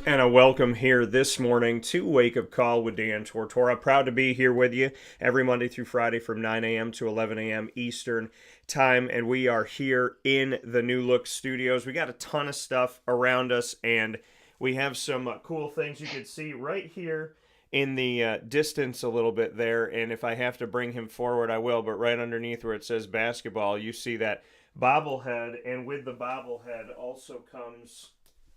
And a welcome here this morning to Wake Up Call with Dan Tortora. Proud to be here with you every Monday through Friday from 9 a.m. to 11 a.m. Eastern Time. And we are here in the New Look Studios. We got a ton of stuff around us, and we have some cool things you can see right here in the distance a little bit there. And if I have to bring him forward, I will. But right underneath where it says basketball, you see that bobblehead. And with the bobblehead also comes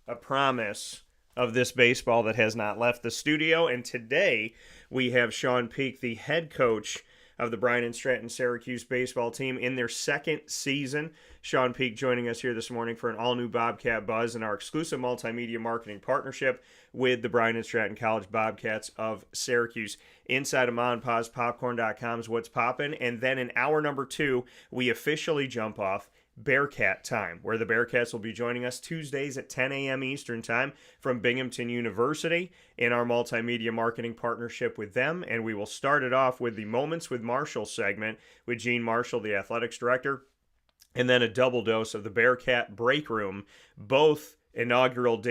a promise of this baseball that has not left the studio. And today we have Shawn Peake, the head coach of the Bryant and Stratton Syracuse baseball team in their second season. Shawn Peake joining us here this morning for an all-new Bobcat Buzz and our exclusive multimedia marketing partnership with the Bryant and Stratton College Bobcats of Syracuse. Inside of Ma and Pa's Popcorn.com's What's Poppin'. And then in hour number 2, we officially jump off Bearcat time, where the Bearcats will be joining us Tuesdays at 10 a.m. Eastern Time from Binghamton University in our multimedia marketing partnership with them. And we will start it off with the Moments with Marshall segment with Gene Marshall, the athletics director, and then a double dose of the Bearcat Breakroom, both inaugural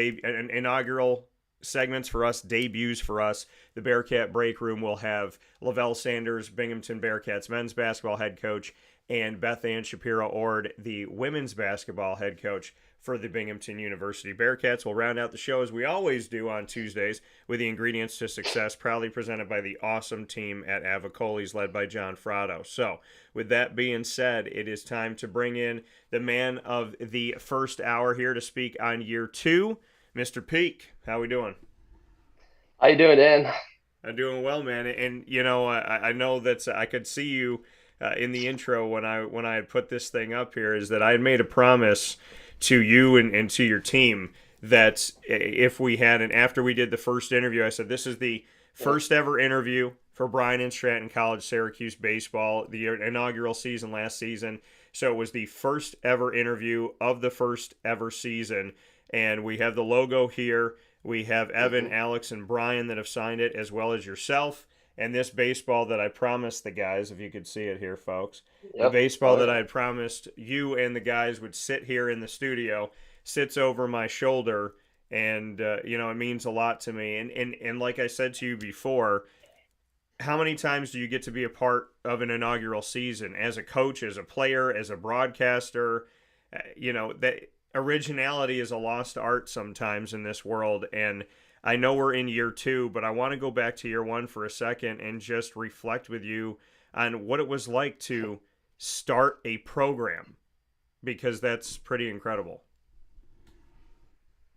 segments for us, debuts for us. The Bearcat Breakroom will have Lavelle Sanders, Binghamton Bearcats men's basketball head coach, and Beth Ann Shapiro-Ord, the women's basketball head coach for the Binghamton University Bearcats. Will round out the show as we always do on Tuesdays with the Ingredients to Success, proudly presented by the awesome team at Avicolli's led by John Fratto. So with that being said, it is time to bring in the man of the first hour here to speak on year 2, Mr. Peake. How we doing? How you doing, Dan? I'm doing well, man. And you know, I know that I could see you in the intro when I had put this thing up here, is that I had made a promise to you and to your team that if we had, and after we did the first interview, I said this is the first ever interview for Bryant and Stratton College Syracuse baseball, the inaugural season last season. So it was the first ever interview of the first ever season, and we have the logo here. We have Evan, Alex, and Brian that have signed it, as well as yourself. And this baseball that I promised the guys, if you could see it here, folks, the Yep. baseball Oh that yeah. I had promised you and the guys would sit here in the studio, sits over my shoulder, and it means a lot to me. And like I said to you before, how many times do you get to be a part of an inaugural season as a coach, as a player, as a broadcaster? That originality is a lost art sometimes in this world, and I know we're in year 2, but I want to go back to year 1 for a second and just reflect with you on what it was like to start a program, because that's pretty incredible.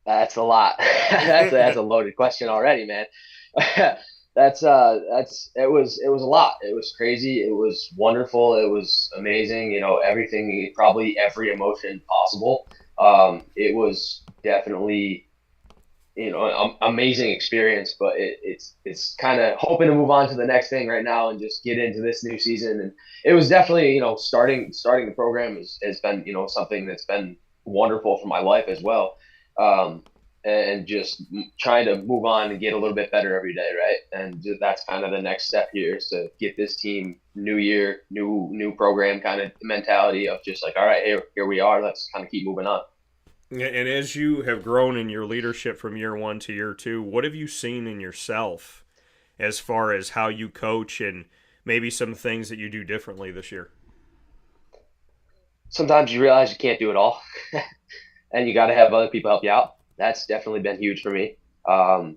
That's a lot. That's a loaded question already, man. It was a lot. It was crazy. It was wonderful. It was amazing. Everything, probably every emotion possible. It was definitely amazing experience, but it's kind of hoping to move on to the next thing right now and just get into this new season. And it was definitely starting the program has been something that's been wonderful for my life as well. um, and just trying to move on and get a little bit better every day, right? And that's kind of the next step here, is to get this team, new year, new program kind of mentality of just like, all right, here we are, let's kind of keep moving on. And as you have grown in your leadership from year 1 to year 2, what have you seen in yourself as far as how you coach and maybe some things that you do differently this year? Sometimes you realize you can't do it all, and you got to have other people help you out. That's definitely been huge for me. Um,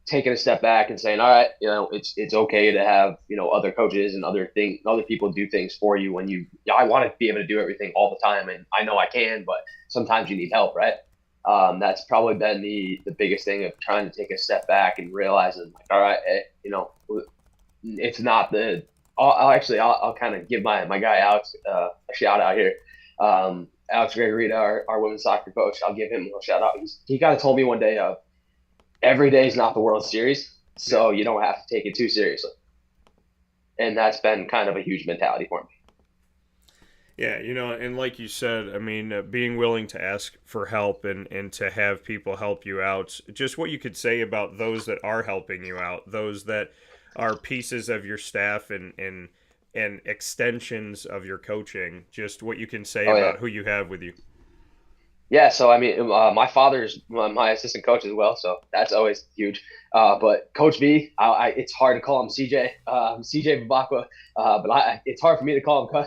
Taking a step back and saying, all right, it's okay to have other coaches and other people do things for you when I want to be able to do everything all the time, and I know I can, but sometimes you need help, right? That's probably been the biggest thing, of trying to take a step back and realizing, like, all right, it's not the. I'll kind of give my guy Alex a shout out here. Alex Gregory, our women's soccer coach, I'll give him a shout out. He kind of told me one day, every day is not the World Series, Yeah. so you don't have to take it too seriously. And that's been kind of a huge mentality for me. Yeah, and like you said, I mean, being willing to ask for help and to have people help you out, just what you could say about those that are helping you out, those that are pieces of your staff and extensions of your coaching, just what you can say Oh yeah. about who you have with you. Yeah, so I mean, my father's my assistant coach as well, so that's always huge. But Coach V, it's hard to call him CJ, CJ Babakwa, but it's hard for me to call him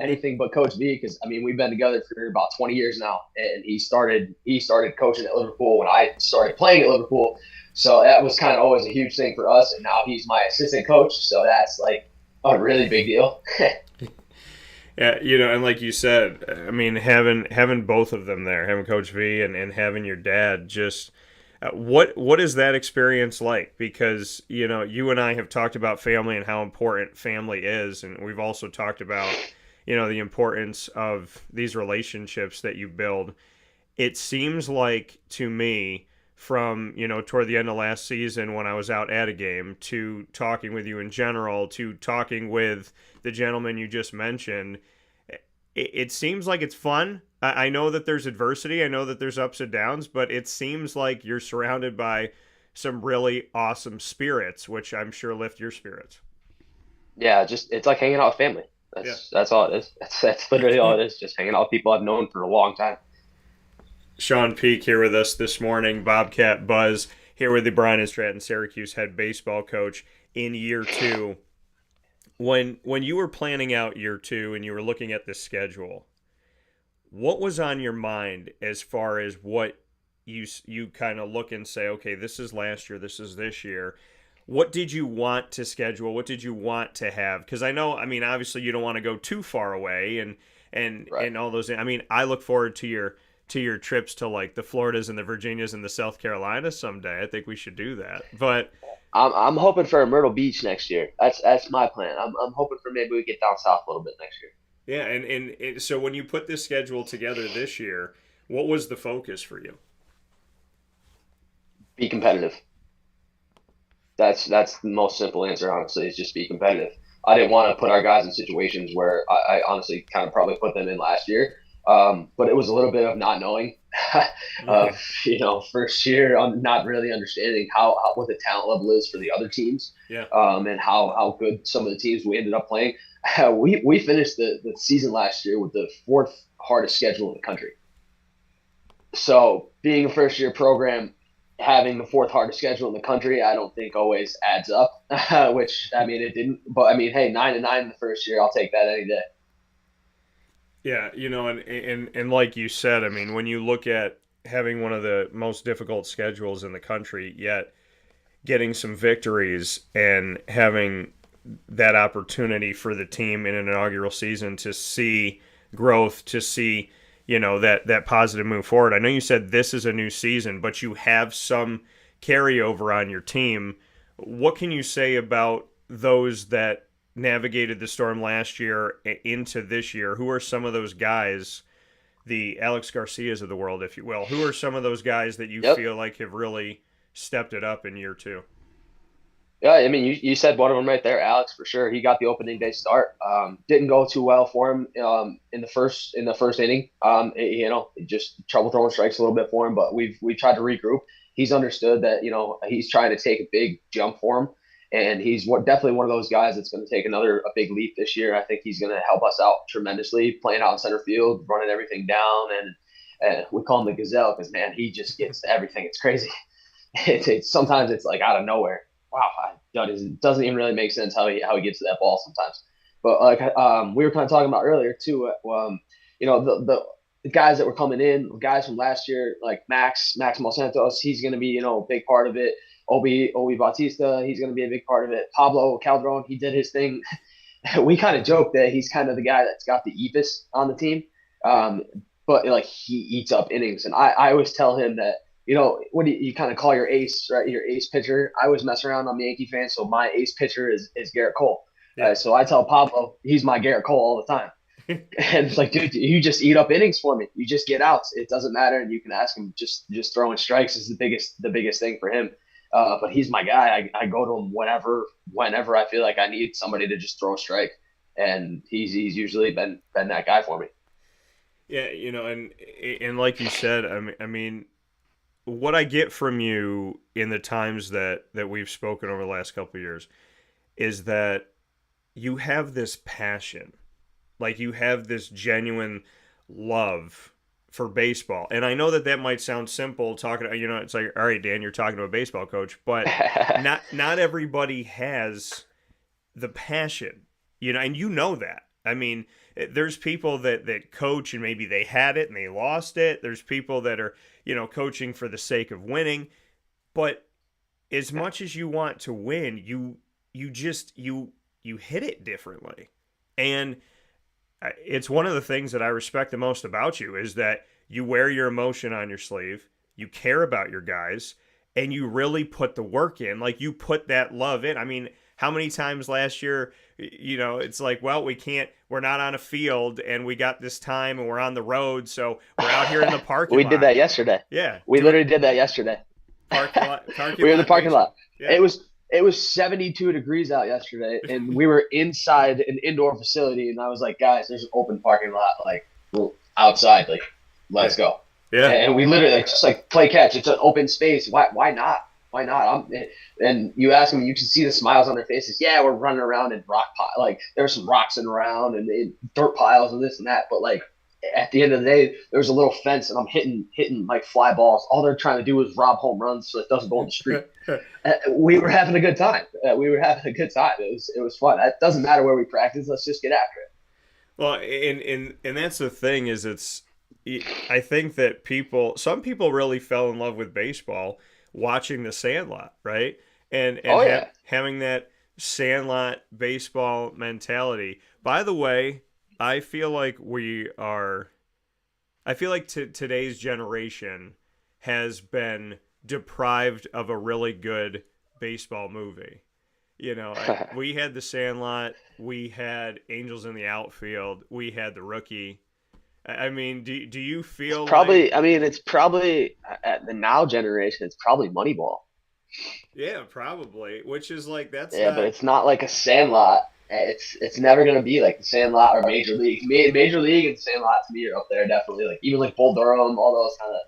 anything but Coach V because I mean we've been together for about 20 years now, and he started coaching at Liverpool when I started playing at Liverpool, so that was kind of always a huge thing for us, and now he's my assistant coach, so that's like a really big deal. Yeah, and like you said, I mean, having both of them there, having Coach V and having your dad, just what is that experience like? Because you and I have talked about family and how important family is, and we've also talked about the importance of these relationships that you build. It seems like to me from toward the end of last season when I was out at a game to talking with you in general to talking with the gentleman you just mentioned, it seems like it's fun. I know that there's adversity, I know that there's ups and downs, but it seems like you're surrounded by some really awesome spirits, which I'm sure lift your spirits. Yeah, just it's like hanging out with family. Yeah. That's all it is. That's literally all it is. Just hanging out with people I've known for a long time. Shawn Peake here with us this morning. Bobcat Buzz here with the Bryant and Stratton Syracuse head baseball coach in year two. When you were planning out year two and you were looking at the schedule, what was on your mind as far as what you kind of look and say, okay, this is last year, this is this year. What did you want to schedule? What did you want to have? Because I know, I mean, obviously you don't want to go too far away Right. and all those. I mean, I look forward to your trips to like the Floridas and the Virginias and the South Carolinas someday. I think we should do that. But I'm hoping for a Myrtle Beach next year. That's my plan. I'm hoping for maybe we get down south a little bit next year. yeah, and so when you put this schedule together this year, what was the focus for you? Be competitive. That's the most simple answer, honestly, is just be competitive. I didn't want to put our guys in situations where I honestly kind of probably put them in last year. But it was a little bit of not knowing, Okay. first year on not really understanding how what the talent level is for the other teams, Yeah. and how good some of the teams we ended up playing. We finished the season last year with the fourth hardest schedule in the country. So being a first year program, having the fourth hardest schedule in the country, I don't think always adds up. Which I mean, it didn't. But I mean, hey, 9-9 in the first year, I'll take that any day. Yeah, and like you said, I mean, when you look at having one of the most difficult schedules in the country, yet getting some victories and having that opportunity for the team in an inaugural season to see growth, to see that positive move forward. I know you said this is a new season, but you have some carryover on your team. What can you say about those that navigated the storm last year into this year? Who are some of those guys, the Alex Garcias of the world, if you will? Who are some of those guys that you Yep. feel like have really stepped it up in year two? Yeah, I mean, you said one of them right there, Alex, for sure. He got the opening day start. Didn't go too well for him in the first inning. Just trouble throwing strikes a little bit for him, but we tried to regroup. He's understood that he's trying to take a big jump for him, and he's definitely one of those guys that's going to take a big leap this year. I think he's going to help us out tremendously, playing out in center field, running everything down, and we call him the Gazelle because man, he just gets to everything. It's crazy. Sometimes it's like out of nowhere. Wow, it doesn't even really make sense how he gets to that ball sometimes. But like we were kind of talking about earlier too, the guys that were coming in, guys from last year, like Max Monsantos, he's going to be a big part of it. Obi Bautista, he's going to be a big part of it. Pablo Calderon, he did his thing. We kind of joke that he's kind of the guy that's got the eepus on the team, Yeah. but like he eats up innings, and I always tell him that what do you kind of call your ace, right? Your ace pitcher. I always mess around. I'm a Yankee fan, so my ace pitcher is Garrett Cole. Yeah. So I tell Pablo he's my Garrett Cole all the time. And it's like, dude, you just eat up innings for me. You just get outs. It doesn't matter, and you can ask him. Just throwing strikes is the biggest thing for him. But he's my guy. I go to him whenever I feel like I need somebody to just throw a strike, and he's usually been that guy for me. Yeah, and like you said, I mean, what I get from you in the times that we've spoken over the last couple of years is that you have this passion, like you have this genuine love for baseball. And I know that might sound simple talking, it's like, all right, Dan, you're talking to a baseball coach, but not everybody has the passion, and that. I mean, there's people that coach and maybe they had it and they lost it. There's people that are, coaching for the sake of winning. But as much as you want to win, you hit it differently. And it's one of the things that I respect the most about you is that you wear your emotion on your sleeve, you care about your guys, and you really put the work in. Like, you put that love in. I mean, how many times last year, it's like, well, we're not on a field and we got this time and we're on the road, so we're out here in the parking lot. We did that yesterday. Yeah. We literally did that yesterday. Parking lot. We were in the parking lot. Yeah. It was 72 degrees out yesterday, and we were inside an indoor facility, and I was like, guys, there's an open parking lot, like, outside, like, let's go. Yeah. And we literally just like play catch. It's an open space. Why not? Why not? And you ask them, you can see the smiles on their faces. Yeah, we're running around in rock pile. Like, there's some rocks in around and dirt piles and this and that. But like, at the end of the day, there's a little fence, and I'm hitting like fly balls. All they're trying to do is rob home runs so it doesn't go in the street. We were having a good time. It was fun. It doesn't matter where we practice. Let's just get after it. Well, and that's the thing is I think that some people really fell in love with baseball watching the Sandlot, right? And having that Sandlot baseball mentality. By the way, I feel like today's generation has been deprived of a really good baseball movie. We had the Sandlot, we had Angels in the Outfield, we had The Rookie. I mean, do you feel it's probably at the now generation, it's probably Moneyball. Yeah, probably. Which is like but it's not like a Sandlot. It's never gonna be like the Sandlot or Major League. Major League and Sandlot to me are up there definitely. Like, even like Bull Durham, all those kind of.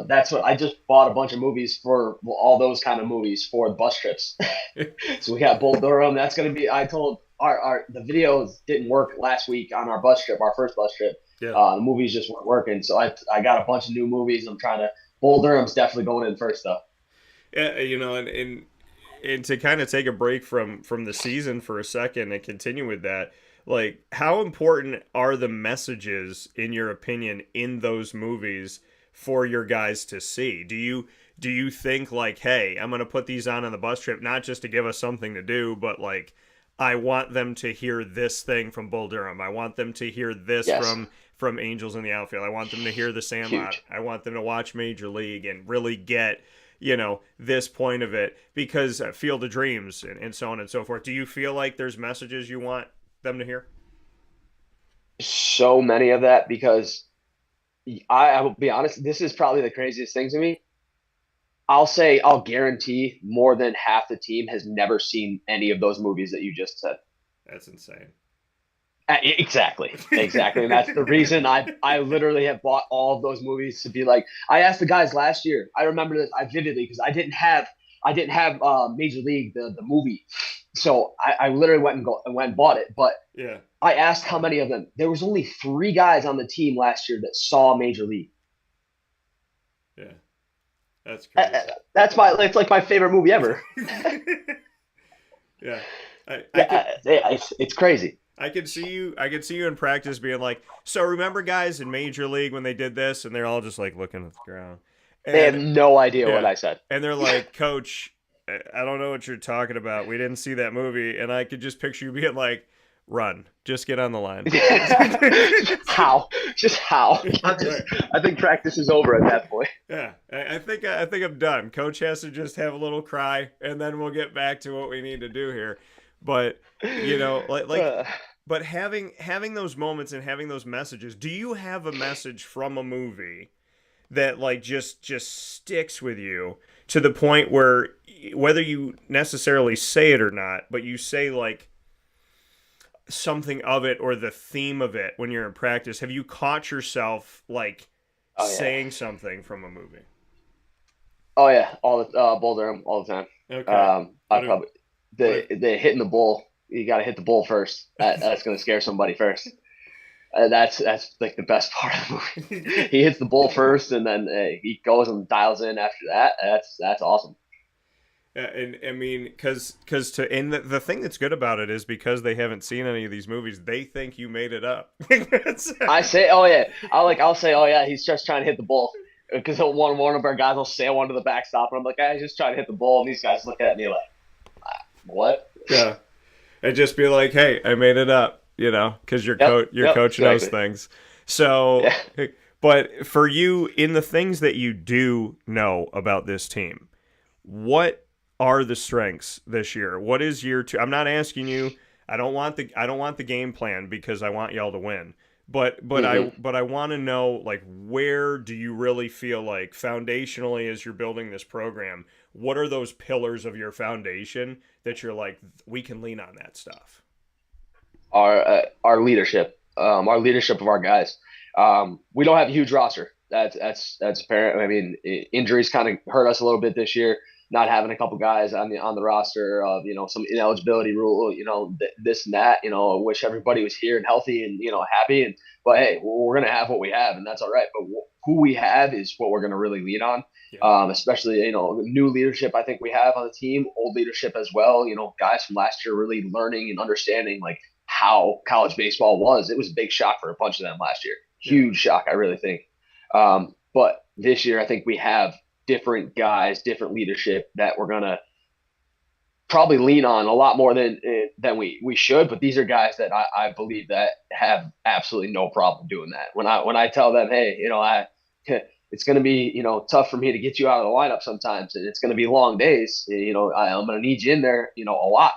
That's what I just bought a bunch of movies for all those kind of movies for the bus trips. So we got Bull Durham. That's gonna be. I told the videos didn't work last week on our bus trip, our first bus trip. Yeah. The movies just weren't working, so I got a bunch of new movies. I'm trying to. Bull Durham's definitely going in first though. Yeah, and to kind of take a break from the season for a second and continue with that, like, how important are the messages, in your opinion, in those movies for your guys to see? Do you think, like, hey, I'm going to put these on the bus trip, not just to give us something to do, but like, I want them to hear this thing from Bull Durham. I want them to hear this from Angels in the Outfield. I want them to hear the Sandlot. I want them to watch Major League and really get, this point of it, because Field of Dreams and so on and so forth. Do you feel like there's messages you want them to hear? So many of that, because I will be honest, this is probably the craziest thing to me. I'll guarantee more than half the team has never seen any of those movies that you just said. That's insane. Exactly. And that's the reason I literally have bought all of those movies to be like. I asked the guys last year. I remember this vividly because I didn't have Major League the movie, so I literally went and bought it. But yeah, I asked how many of them. There was only 3 guys on the team last year that saw Major League. Yeah, that's crazy. It's like my favorite movie ever. Yeah, it's crazy. I could see you in practice being like, so remember, guys, in Major League when they did this, and they're all just like looking at the ground. And, they have no idea what I said. And they're like, Coach, I don't know what you're talking about. We didn't see that movie. And I could just picture you being like, run, just get on the line. How? I think practice is over at that point. Yeah, I think I'm done. Coach has to just have a little cry, and then we'll get back to what we need to do here. But but having those moments and having those messages. Do you have a message from a movie that like just sticks with you to the point where, whether you necessarily say it or not, but you say like something of it or the theme of it when you're in practice? Have you caught yourself like saying something from a movie? Oh yeah, all the Bull Durham all the time. Okay. The hitting the bull. You got to hit the bull first. That's going to scare somebody first. That's like the best part of the movie. He hits the bull first, and then he goes and dials in after that. That's awesome. And I mean, because to and the thing that's good about it is because they haven't seen any of these movies, they think you made it up. I say, oh yeah, I'll say, oh yeah, he's just trying to hit the bull because one of our guys will sail onto the backstop, and I'm like, he's just trying to hit the bull, and these guys look at me like, what? Yeah, and just be like, hey, I made it up, because your coach knows exactly. things. So, Yeah. but for you, in the things that you do know about this team, what are the strengths this year? What is year two? I'm not asking you. I don't want the game plan because I want y'all to win. hmm I want to know, like, where do you really feel like foundationally as you're building this program? What are those pillars of your foundation that you're like, we can lean on that stuff? Our leadership of our guys. We don't have a huge roster. That's apparent. I mean, injuries kind of hurt us a little bit this year. Not having a couple guys on the roster of some ineligibility rule, this and that. I wish everybody was here and healthy and happy. But hey, we're gonna have what we have, and that's all right. But who we have is what we're gonna really lean on. Yeah. Especially new leadership. I think we have on the team, old leadership as well. Guys from last year really learning and understanding like how college baseball was. It was a big shock for a bunch of them last year. Yeah. Huge shock, I really think. But this year, I think we have different guys, different leadership that we're gonna probably lean on a lot more than we should. But these are guys that I believe that have absolutely no problem doing that. When I tell them, hey, it's going to be tough for me to get you out of the lineup sometimes, and it's going to be long days. I'm going to need you in there, a lot.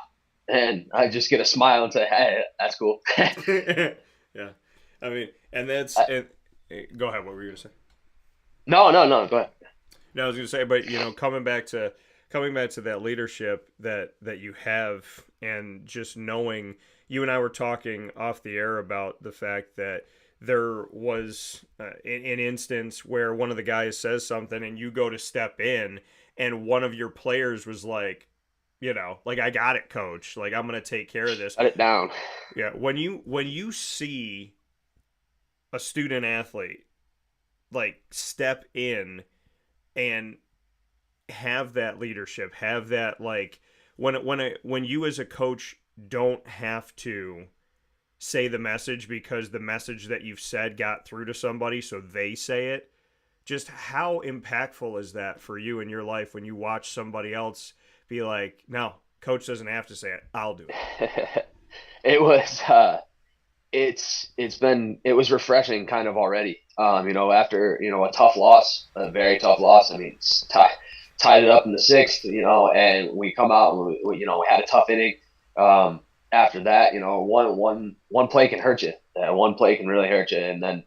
And I just get a smile and say, hey, that's cool. Yeah. I mean, and that's I, and go ahead. What were you gonna say? no, go ahead. No, I was gonna say, but coming back to that leadership that you have, and just knowing, you and I were talking off the air about the fact that there was an instance where one of the guys says something and you go to step in, and one of your players was like, like, I got it, coach. Like, I'm gonna take care of this. Shut it down. Yeah, when you see a student athlete like step in and have that leadership, have that, like, when you as a coach don't have to say the message because the message that you've said got through to somebody, so they say it. Just how impactful is that for you in your life when you watch somebody else be like, no, coach doesn't have to say it, I'll do it. It was it was refreshing kind of already. After a tough loss, a very tough loss. I mean, tied it up in the sixth. And we come out and we had a tough inning. After that, one play can hurt you. One play can really hurt you. And then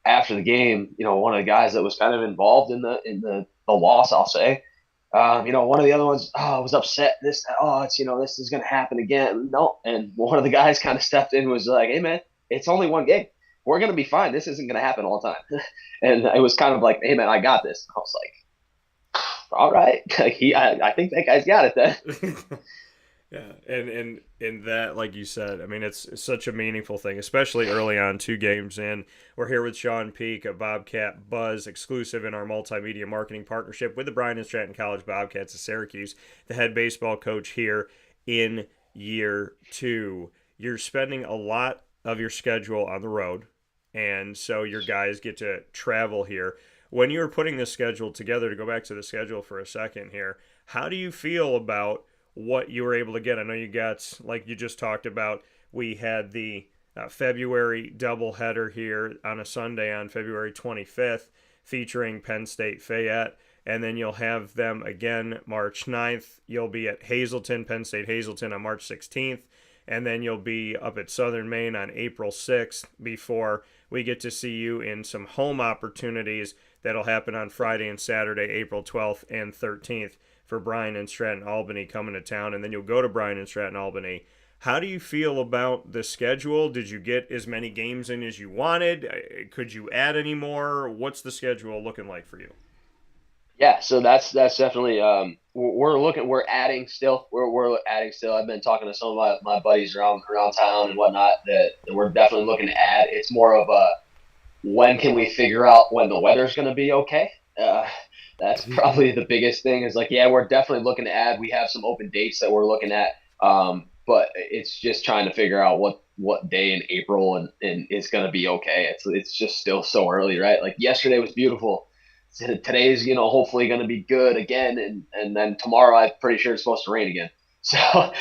after the game, one of the guys that was kind of involved in the loss, I'll say, one of the other ones, was upset. This is going to happen again. No. And one of the guys kind of stepped in and was like, hey, man, it's only one game. We're going to be fine. This isn't going to happen all the time. And it was kind of like, hey, man, I got this. I was like, all right. I think that guy's got it then. Yeah, and that, like you said, I mean, it's such a meaningful thing, especially early on, 2 games in. We're here with Shawn Peake, a Bobcat Buzz exclusive in our multimedia marketing partnership with the Bryant and Stratton College Bobcats of Syracuse, the head baseball coach here in year 2. You're spending a lot of your schedule on the road, and so your guys get to travel here. When you were putting this schedule together, to go back to the schedule for a second here, how do you feel about what you were able to get? I know you got, like you just talked about, we had the February doubleheader here on a Sunday on February 25th featuring Penn State Fayette, and then you'll have them again March 9th. You'll be at Hazleton, Penn State Hazleton on March 16th, and then you'll be up at Southern Maine on April 6th before we get to see you in some home opportunities that'll happen on Friday and Saturday, April 12th and 13th, for Bryant and Stratton Albany coming to town, and then you'll go to Bryant and Stratton Albany. How do you feel about the schedule? Did you get as many games in as you wanted? Could you add any more? What's the schedule looking like for you? Yeah, so that's definitely we're adding still. We're adding still. I've been talking to some of my buddies around town and whatnot that we're definitely looking to add. It's more of a when can we figure out when the weather's going to be okay? That's probably the biggest thing. Is like, yeah, we're definitely looking to add. We have some open dates that we're looking at, but it's just trying to figure out what day in April and it's going to be okay. It's just still so early, right? Like yesterday was beautiful. Today's hopefully going to be good again, and then tomorrow I'm pretty sure it's supposed to rain again. So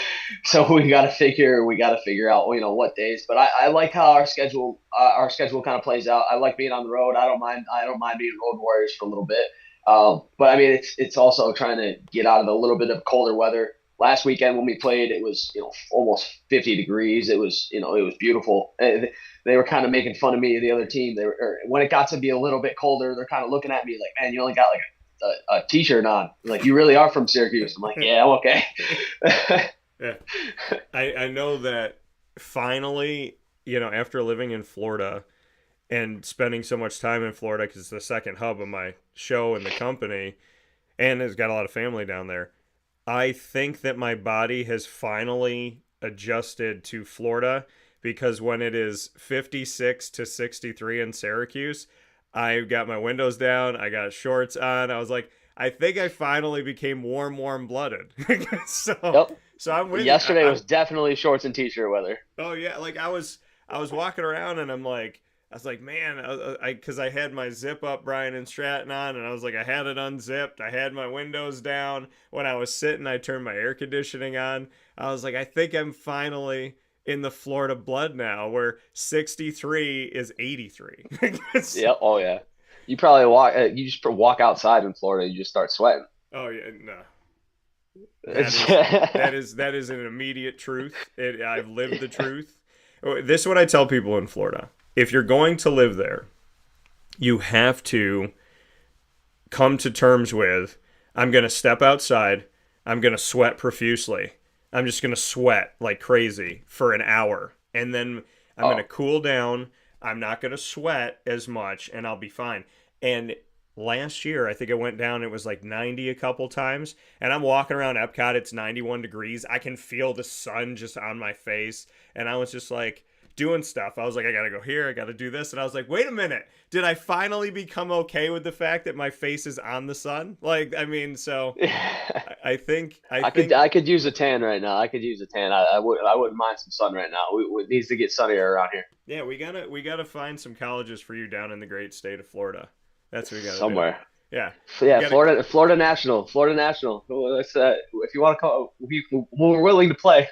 so we got to figure out what days. But I like how our schedule kind of plays out. I like being on the road. I don't mind being road warriors for a little bit. But I mean it's also trying to get out of the little bit of colder weather. Last weekend when we played, it was almost 50 degrees. It was beautiful. They were kind of making fun of me, the other team. When it got to be a little bit colder, they're kind of looking at me like, man, you only got like a t-shirt on. Like, you really are from Syracuse. I'm like, yeah, I'm okay. Yeah. I know that finally, after living in Florida and spending so much time in Florida because it's the second hub of my show and the company, and it's got a lot of family down there, I think that my body has finally adjusted to Florida because when it is 56 to 63 in Syracuse, I got my windows down, I got shorts on. I was like, I think I finally became warm blooded. so Yep. so I'm with you. Yesterday was definitely shorts and t-shirt weather. Oh yeah, like I was walking around and I was like, man, because I had my zip up Bryant and Stratton on, and I was like, I had it unzipped, I had my windows down. When I was sitting, I turned my air conditioning on. I was like, I think I'm finally in the Florida blood now, where 63 is 83. Yeah. Oh yeah. You probably you just walk outside in Florida, you just start sweating. Oh yeah, no, that It's is that is an immediate truth. I've lived the truth. This is what I tell people in Florida: if you're going to live there, you have to come to terms with, I'm going to step outside, I'm going to sweat profusely. I'm just going to sweat like crazy for an hour. And then I'm going to oh cool down. I'm not going to sweat as much and I'll be fine. And last year, I think it went down, it was like 90 a couple times. And I'm walking around Epcot, it's 91 degrees. I can feel the sun just on my face. And I was just like, doing stuff. I was like, I gotta go here, I gotta do this. And I was like, wait a minute, did I finally become okay with the fact that my face is on the sun? Like, I mean, so yeah. I could use a tan right now. I could use a tan. I wouldn't mind some sun right now. It needs to get sunnier around here yeah, we gotta find some colleges for you down in the great state of Florida. That's what we gotta do. somewhere. Yeah. So We yeah, gotta Florida National, Florida National. If you want to call, we're willing to play.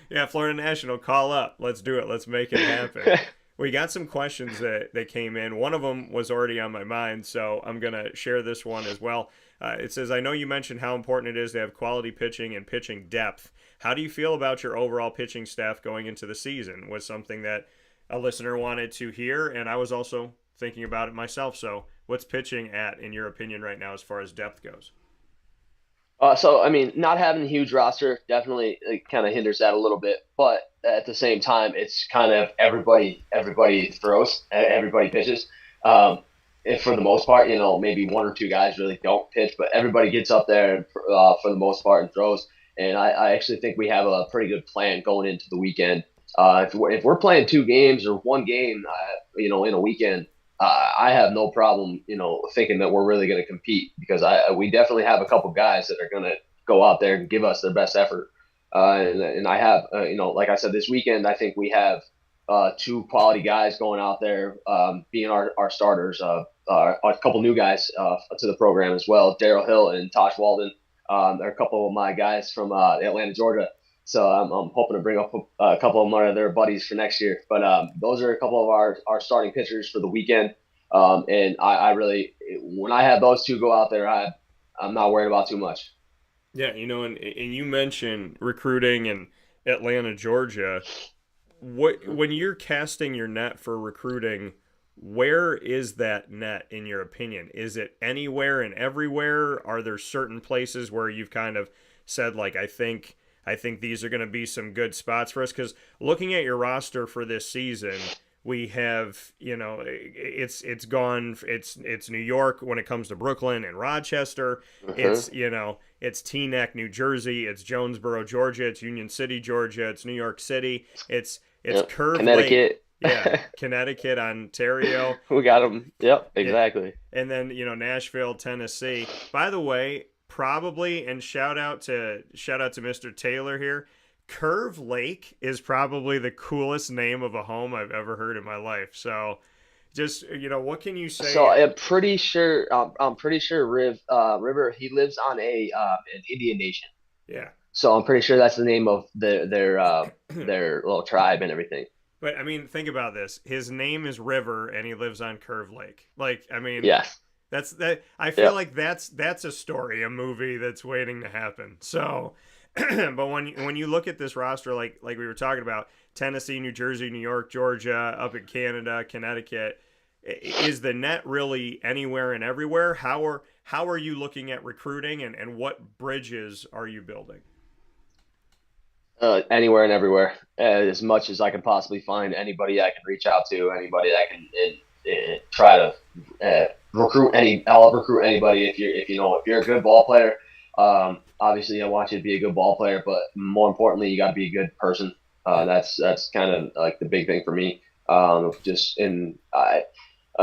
yeah, Florida National, call up. Let's do it. Let's make it happen. We got some questions that came in. One of them was already on my mind, so I'm going to share this one as well. It says, I know you mentioned how important it is to have quality pitching and pitching depth. How do you feel about your overall pitching staff going into the season? Was something that a listener wanted to hear, and I was also thinking about it myself. So what's pitching at, in your opinion, right now as far as depth goes? So I mean, not having a huge roster definitely kind of hinders that a little bit, but at the same time, it's kind of everybody throws, everybody pitches. And for the most part, maybe one or two guys really don't pitch, but everybody gets up there and, for the most part and throws. And I actually think we have a pretty good plan going into the weekend. If we're playing two games or one game, in a weekend, I have no problem, thinking that we're really going to compete because we definitely have a couple guys that are going to go out there and give us their best effort. And I have, like I said, this weekend, I think we have two quality guys going out there, being our starters. A couple new guys to the program as well, Daryl Hill and Tosh Walden. They're a couple of my guys from Atlanta, Georgia. So I'm hoping to bring up a couple of my other buddies for next year. But those are a couple of our starting pitchers for the weekend. And I really, when I have those two go out there, I'm not worried about too much. Yeah, and you mentioned recruiting in Atlanta, Georgia. When you're casting your net for recruiting, where is that net in your opinion? Is it anywhere and everywhere? Are there certain places where you've kind of said, like, I think these are going to be some good spots for us? Because looking at your roster for this season, We have, it's gone. It's New York when it comes to Brooklyn and Rochester. Mhm. It's, it's Teaneck, New Jersey. It's Jonesboro, Georgia. It's Union City, Georgia. It's New York City. It's Yep. Curve Lake. Connecticut. Yeah, Connecticut, Ontario. We got them. Yep, Yeah, exactly. and then Nashville, Tennessee. By the way, probably, and shout out to Mr. Taylor here. Curve Lake is probably the coolest name of a home I've ever heard in my life. So, just what can you So say? I'm pretty sure River, he lives on an Indian nation. Yeah, So I'm pretty sure that's the name of their little tribe and everything. but I mean, think about this. His name is River, and he lives on Curve Lake. Like, I mean, Yes. that's that. I feel Yep. like that's a story, a movie that's waiting to happen. So, but when you look at this roster, like we were talking about, Tennessee, New Jersey, New York, Georgia, up in Canada, Connecticut, is the net really anywhere and everywhere? How are you looking at recruiting, and what bridges are you building? Anywhere and everywhere, as much as I can possibly find anybody I can reach out to, anybody that can try to recruit any. I'll recruit anybody if you're a good ball player. Obviously, I want you to be a good ball player, but more importantly, you got to be a good person. Yeah, That's kind of like the big thing for me. Just in I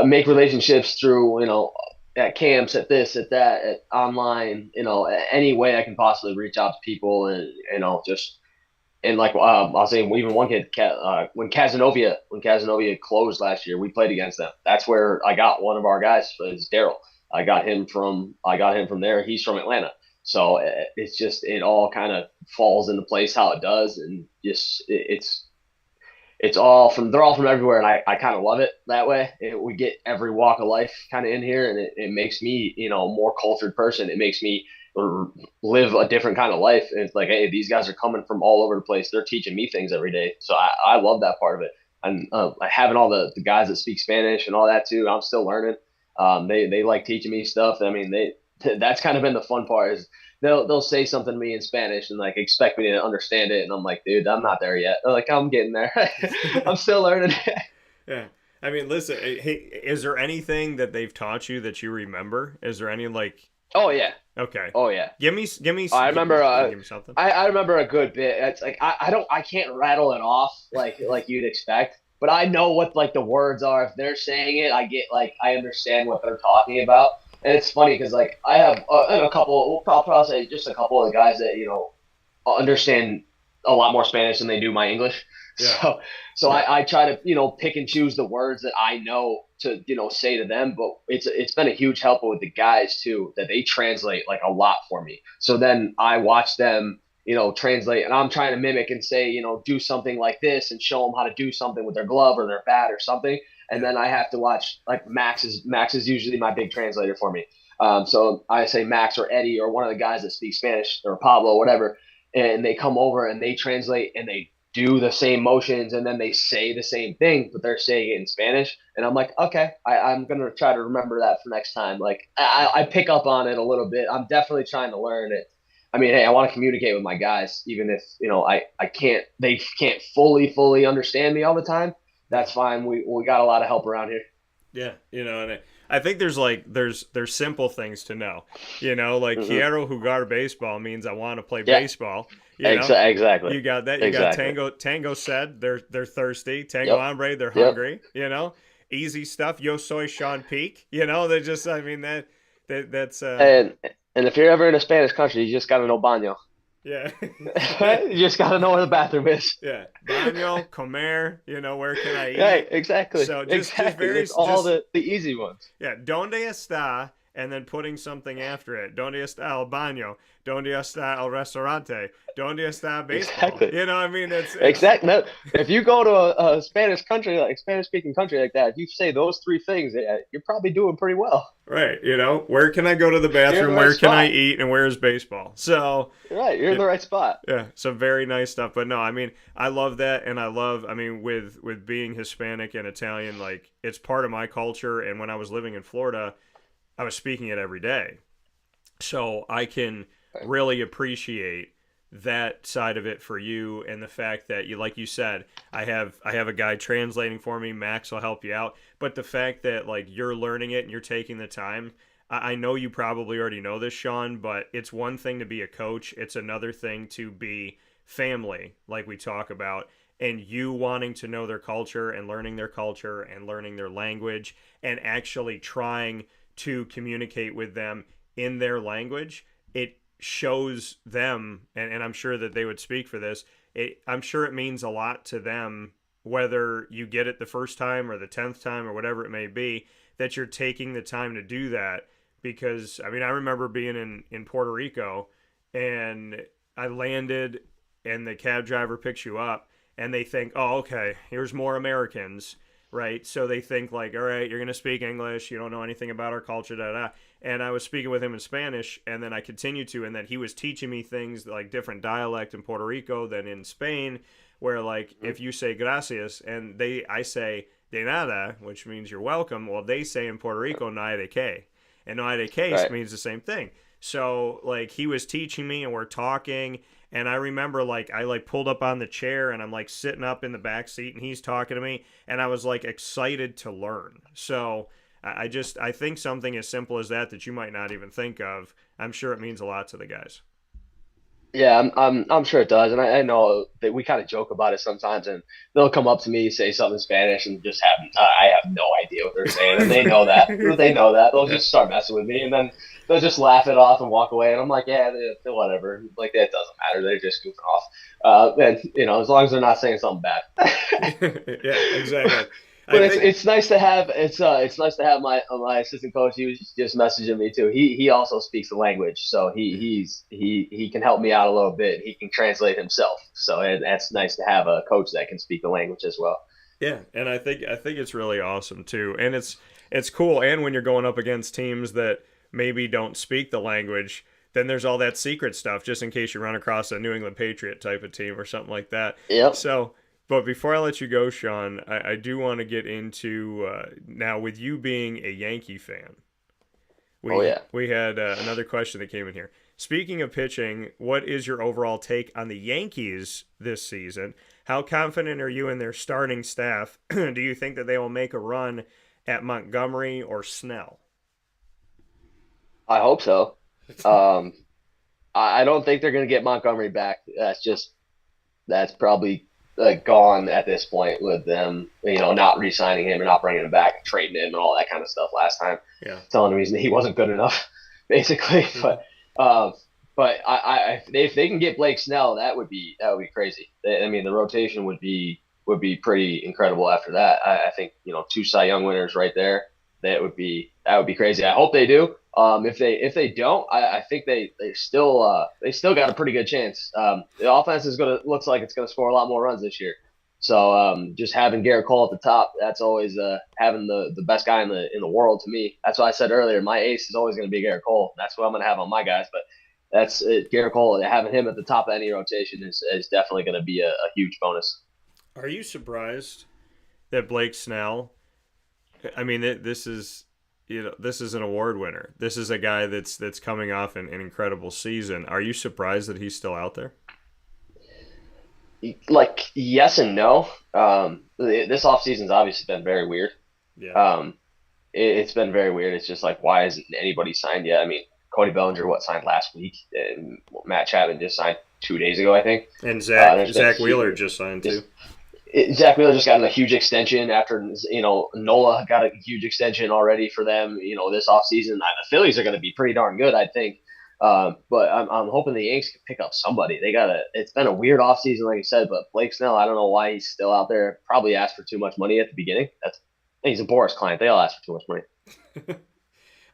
make relationships through at camps, at this, at that, at online, any way I can possibly reach out to people, and just and like I'll say, even one kid, when Casanova closed last year, we played against them. That's where I got one of our guys. Is Daryl. I got him from there. He's from Atlanta, so it's just it all kind of falls into place how it does, and just it's all from they're all from everywhere, and I kind of love it that way. We get every walk of life kind of in here, and it makes me a more cultured person. It makes me live a different kind of life. And it's like, hey, these guys are coming from all over the place. They're teaching me things every day, so I love that part of it. And having all the guys that speak Spanish and all that too, I'm still learning. They like teaching me stuff. I mean, that's kind of been the fun part is they'll say something to me in Spanish and like expect me to understand it, and I'm like, dude, I'm not there yet. They're like, I'm getting there. I'm still learning. yeah. I mean, listen. Hey, is there anything that they've taught you that you remember? Is there any like? Oh yeah, Okay, oh yeah. I remember. give me something. I remember a good bit. It's like I can't rattle it off like you'd expect, but I know what like the words are. If they're saying it, I understand what they're talking about. And it's funny because like I have and a couple. I'll probably say just a couple of the guys that understand a lot more Spanish than they do my English. Yeah, So I try to pick and choose the words that I know to say to them. But it's been a huge help with the guys too that they translate like a lot for me. So then I watch them translate, and I'm trying to mimic and say do something like this and show them how to do something with their glove or their bat or something. And yeah, then I have to watch like Max is usually my big translator for me. So I say Max or Eddie or one of the guys that speak Spanish or Pablo, whatever, and they come over and they translate and they do the same motions and then they say the same thing, but they're saying it in Spanish. And I'm like, okay, I'm going to try to remember that for next time. Like I pick up on it a little bit. I'm definitely trying to learn it. I mean, hey, I want to communicate with my guys, even if, I can't, they can't fully understand me all the time. yeah. That's fine. We got a lot of help around here. Yeah, and I think there's simple things to know. Like Hmm. quiero jugar baseball means I want to play Yeah, baseball. You know, exactly. you got that. You got Exactly. tango said they're thirsty. Tango Yep. hombre they're Yep. hungry. Easy stuff. Yo soy Shawn Peake. They just I mean that's And, and if you're ever in a Spanish country, you just got to know baño. yeah. You just got to know where the bathroom is. Yeah, baño, comer. Where can I Right, eat? exactly. So just Exactly. very It's all just the easy ones. yeah, ¿dónde está? And then putting something after it. ¿Dónde está el baño? ¿Dónde está el restaurante? ¿Dónde está baseball? Exactly. I mean, it's Exactly. No, if you go to a Spanish country, like Spanish speaking country like that, if you say those three things, yeah, you're probably doing pretty well. right. Where can I go to the You're in the bathroom? right Where can I spot. eat? And where is baseball? So, You're right. You're in yeah, the right spot. yeah, some very nice stuff. But no, I mean, I love that, and I mean, with being Hispanic and Italian, like it's part of my culture. And when I was living in Florida, I was speaking it every day, so I can Right. really appreciate that side of it for you, and the fact that you, like you said, I have a guy translating for me. Max will help you out, but the fact that like you're learning it and you're taking the time. I know you probably already know this, Shawn, but it's one thing to be a coach. It's another thing to be family, like we talk about, and you wanting to know their culture and learning their culture and learning their language and actually trying to communicate with them in their language. It shows them, and I'm sure that they would speak for this, I'm sure it means a lot to them, whether you get it the first time or the 10th time or whatever it may be, that you're taking the time to do that. Because, I mean, I remember being in Puerto Rico, and I landed, and the cab driver picks you up, and they think, oh, okay, here's more Americans, right? So they think like, all right, you're going to speak English. You don't know anything about our culture, da da. And I was speaking with him in Spanish, and then I continued to, and then he was teaching me things like different dialect in Puerto Rico than in Spain, where like if you say gracias, and I say de nada, which means you're welcome. Well, they say in Puerto Rico, nada de que, and nada de que Right. means the same thing. So like he was teaching me, and we're talking. And I remember like I like pulled up on the chair, and I'm like sitting up in the back seat, and he's talking to me, and I was like excited to learn. So I think something as simple as that you might not even think of, I'm sure it means a lot to the guys. Yeah, I'm sure it does, and I know that we kind of joke about it sometimes, and they'll come up to me, say something in Spanish, and just have I have no idea what they're saying, and they know that. They know that. They'll just start messing with me, and then they'll just laugh it off and walk away, and I'm like, yeah, whatever. Like that doesn't matter. They're just goofing off. And as long as they're not saying something bad. Yeah, exactly. I But think it's nice to have it's nice to have my assistant coach. He was just messaging me too. He also speaks the language, so he can help me out a little bit. He can translate himself, so that's nice to have a coach that can speak the language as well. yeah, and I think it's really awesome too. And it's cool, and when you're going up against teams that maybe don't speak the language, then there's all that secret stuff just in case you run across a New England Patriot type of team or something like that. Yep. So, but before I let you go, Shawn, I do want to get into now with you being a Yankee fan. Oh We yeah. we had another question that came in here. Speaking of pitching, what is your overall take on the Yankees this season? How confident are you in their starting staff? Do you think that they will make a run at Montgomery or Snell? I hope so. Um, I don't think they're going to get Montgomery back. That's probably gone at this point with them, not re-signing him and not bringing him back, trading him and all that kind of stuff last time. Yeah. Telling the reason he wasn't good enough, basically. Um, but if they can get Blake Snell, that would be crazy. I mean, the rotation would be pretty incredible after that. I think two Cy Young winners right there. That would be crazy. I hope they do. If they don't, I think they still got a pretty good chance. The offense looks like it's gonna score a lot more runs this year. So just having Garrett Cole at the top, that's always having the best guy in the world to me. That's why I said earlier, my ace is always going to be Garrett Cole. That's what I'm going to have on my guys. But that's it. Garrett Cole, having him at the top of any rotation is definitely going to be a huge bonus. Are you surprised that Blake Snell? I mean, this is an award winner. This is a guy that's coming off an incredible season. Are you surprised that he's still out there? Like yes and no. This offseason's obviously been very weird. Yeah. It's been very weird. It's just like why isn't anybody signed yet? I mean, Cody Bellinger signed last week, and Matt Chapman just signed 2 days ago, I think. And Zach There's been Zach Wheeler just signed too. Zach Wheeler just got a huge extension after Nola got a huge extension already for them. This offseason, the Phillies are going to be pretty darn good, I think. But I'm hoping the Yanks can pick up somebody. It's been a weird offseason, like I said, but Blake Snell, I don't know why he's still out there. Probably asked for too much money at the beginning. He's a Boris client. They all ask for too much money.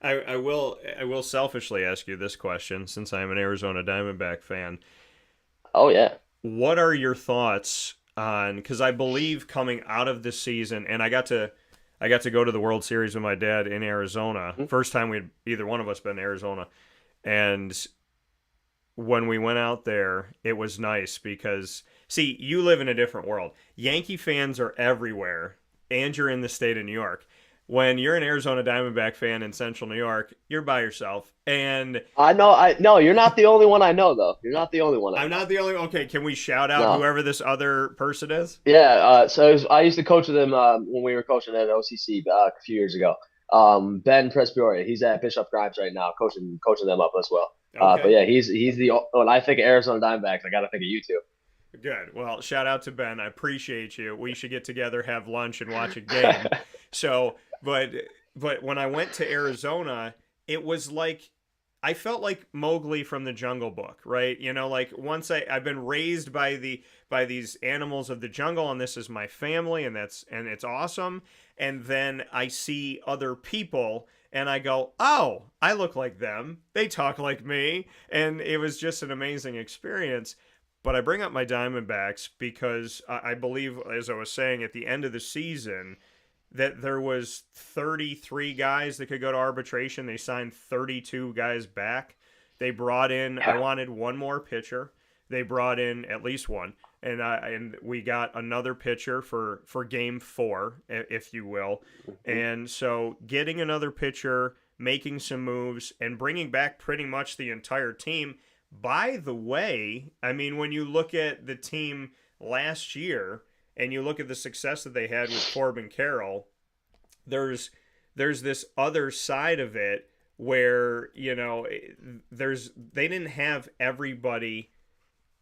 I will selfishly ask you this question since I'm an Arizona Diamondback fan. Oh yeah. What are your thoughts on, because I believe coming out of this season, and I got to go to the World Series with my dad in Arizona. Mm-hmm. First time we'd either one of us been to Arizona. And when we went out there, it was nice because, see, you live in a different world. Yankee fans are everywhere, and you're in the state of New York. when you're an Arizona Diamondback fan in Central New York, you're by yourself. And I know. I no, you're not the only one I know, though. You're not the only one I I'm know. not the only. Okay, can we shout out No. whoever this other person is? Yeah. I used to coach with him when we were coaching at OCC a few years ago. Ben Presbyterian. He's at Bishop Grimes right now, coaching them up as well. But Okay. yeah, he's the when I think of Arizona Diamondbacks, I got to think of you two. Good. Well, shout out to Ben. I appreciate you. We should get together, have lunch, and watch a game. So, but when I went to Arizona, it was like I felt like Mowgli from the Jungle Book, right? You know, like once I've been raised by these animals of the jungle, and this is my family, and it's awesome. And then I see other people, and I go, oh, I look like them. They talk like me, and it was just an amazing experience. But I bring up my Diamondbacks because I believe, as I was saying, at the end of the season, that there was 33 guys that could go to arbitration. They signed 32 guys back. They brought in, I Yeah. wanted one more pitcher. They brought in at least one. And we got another pitcher for game 4, if you will. And so getting another pitcher, making some moves, and bringing back pretty much the entire team. By the way, I mean, when you look at the team last year and you look at the success that they had with Corbin Carroll, there's this other side of it where, you know, they didn't have everybody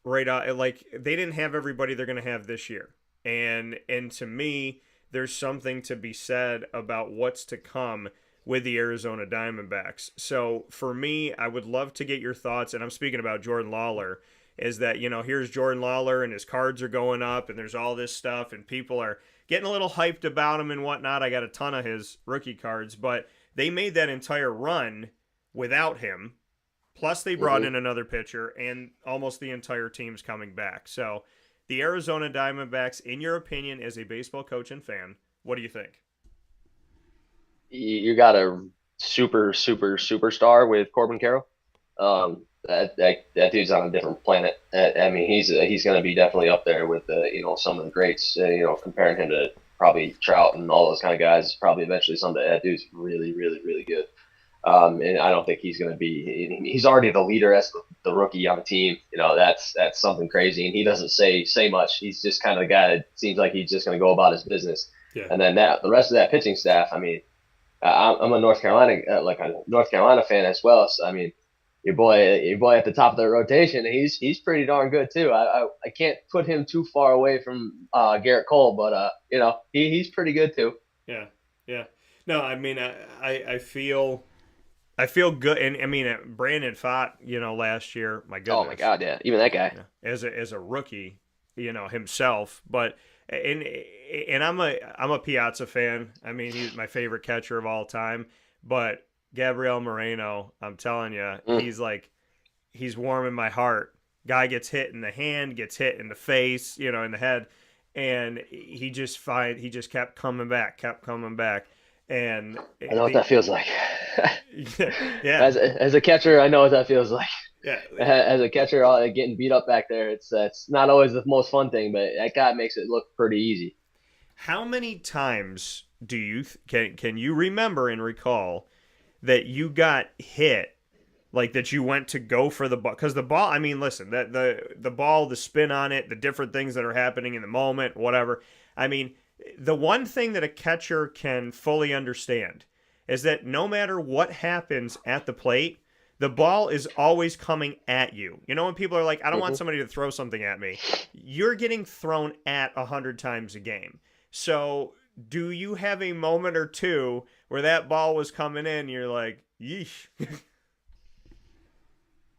right out, like they didn't have everybody they're going to have this year. And to me, there's something to be said about what's to come with the Arizona Diamondbacks. So for me, I would love to get your thoughts, and I'm speaking about Jordan Lawler, is that, you know, here's Jordan Lawler and his cards are going up and there's all this stuff and people are getting a little hyped about him and whatnot. I got a ton of his rookie cards, but they made that entire run without him. Plus they brought Hmm. in another pitcher and almost the entire team's coming back. So the Arizona Diamondbacks, in your opinion, as a baseball coach and fan, what do you think? You got a superstar with Corbin Carroll. That dude's on a different planet. I mean, he's going to be definitely up there with some of the greats. Comparing him to probably Trout and all those kind of guys. Probably eventually someday. That dude's really, really, really good. And I don't think he's going to be. He's already the leader as the rookie on the team. You know, that's something crazy. And he doesn't say much. He's just kind of the guy that seems like he's just going to go about his business. Yeah. And then the rest of that pitching staff. I mean, I'm a North Carolina fan as well. So I mean, your boy at the top of the rotation, he's pretty darn good too. I can't put him too far away from Garrett Cole, but he's pretty good too. Yeah. Yeah. No, I mean, I feel good, and I mean, Brandon Fott, you know, last year, my Oh my goodness, God, yeah, even that guy. you know, as a rookie, you know, himself. But and I'm a Piazza fan. I mean, he's my favorite catcher of all time. But Gabriel Moreno, I'm telling you, Mm. he's warm in my heart. Guy gets hit in the hand, gets hit in the face, you know, in the head, and he just kept coming back, and I know what the that feels like. yeah, As a catcher, I know what that feels like. yeah. As a catcher, getting beat up back there, it's not always the most fun thing, but that guy makes it look pretty easy. How many times do you can you remember and recall that you got hit, like that you went to go for the ball? Because the ball, I mean, listen, that the ball, the spin on it, the different things that are happening in the moment, whatever. I mean, the one thing that a catcher can fully understand is that no matter what happens at the plate, the ball is always coming at you. You know, when people are like, I don't want Hmm. somebody to throw something at me, you're getting thrown at 100 times a game. So, do you have a moment or two where that ball was coming in, and you're like, yeesh?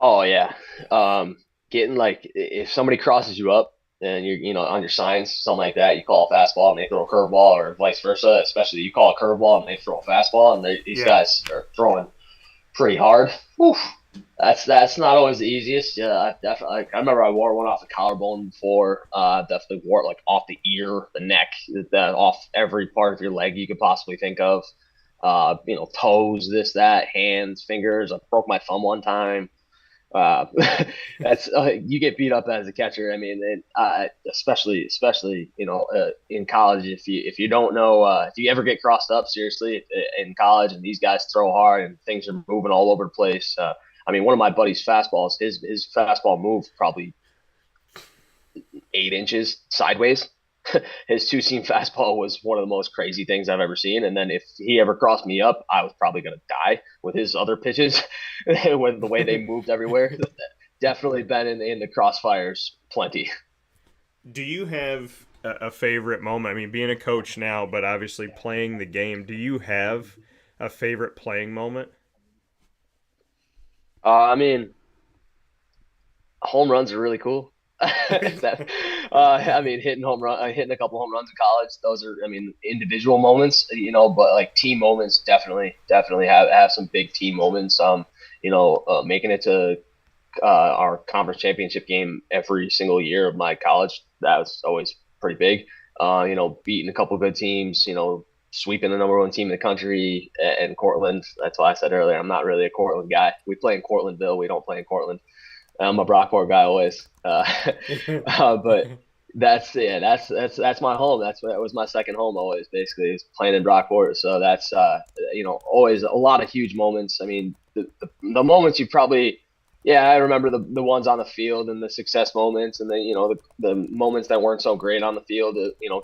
Oh yeah, getting like if somebody crosses you up and you're on your signs something like that, you call a fastball and they throw a curveball, or vice versa. Especially you call a curveball and they throw a fastball, and these Yeah. guys are throwing pretty hard. Whew. That's not always the easiest. Yeah, I remember I wore one off the collarbone before. Definitely wore it like off the ear, the neck, off every part of your leg you could possibly think of. Toes, this, that, hands, fingers. I broke my thumb one time. Uh, that's you get beat up as a catcher. I mean, especially in college, if you don't know if you ever get crossed up seriously in college, and these guys throw hard and things are moving all over the place. I mean, one of my buddy's fastballs, his fastball moved probably 8 inches sideways. His two seam fastball was one of the most crazy things I've ever seen. And then if he ever crossed me up, I was probably going to die with his other pitches, with the way they moved everywhere. Definitely been in the crossfires plenty. Do you have a favorite moment? I mean, being a coach now, but obviously playing the game, do you have a favorite playing moment? I mean, home runs are really cool. That, I mean, hitting a couple home runs in college. Those are, I mean, individual moments, but like team moments, definitely have some big team moments. Making it to our conference championship game every single year of my college, that was always pretty big. Beating a couple good teams, sweeping the number one team in the country in Cortland. That's why I said earlier, I'm not really a Cortland guy. We play in Cortlandville. We don't play in Cortland. I'm a Brockport guy always. But that's my home. That was my second home always. Basically, is playing in Brockport. So that's always a lot of huge moments. I mean, the moments you probably, yeah, I remember the ones on the field and the success moments, and then the moments that weren't so great on the field,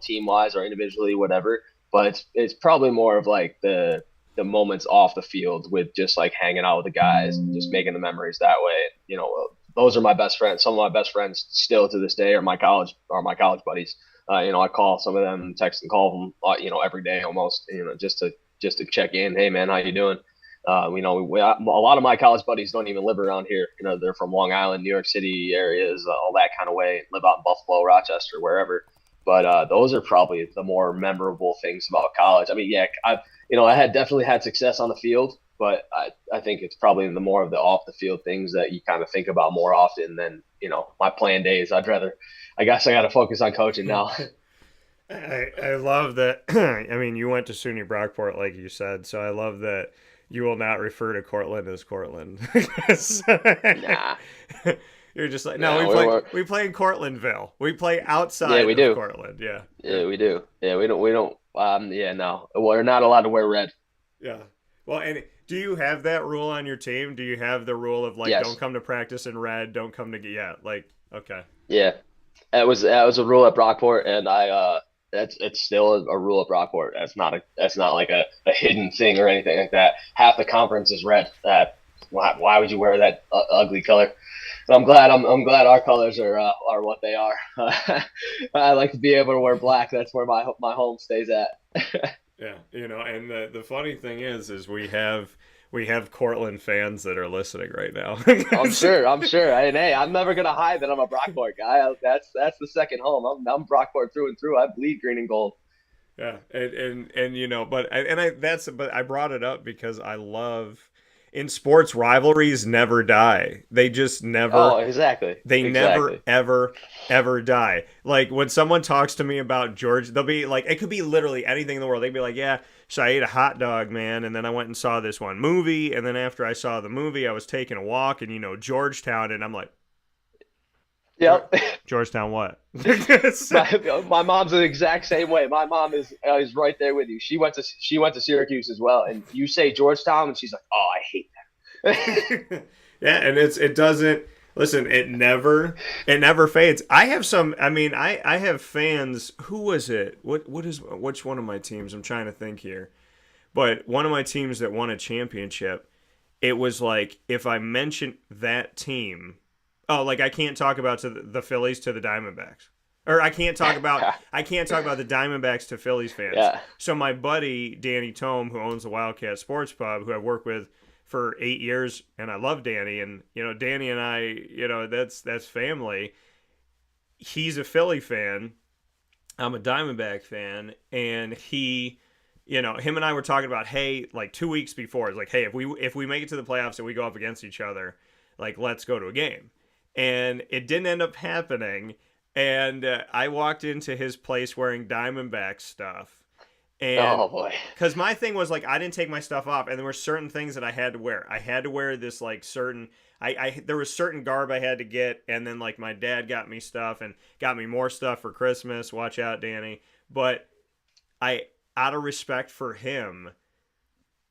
team wise or individually, whatever. But it's probably more of like the moments off the field with just like hanging out with the guys and just making the memories that way. Those are my best friends. Some of my best friends still to this day are my college buddies. I call some of them, text and call them, every day almost, just to check in. Hey man, how you doing? A lot of my college buddies don't even live around here. They're from Long Island, New York City areas, all that kind of way. Live out in Buffalo, Rochester, wherever. But those are probably the more memorable things about college. I mean, yeah, I had definitely had success on the field, but I think it's probably the more of the off the field things that you kind of think about more often than my playing days. I guess I got to focus on coaching now. I love that. I mean, you went to SUNY Brockport, like you said, so I love that you will not refer to Cortland as Cortland. Nah, You're just like, no, nah, we play in Cortlandville. We play yeah, outside we of do. Cortland. Yeah, yeah, Yeah, we do. Yeah, we don't. Yeah, no, we're not allowed to wear red. yeah. Well, and do you have that rule on your team? Do you have the rule of like, don't Yes. come to practice in red, don't come to yeah, like okay, Yeah, that was a rule at Brockport, and it's still a rule at Brockport. That's not like a hidden thing or anything like that. Half the conference is red. Why would you wear that ugly color? But I'm glad our colors are what they are. I like to be able to wear black. That's where my home stays at. yeah, and the funny thing is we have Cortland fans that are listening right now. I'm sure. And hey, I'm never gonna hide that I'm a Brockport guy. That's the second home. I'm Brockport through and through. I bleed green and gold. Yeah, and but I brought it up because I love in sports rivalries never die. They just Oh, never exactly, they never exactly. ever die. Like when someone talks to me about George, they'll be like it could be literally anything in the world. They'd be like, "Yeah, so I ate a hot dog, man, and then I went and saw this one movie, and then after I saw the movie, I was taking a walk and Georgetown and I'm like, Yep. Georgetown what?" My mom's the exact same way. My mom is right there with you. She went to Syracuse as well, and you say Georgetown, and she's like, "Oh, I hate that." Yeah, and it doesn't listen, it never fades. I have some I mean, I have fans. Who was it? Which one of my teams? I'm trying to think here. But one of my teams that won a championship, it was like if I mention that team, oh, like I can't talk about to the Phillies to the Diamondbacks. Or I can't talk about the Diamondbacks to Phillies fans. Yeah, So my buddy Danny Tome, who owns the Wildcat Sports Pub, who I've worked with for 8 years, and I love Danny, and Danny and I, that's family. He's a Philly fan. I'm a Diamondback fan, and him and I were talking about, hey, like 2 weeks before, it's like, hey, if we make it to the playoffs and we go up against each other, like let's go to a game, and it didn't end up happening, and I walked into his place wearing Diamondback stuff, And Oh boy. because my thing was like I didn't take my stuff off, and there were certain things that I had to wear. I had to wear this like certain. I there was certain garb I had to get, and then like my dad got me stuff and got me more stuff for Christmas. Watch out, Danny. But I, out of respect for him,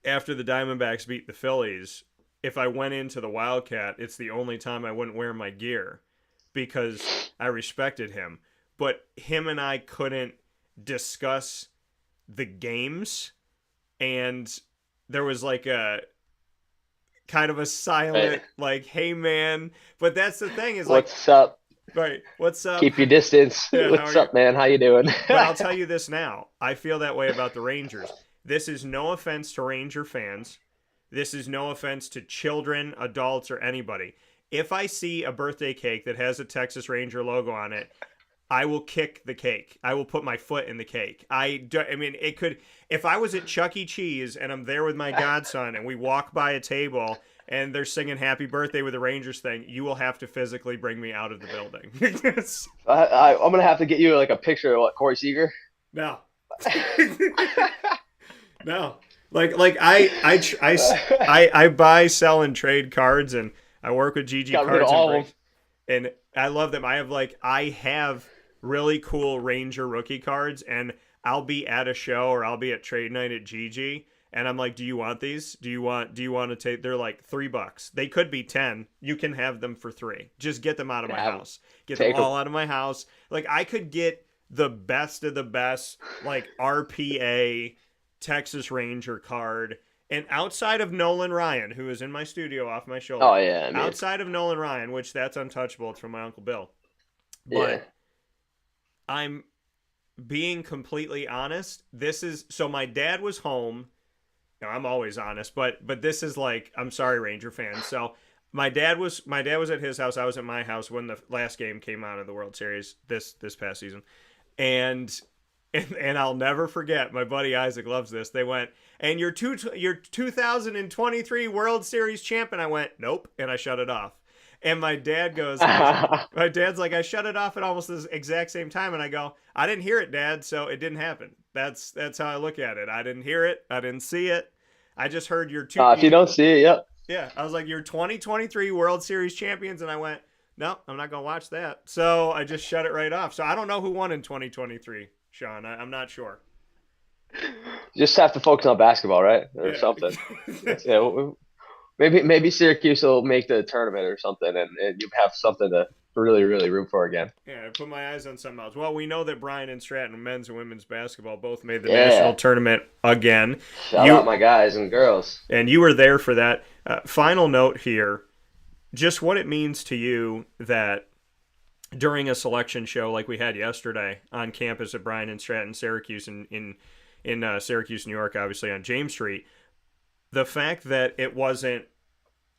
after the Diamondbacks beat the Phillies, if I went into the Wildcat, it's the only time I wouldn't wear my gear because I respected him. But him and I couldn't discuss the games, and there was like a kind of a Hey, silent like, hey man. But that's the thing is like, what's up? right, what's up? Keep your distance. Yeah, how are What's you? up, man? How you doing? But I'll tell you this now, I feel that way about the Rangers. This is no offense to Ranger fans. This is no offense to children, adults, or anybody. If I see a birthday cake that has a Texas Ranger logo on it, I will kick the cake. I will put my foot in the cake. I mean, it could, if I was at Chuck E. Cheese and I'm there with my godson and we walk by a table and they're singing happy birthday with the Rangers thing, you will have to physically bring me out of the building. I'm gonna have to get you like a picture of what Corey Seager. No. No. I buy, sell, and trade cards, and I work with GG Got rid of Cards and all of Break, and I love them. I have really cool Ranger rookie cards, and I'll be at a show or I'll be at trade night at GG, and I'm like, do you want these? Do you want to take? They're like $3. They could be 10. You can have them for 3. Just get them out of them. my Have house. Get them take them. all out of my house. Like I could get the best of the best, like RPA Texas Ranger card. And outside of Nolan Ryan, who is in my studio off my shoulder, Oh yeah, I mean, outside of Nolan Ryan, which that's untouchable, it's from my Uncle Bill. yeah. But I'm being completely honest. This is so my dad was home. Now, I'm always honest, but this is like, I'm sorry, Ranger fans. So my dad was at his house. I was at my house when the last game came out of the World Series this past season, and and I'll never forget. My buddy Isaac loves this. They went, and your 2023 World Series champion. I went, nope, and I shut it off. And my dad goes, my dad's like, I shut it off at almost the exact same time, and I go, I didn't hear it, Dad, so it didn't happen. That's how I look at it. I didn't hear it. I didn't see it. I just heard your If you don't see it, yep. yeah. I was like, you're 2023 World Series champions, and I went, no, I'm not gonna watch that. So I just shut it right off. So I don't know who won in 2023, Shawn. I'm not sure. Just have to focus on basketball, right, or Yeah. something. Yeah, maybe Syracuse will make the tournament or something, and you have something to really really root for again. Yeah, I put my eyes on something else. Well, we know that Bryant and Stratton, men's and women's basketball, both made the national Yeah, tournament again. shout out You my guys and girls. and you were there for that. Final note here, just what it means to you that during a selection show like we had yesterday on campus at Bryant and Stratton, Syracuse, in Syracuse, New York, obviously on James Street, the fact that it wasn't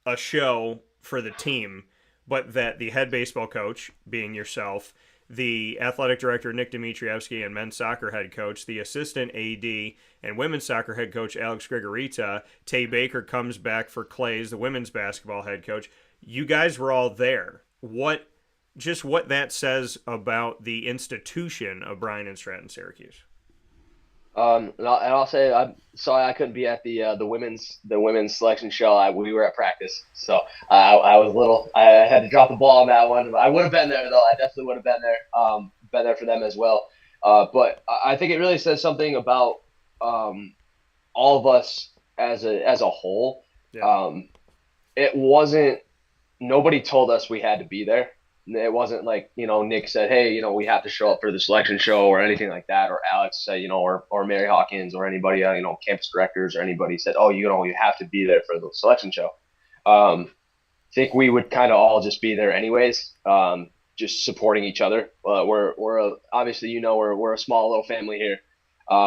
a show for the team, but that the head baseball coach, being yourself, the athletic director Nick Dimitrievsky, and men's soccer head coach, the assistant AD and women's soccer head coach Alex Grigorita, Tay Baker comes back for Clays, the women's basketball head coach. You guys were all there. What that says about the institution of Bryan and Stratton Syracuse. And I'll say I'm sorry I couldn't be at the women's selection show. We were at practice, so I was little. I had to drop the ball on that one. I would have been there though. I definitely would have been there. Been there for them as well. But I think it really says something about all of us as a whole. Yeah. It wasn't. Nobody told us we had to be there. It wasn't like, Nick said, hey, we have to show up for the selection show or anything like that. Or Alex said, or Mary Hawkins or anybody, campus directors or anybody said, oh, you have to be there for the selection show. I think we would kind of all just be there anyways, just supporting each other. Obviously, we're a small little family here.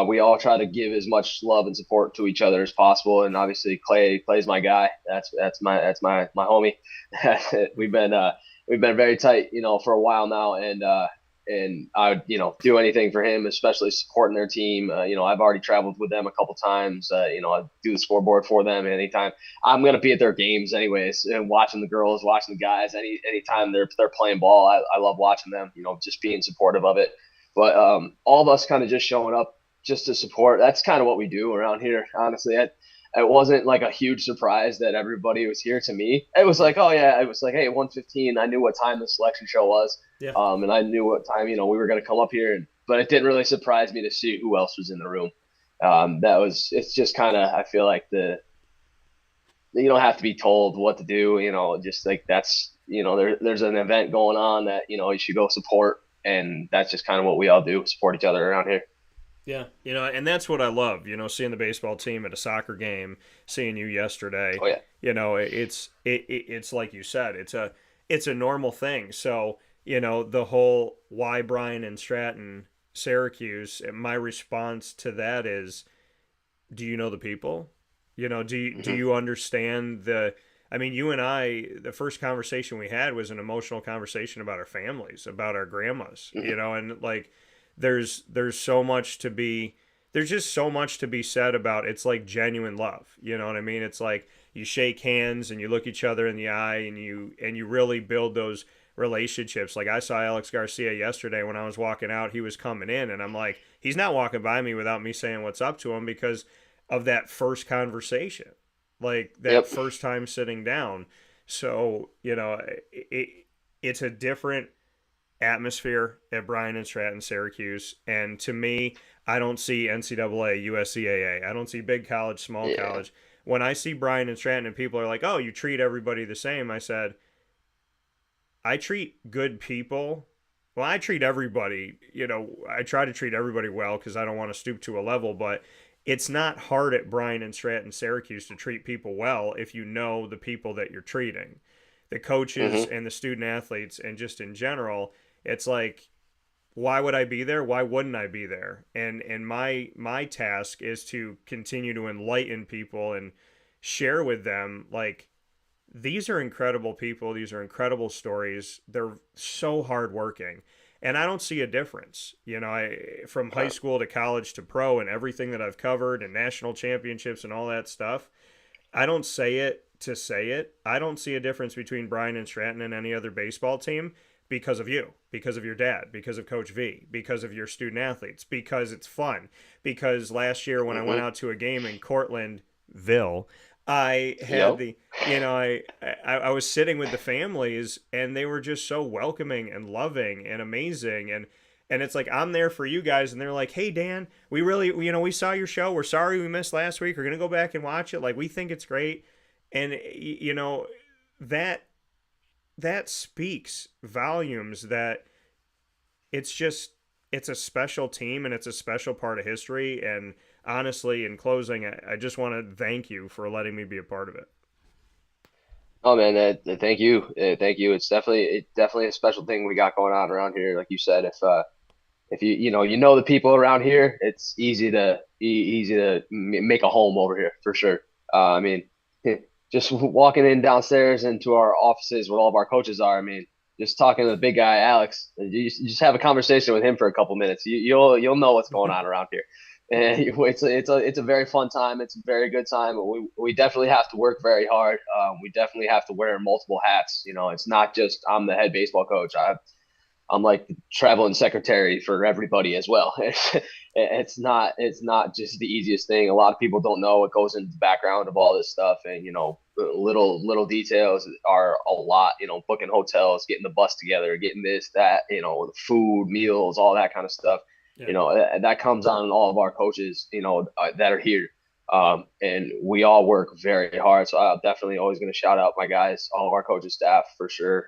We all try to give as much love and support to each other as possible. And obviously Clay's my guy. That's my homie. We've been very tight, for a while now, and I would, do anything for him, especially supporting their team. I've already traveled with them a couple times. I do the scoreboard for them anytime. I'm gonna be at their games anyways, and watching the girls, watching the guys. Anytime they're playing ball, I love watching them. Just being supportive of it. But all of us kind of just showing up just to support. That's kind of what we do around here, honestly. It wasn't like a huge surprise that everybody was here to me. It was Yeah. like, oh yeah, it was like, hey, 1:15. I knew what time the selection show was, Yeah. and I knew what time we were going to come up here. But it didn't really surprise me to see who else was in the room. It's just kind of, I feel like you don't have to be told what to do. Just like there's an event going on that you should go support, and that's just kind of what we all do, support each other around here. Yeah, and that's what I love. Seeing the baseball team at a soccer game, seeing you yesterday. Oh yeah. It's like you said, it's a normal thing. So the whole why Bryant and Stratton, Syracuse. My response to that is, do you know the people? Do you understand the? I mean, you and I, the first conversation we had was an emotional conversation about our families, about our grandmas. And like there's so much to be there's just so much to be said about it's like genuine love. You know what I mean? It's like you shake hands and you look each other in the eye and you really build those relationships. Like I saw Alex Garcia yesterday when I was walking out, he was coming in and I'm like, he's not walking by me without me saying what's up to him because of that first conversation. Like that Yep. first time sitting down. So, it's a different atmosphere at Bryant and Stratton, Syracuse. And to me, I don't see NCAA, USCAA. I don't see big college, small Yeah. college. When I see Bryant and Stratton and people are like, oh, you treat everybody the same, I said, I treat good people. Well, I treat everybody, I try to treat everybody well because I don't want to stoop to a level, but it's not hard at Bryant and Stratton, Syracuse to treat people well if you know the people that you're treating. The coaches Hmm. and the student athletes and just in general, it's like why would I be there? Why wouldn't I be there? And my task is to continue to enlighten people and share with them like these are incredible people, these are incredible stories. They're so hardworking. And I don't see a difference. From high school to college to pro and everything that I've covered and national championships and all that stuff. I don't say it to say it. I don't see a difference between Brian and Stratton and any other baseball team because of you, because of your dad, because of Coach V, because of your student athletes, because it's fun. Because last year when I went Hmm. out to a game in Cortlandville, I had Yep. the, I was sitting with the families and they were just so welcoming and loving and amazing. And it's like, I'm there for you guys. And they're like, hey, Dan, we really, we saw your show. We're sorry we missed last week. We're going to go back and watch it. Like, we think it's great. And, that, that speaks volumes that it's just, it's a special team and it's a special part of history. And honestly, in closing, I just want to thank you for letting me be a part of it. Oh man, thank you, thank you. It's definitely a special thing we got going on around here. Like you said, if you know the people around here, it's easy to make a home over here for sure. I mean, just walking in downstairs into our offices where all of our coaches are. I mean, just talking to the big guy Alex, you just have a conversation with him for a couple minutes. You'll know what's going on around here. And it's a very fun time. It's a very good time. We definitely have to work very hard. We definitely have to wear multiple hats. It's not just I'm the head baseball coach. I'm like the traveling secretary for everybody as well. It's not just the easiest thing. A lot of people don't know what goes into the background of all this stuff, and little details are a lot. Booking hotels, getting the bus together, getting this, that, food, meals, all that kind of stuff. Yeah. That comes on all of our coaches, that are here. And we all work very hard. So I'm definitely always going to shout out my guys, all of our coaches, staff for sure.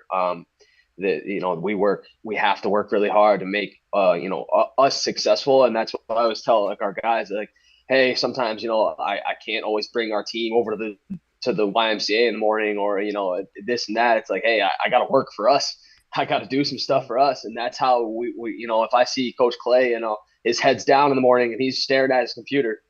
That we have to work really hard to make us successful, and that's what I always tell like our guys, like, hey, sometimes I can't always bring our team over to the YMCA in the morning, or this and that. It's like, hey, I got to work for us. I got to do some stuff for us, and that's how we if I see Coach Clay, his head's down in the morning and he's staring at his computer,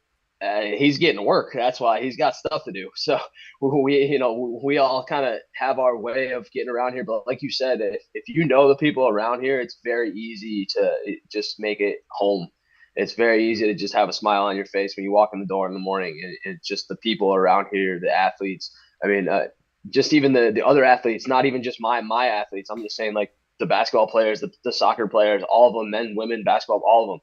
he's getting to work. That's why he's got stuff to do. So we all kind of have our way of getting around here. But like you said, if you know the people around here, it's very easy to just make it home. It's very easy to just have a smile on your face when you walk in the door in the morning. It's just the people around here, the athletes. I mean, just even the other athletes, not even just my athletes. I'm just saying like the basketball players, the soccer players, all of them, men, women, basketball, all of them.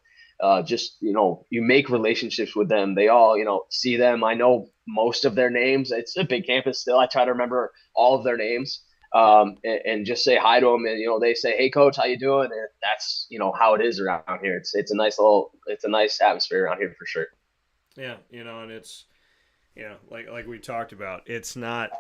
just, you make relationships with them. They all, see them. I know most of their names. It's a big campus still. I try to remember all of their names, and just say hi to them. And, they say, "Hey coach, how you doing?" And that's, how it is around here. It's a nice atmosphere around here for sure. Yeah. And it's, like we talked about, it's not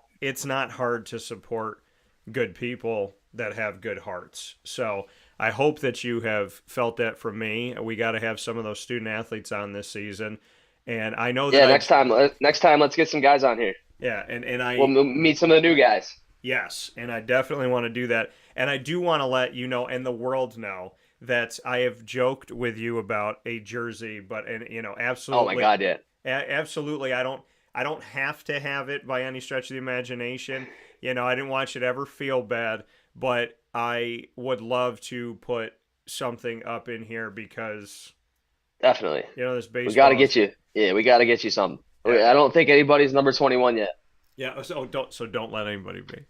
hard to support good people that have good hearts. So I hope that you have felt that from me. We got to have some of those student athletes on this season, and I know that. Yeah, next time, let's get some guys on here. Yeah, and we'll meet some of the new guys. Yes, and I definitely want to do that, and I do want to let you know and the world know that I have joked with you about a jersey, absolutely. Oh my God, yeah. Absolutely, I don't have to have it by any stretch of the imagination. I didn't want you to ever feel bad, but I would love to put something up in here because definitely, this baseball. We got to get you. Yeah, we got to get you something. Yeah. I don't think anybody's number 21 yet. Yeah, so don't let anybody be.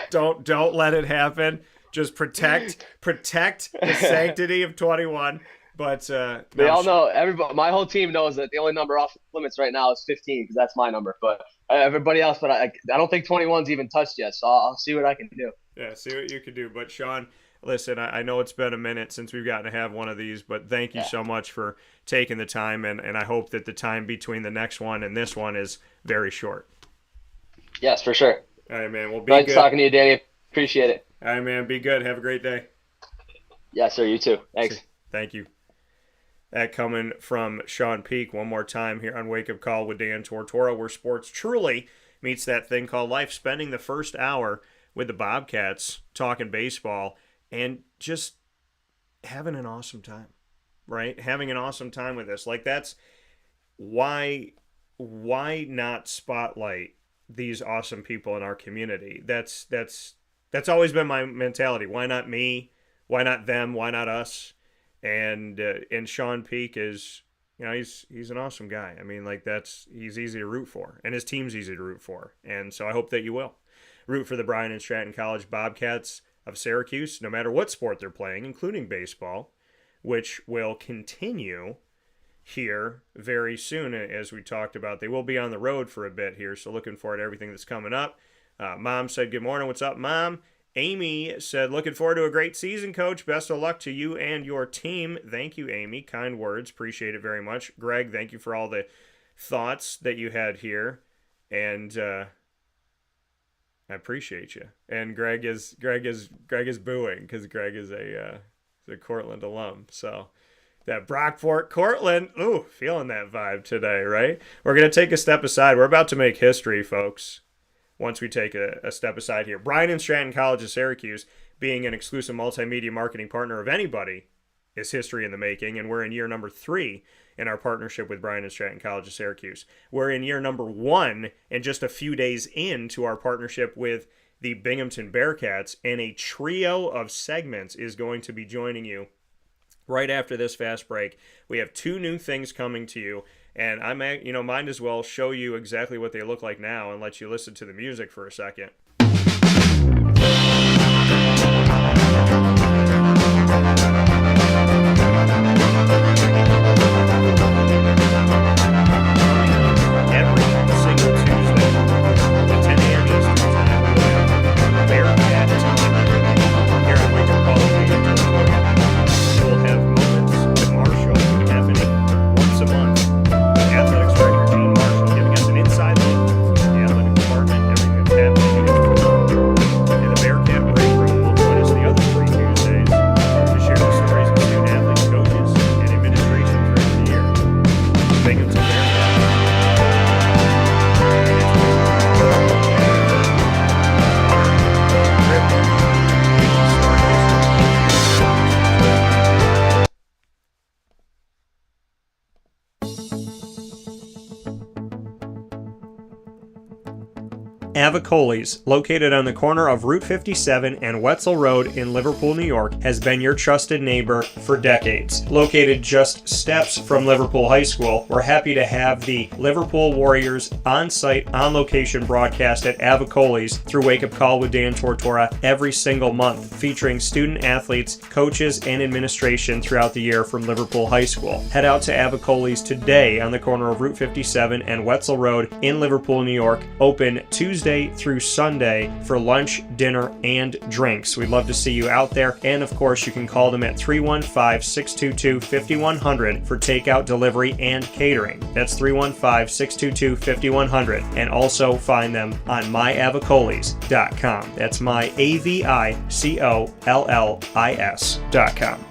don't let it happen. Just protect the sanctity of 21. But they all know, everybody, my whole team knows that the only number off limits right now is 15 because that's my number. But everybody else, but I don't think 21's even touched yet. So I'll see what I can do. Yeah, see what you can do. But Shawn, listen, I know it's been a minute since we've gotten to have one of these, but thank you so much for taking the time, and I hope that the time between the next one and this one is very short. Yes, for sure. All right, man. Well, be nice good. Talking to you, Danny. Appreciate it. All right, man. Be good. Have a great day. Yes, sir. You too. Thanks. Thank you. That coming from Shawn Peake one more time here on Wake Up Call with Dan Tortora, where sports truly meets that thing called life. Spending the first hour with the Bobcats talking baseball and just having an awesome time, right? Having an awesome time with this. Like, that's why not spotlight these awesome people in our community? That's always been my mentality. Why not me? Why not them? Why not us? And Shawn Peake is, he's an awesome guy. I mean, he's easy to root for, and his team's easy to root for. And so I hope that you will root for the Bryant and Stratton College Bobcats of Syracuse, no matter what sport they're playing, including baseball, which will continue here very soon. As we talked about, they will be on the road for a bit here, so looking forward to everything that's coming up. Mom said, "Good morning. What's up, Mom?" Amy said, "Looking forward to a great season, Coach. Best of luck to you and your team." Thank you, Amy. Kind words. Appreciate it very much. Greg, thank you for all the thoughts that you had here. And I appreciate you. And Greg is booing because Greg is a Cortland alum. So that Brockport, Cortland, ooh, feeling that vibe today, right? We're going to take a step aside. We're about to make history, folks. Once we take a step aside here, Bryant and Stratton College of Syracuse, being an exclusive multimedia marketing partner of anybody, is history in the making, and we're in year number 3 in our partnership with Bryant and Stratton College of Syracuse. We're in year number 1 and just a few days into our partnership with the Binghamton Bearcats, and a trio of segments is going to be joining you right after this fast break. We have 2 new things coming to you. And I might as well show you exactly what they look like now and let you listen to the music for a second. Every single Tuesday at 10 a.m. Eastern Time, we'll have Bearcat time here on Wake Up Call with Dan Tortora. We'll have moments with Marshall happening once a month. Athletics Director Gene Marshall giving us an inside look at the athletic department, everything that's happening in his Avicolli's, located on the corner of Route 57 and Wetzel Road in Liverpool, New York, has been your trusted neighbor for decades. Located just steps from Liverpool High School, we're happy to have the Liverpool Warriors on-site, on-location broadcast at Avicolli's through Wake Up Call with Dan Tortora every single month, featuring student athletes, coaches, and administration throughout the year from Liverpool High School. Head out to Avicolli's today on the corner of Route 57 and Wetzel Road in Liverpool, New York, open Tuesday through Sunday for lunch, dinner, and drinks. We'd love to see you out there, and of course you can call them at 315-622-5100 for takeout, delivery, and catering. That's 315-622-5100, and also find them on myavicollis.com. That's myavicollis.com.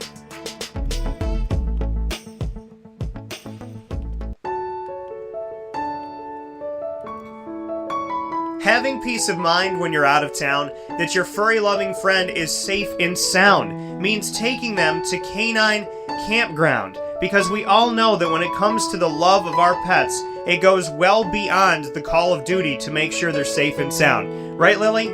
Having peace of mind when you're out of town that your furry-loving friend is safe and sound means taking them to Canine Campground, because we all know that when it comes to the love of our pets, it goes well beyond the call of duty to make sure they're safe and sound. Right, Lily?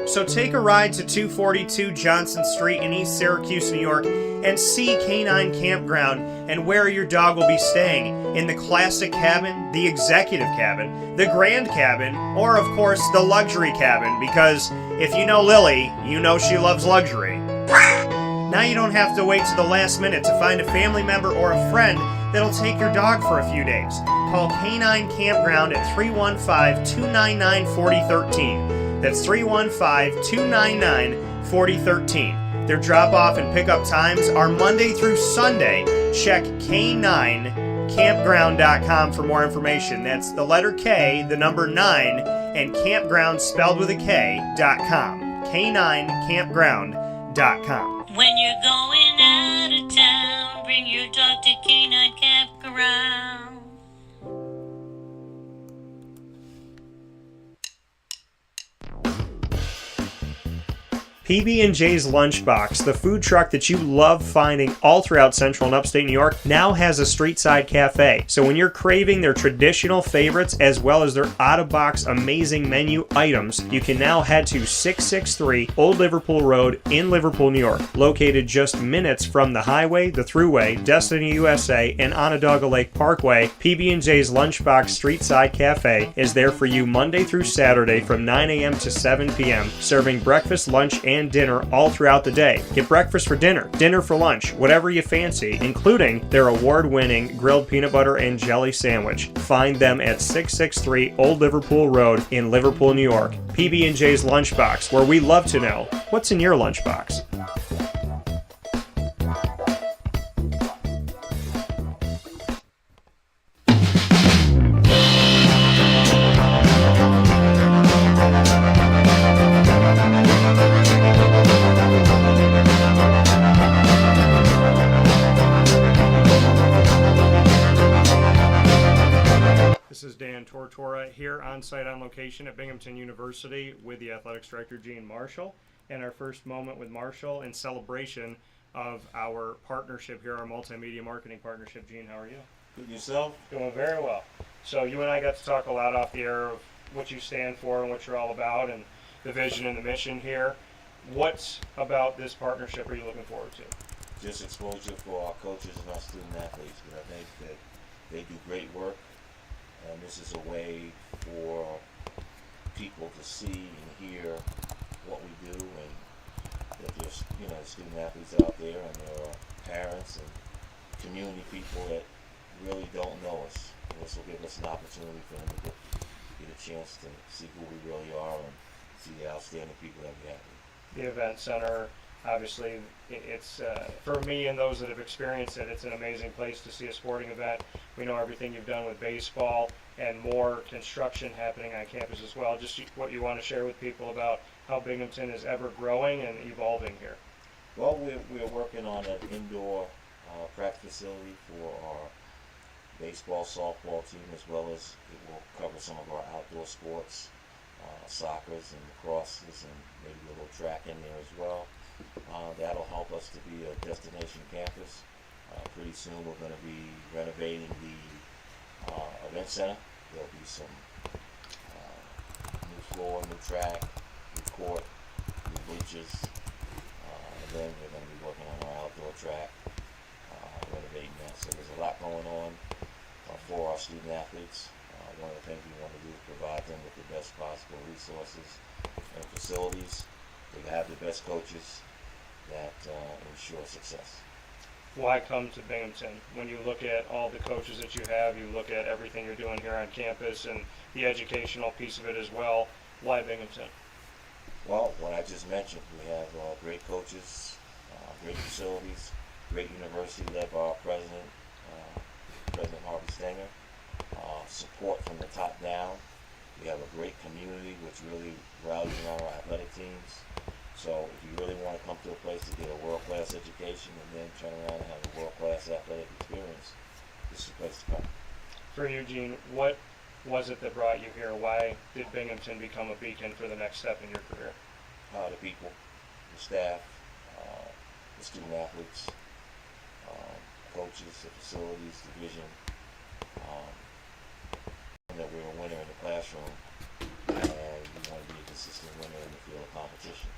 So take a ride to 242 Johnson Street in East Syracuse, New York, and see Canine Campground and where your dog will be staying, in the classic cabin, the executive cabin, the grand cabin, or of course the luxury cabin, because if you know Lily, you know she loves luxury. Now you don't have to wait to the last minute to find a family member or a friend that'll take your dog for a few days. Call Canine Campground at 315-299-4013. That's 315-299-4013. Their drop-off and pickup times are Monday through Sunday. Check K9campground.com for more information. That's the letter K, the number 9, and campground spelled with a K.com. K9campground.com. When you're going out of town, bring your dog to Canine Campground. PB&J's Lunchbox, the food truck that you love finding all throughout Central and Upstate New York, now has a street-side cafe. So when you're craving their traditional favorites as well as their out-of-box amazing menu items, you can now head to 663 Old Liverpool Road in Liverpool, New York. Located just minutes from the highway, the Thruway, Destiny USA, and Onondaga Lake Parkway, PB&J's Lunchbox Street-Side Cafe is there for you Monday through Saturday from 9 a.m. to 7 p.m., serving breakfast, lunch, and dinner all throughout the day. Get breakfast for dinner, dinner for lunch, whatever you fancy, including their award-winning grilled peanut butter and jelly sandwich. Find them at 663 Old Liverpool Road in Liverpool, New York. PB&J's Lunchbox, where we love to know what's in your lunchbox. This is Dan Tortora here on site on location at Binghamton University with the Athletics Director Gene Marshall, and our first moment with Marshall in celebration of our partnership here, our multimedia marketing partnership. Gene, how are you? Good, yourself? Doing very well. So you and I got to talk a lot off the air of what you stand for and what you're all about and the vision and the mission here. What about this partnership are you looking forward to? Just exposure for our coaches and our student athletes, but I think that they do great work. And this is a way for people to see and hear what we do, and that there's student athletes out there, and there are parents and community people that really don't know us. And this will give us an opportunity for them to get a chance to see who we really are and see the outstanding people that we have. The event center, obviously, it's for me and those that have experienced it, it's an amazing place to see a sporting event. We know everything you've done with baseball and more construction happening on campus as well. Just what you want to share with people about how Binghamton is ever growing and evolving here. Well, we're working on an indoor practice facility for our baseball, softball team, as well as it will cover some of our outdoor sports, soccers and lacrosses, and maybe a little track in there as well. That'll help us to be a destination campus. Pretty soon we're going to be renovating the event center. There'll be some new floor, new track, new court, new bleachers. And then we're going to be working on our outdoor track, renovating that. So there's a lot going on for our student athletes. One of the things we want to do is provide them with the best possible resources and facilities. They have the best coaches that ensure success. Why come to Binghamton? When you look at all the coaches that you have, you look at everything you're doing here on campus and the educational piece of it as well, why Binghamton? Well, what I just mentioned, we have great coaches, great facilities, great university led by our president, President Harvey Stenger. Support from the top down. We have a great community which really rallies around our athletic teams. So if you really want to come to a place to get a world-class education and then turn around and have a world-class athletic experience, this is the place to come. For Eugene, what was it that brought you here? Why did Binghamton become a beacon for the next step in your career? The people, the staff, the student athletes, coaches, the facilities, the vision. That we're a winner in the classroom, and we want to be a consistent winner in the field of competition.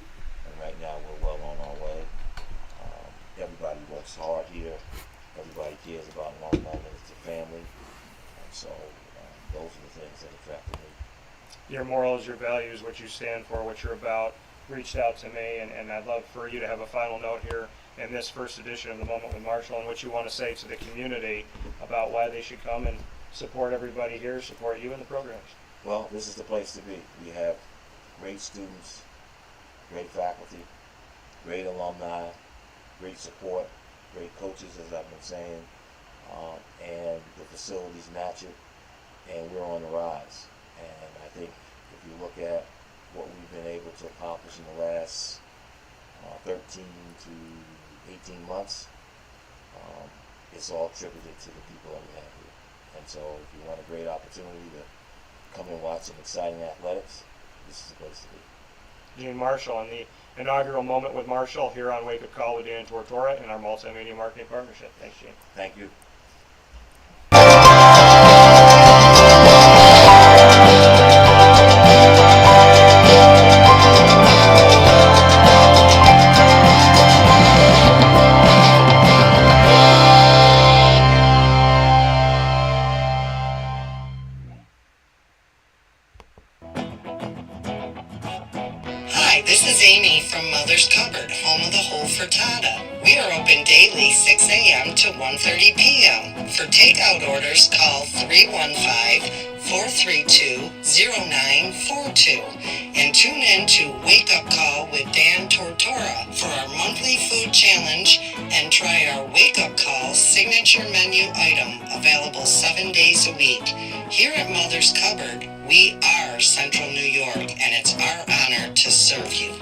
And right now we're well on our way. Everybody works hard here. Everybody cares about one moment. It's a family. And so those are the things that attracted me. Your morals, your values, what you stand for, what you're about, reached out to me, and I'd love for you to have a final note here in this first edition of The Moment with Marshall, and what you want to say to the community about why they should come and support everybody here, support you and the programs. Well, this is the place to be. We have great students, great faculty, great alumni, great support, great coaches, as I've been saying, and the facilities match it, and we're on the rise. And I think if you look at what we've been able to accomplish in the last 13 to 18 months, it's all attributed to the people that we have here. And so if you want a great opportunity to come and watch some exciting athletics, this is the place to be. Gene Marshall on the inaugural Moment with Marshall here on Wake Up Call with Dan Tortora and our multimedia marketing partnership. Thanks, Gene. Thank you. Hi, this is Amy from Mother's Cupboard, home of the whole frittata. We are open daily 6 a.m. to 1:30 p.m. For takeout orders, call 315-432-0942 and tune in to Wake Up Call with Dan Tortora for our monthly food challenge and try our Wake Up Call signature menu item available 7 days a week. Here at Mother's Cupboard, we are Central New York, and it's our honor to serve you.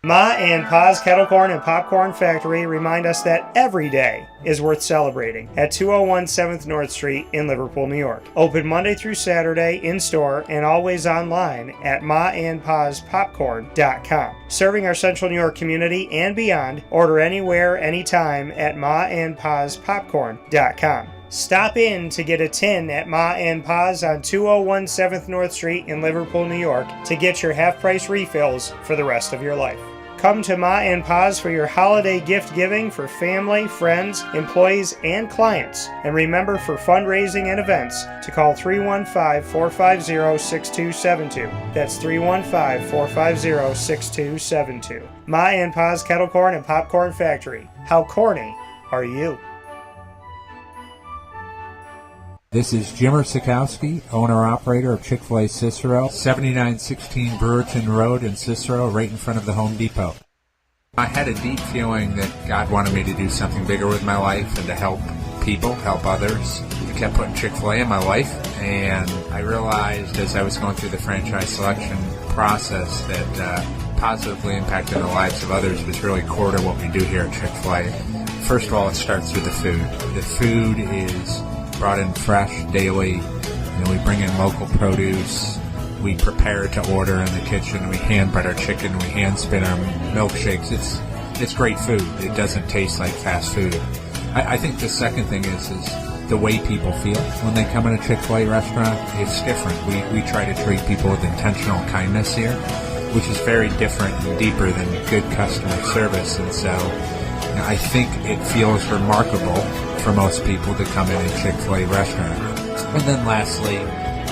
Ma and Pa's Kettle Corn and Popcorn Factory remind us that every day is worth celebrating at 201 7th North Street in Liverpool, New York. Open Monday through Saturday in-store and always online at maandpaspopcorn.com. Serving our Central New York community and beyond, order anywhere, anytime at maandpaspopcorn.com. Stop in to get a tin at Ma and Pa's on 201 7th North Street in Liverpool, New York to get your half-price refills for the rest of your life. Come to Ma and Pa's for your holiday gift giving for family, friends, employees, and clients. And remember, for fundraising and events, to call 315-450-6272. That's 315-450-6272. Ma and Pa's Kettle Corn and Popcorn Factory. How corny are you? This is Jimmer Sikowski, owner-operator of Chick-fil-A Cicero, 7916 Brewerton Road in Cicero, right in front of the Home Depot. I had a deep feeling that God wanted me to do something bigger with my life and to help people, help others. I kept putting Chick-fil-A in my life, and I realized as I was going through the franchise selection process that positively impacting the lives of others was really core to what we do here at Chick-fil-A. First of all, it starts with the food. The food is brought in fresh daily. We bring in local produce. We prepare to order in the kitchen. We hand bread our chicken. We hand spin our milkshakes. It's great food. It doesn't taste like fast food. I think the second thing is the way people feel when they come in a Chick-fil-A restaurant. It's different. We try to treat people with intentional kindness here, which is very different and deeper than good customer service. And so I think it feels remarkable for most people to come in a Chick-fil-A restaurant. And then lastly,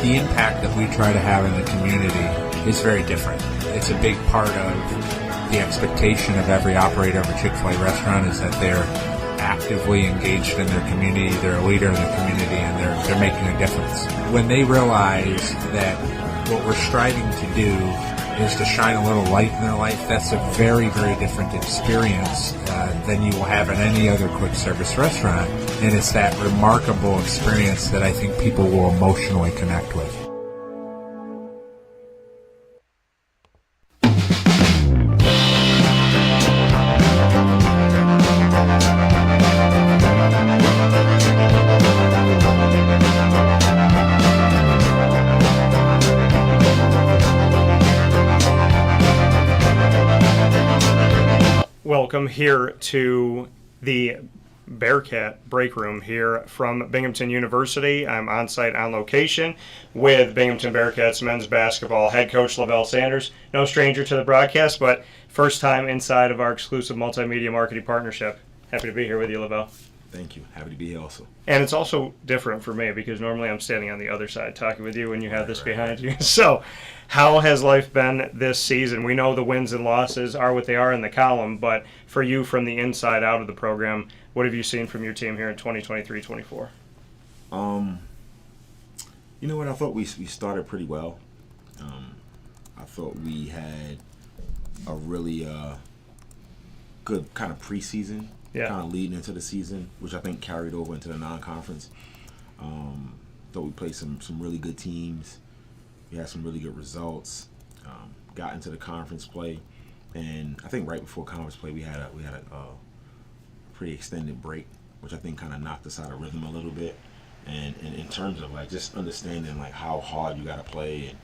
the impact that we try to have in the community is very different. It's a big part of the expectation of every operator of a Chick-fil-A restaurant is that they're actively engaged in their community, they're a leader in the community, and they're making a difference. When they realize that what we're striving to do is to shine a little light in their life, that's a very, very different experience than you will have in any other quick service restaurant. And it's that remarkable experience that I think people will emotionally connect with. Welcome here to the Bearcat Breakroom here from Binghamton University. I'm on site on location with Binghamton Bearcats men's basketball head coach Lavelle Sanders. No stranger to the broadcast, but first time inside of our exclusive multimedia marketing partnership. Happy to be here with you, Lavelle. Thank you. Happy to be here also. And it's also different for me because normally I'm standing on the other side talking with you when you have this behind you. So how has life been this season? We know the wins and losses are what they are in the column, but for you from the inside out of the program, what have you seen from your team here in 2023-24? You know what? I thought we started pretty well. I thought we had a really good kind of preseason. Yeah. Kind of leading into the season, which I think carried over into the non-conference. Thought we played some really good teams. We had some really good results. Got into the conference play, and I think right before conference play we had a pretty extended break, which I think kind of knocked us out of rhythm a little bit. And in terms of like just understanding like how hard you got to play and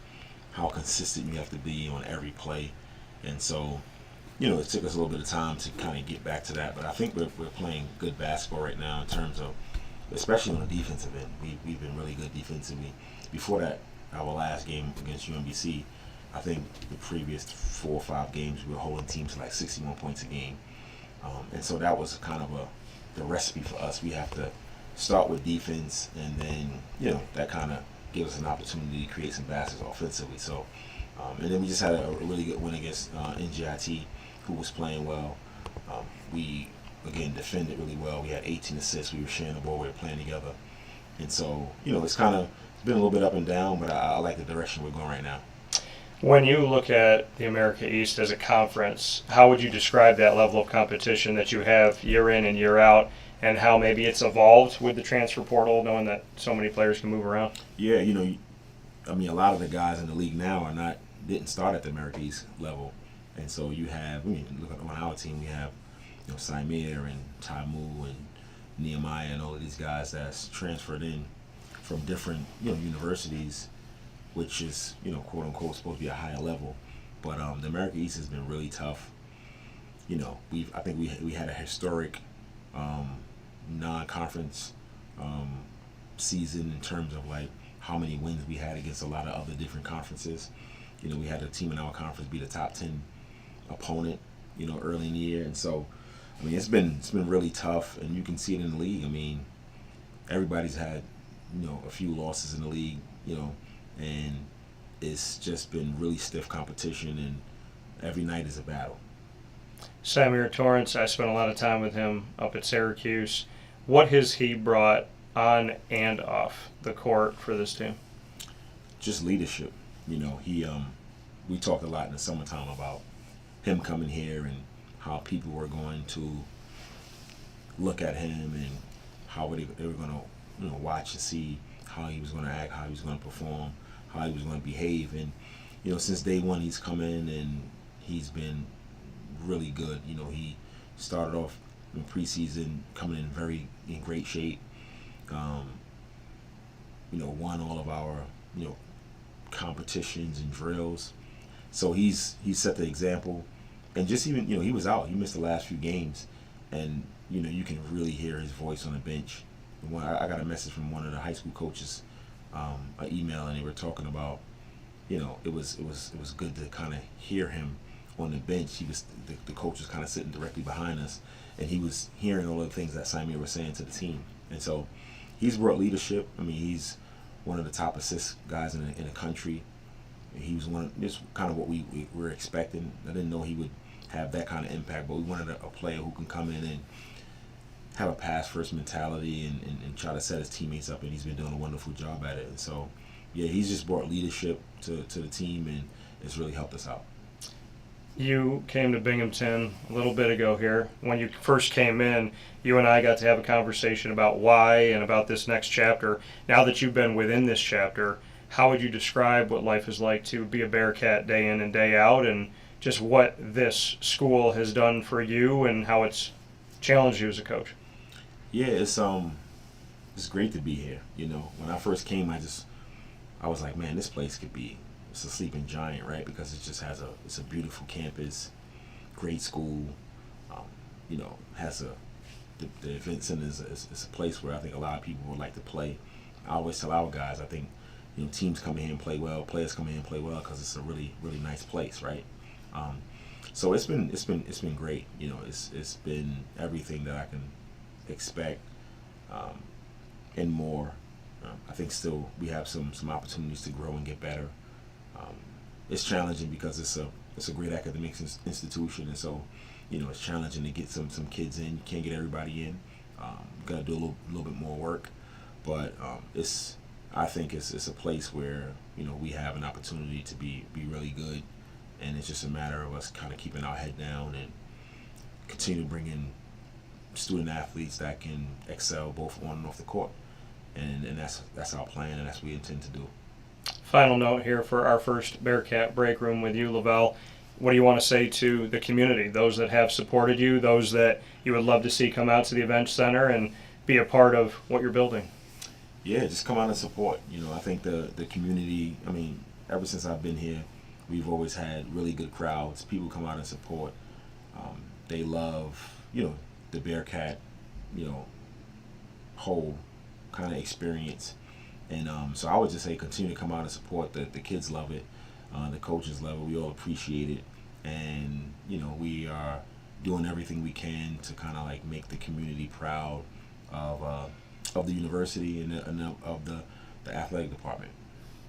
how consistent you have to be on every play, and so. You know, it took us a little bit of time to kind of get back to that, but I think we're playing good basketball right now in terms of, especially on the defensive end. We've been really good defensively. Before that, our last game against UMBC, I think the previous 4 or 5 games we were holding teams to like 61 points a game, and so that was kind of the recipe for us. We have to start with defense, and then that kind of gives us an opportunity to create some baskets offensively. So, and then we just had a really good win against NGIT. Who was playing well. We, again, defended really well. We had 18 assists. We were sharing the ball. We were playing together. And so, it's kind of been a little bit up and down, but I like the direction we're going right now. When you look at the America East as a conference, how would you describe that level of competition that you have year in and year out, and how maybe it's evolved with the transfer portal, knowing that so many players can move around? Yeah, a lot of the guys in the league now didn't start at the America East level. And so you have, look at on our team, we have, Symir and Taimu and Nehemiah and all of these guys that's transferred in from different, universities, which is, quote unquote, supposed to be a higher level. But the America East has been really tough. I think we had a historic non-conference season in terms of like how many wins we had against a lot of other different conferences. We had a team in our conference be the top 10 opponent, early in the year, and so, it's been really tough, and you can see it in the league. Everybody's had, a few losses in the league, and it's just been really stiff competition, and every night is a battle. Samir Torrance, I spent a lot of time with him up at Syracuse. What has he brought on and off the court for this team? Just leadership. We talked a lot in the summertime about him coming here and how people were going to look at him and how they were going to watch and see how he was going to act, how he was going to perform, how he was going to behave. And since day one he's come in and he's been really good. He started off in preseason coming in great shape. Won all of our competitions and drills. So he's set the example, and just even he was out. He missed the last few games, and you can really hear his voice on the bench I got a message from one of the high school coaches, an email, and they were talking about, it was good to kind of hear him on the bench. The coach was kind of sitting directly behind us, and he was hearing all of the things that SYR was saying to the team. And so he's brought leadership. I mean, he's one of the top assist guys in the country. He was just kind of what we were expecting. I didn't know he would have that kind of impact, but we wanted a player who can come in and have a pass-first mentality and try to set his teammates up, and he's been doing a wonderful job at it. And so, yeah, he's just brought leadership to the team, and it's really helped us out. You came to Binghamton a little bit ago here. When you first came in, you and I got to have a conversation about why and about this next chapter. Now that you've been within this chapter, how would you describe what life is like to be a Bearcat day in and day out, and just what this school has done for you and how it's challenged you as a coach? Yeah, it's great to be here. When I first came, I was like, man, this place could be, it's a sleeping giant, right? Because it just it's a beautiful campus, great school. Has the event center is a place where I think a lot of people would like to play. I always tell our guys, I think, teams come in here and play well, players come in here and play well because it's a really, really nice place, right? So it's been great. It's been everything that I can expect, and more. I think still we have some opportunities to grow and get better. It's challenging because it's a great academic institution, and so it's challenging to get some kids in. You can't get everybody in. You got to do a little bit more work, but I think it's a place where we have an opportunity to be really good, and it's just a matter of us kind of keeping our head down and continue to bring in student athletes that can excel both on and off the court, and that's our plan, and that's what we intend to do. Final note here for our first Bearcat break room with you, Lavelle. What do you want to say to the community, those that have supported you, those that you would love to see come out to the event center and be a part of what you're building? Yeah, just come out and support. I think the community, ever since I've been here, we've always had really good crowds. People come out and support. They love, the Bearcat, whole kind of experience. And so I would just say continue to come out and support. The kids love it. The coaches love it. We all appreciate it. And, we are doing everything we can to kind of like make the community proud of the university and of the athletic department.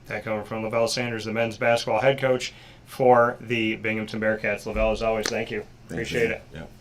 That coming from Lavelle Sanders, the men's basketball head coach for the Binghamton Bearcats. Lavelle, as always, thank you. Appreciate it. Yep.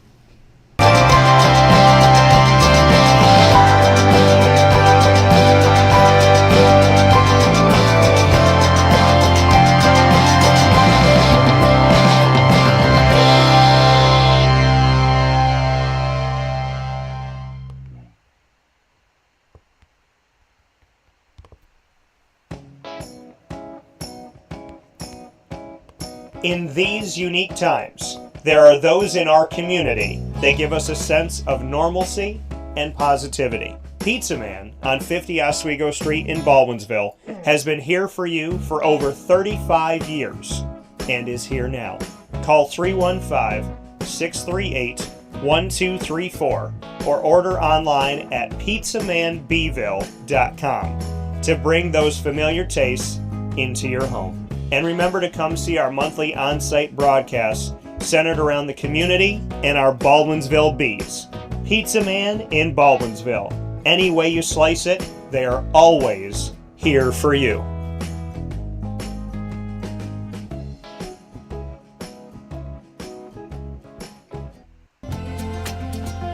In these unique times, there are those in our community that give us a sense of normalcy and positivity. Pizza Man on 50 Oswego Street in Baldwinsville has been here for you for over 35 years and is here now. Call 315-638-1234 or order online at pizzamanbville.com to bring those familiar tastes into your home. And remember to come see our monthly on-site broadcasts centered around the community and our Baldwinsville Bees. Pizza Man in Baldwinsville. Any way you slice it, they are always here for you.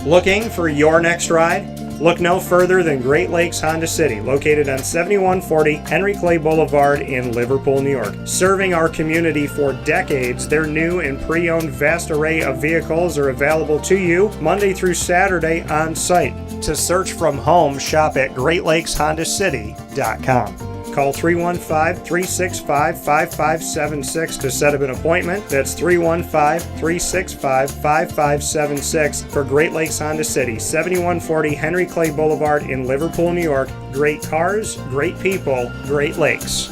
Looking for your next ride? Look no further than Great Lakes Honda City, located on 7140 Henry Clay Boulevard in Liverpool, New York. Serving our community for decades, their new and pre-owned vast array of vehicles are available to you Monday through Saturday on site. To search from home, shop at GreatLakesHondaCity.com. Call 315-365-5576 to set up an appointment. That's 315-365-5576 for Great Lakes Honda City, 7140 Henry Clay Boulevard in Liverpool, New York. Great cars, great people, Great Lakes.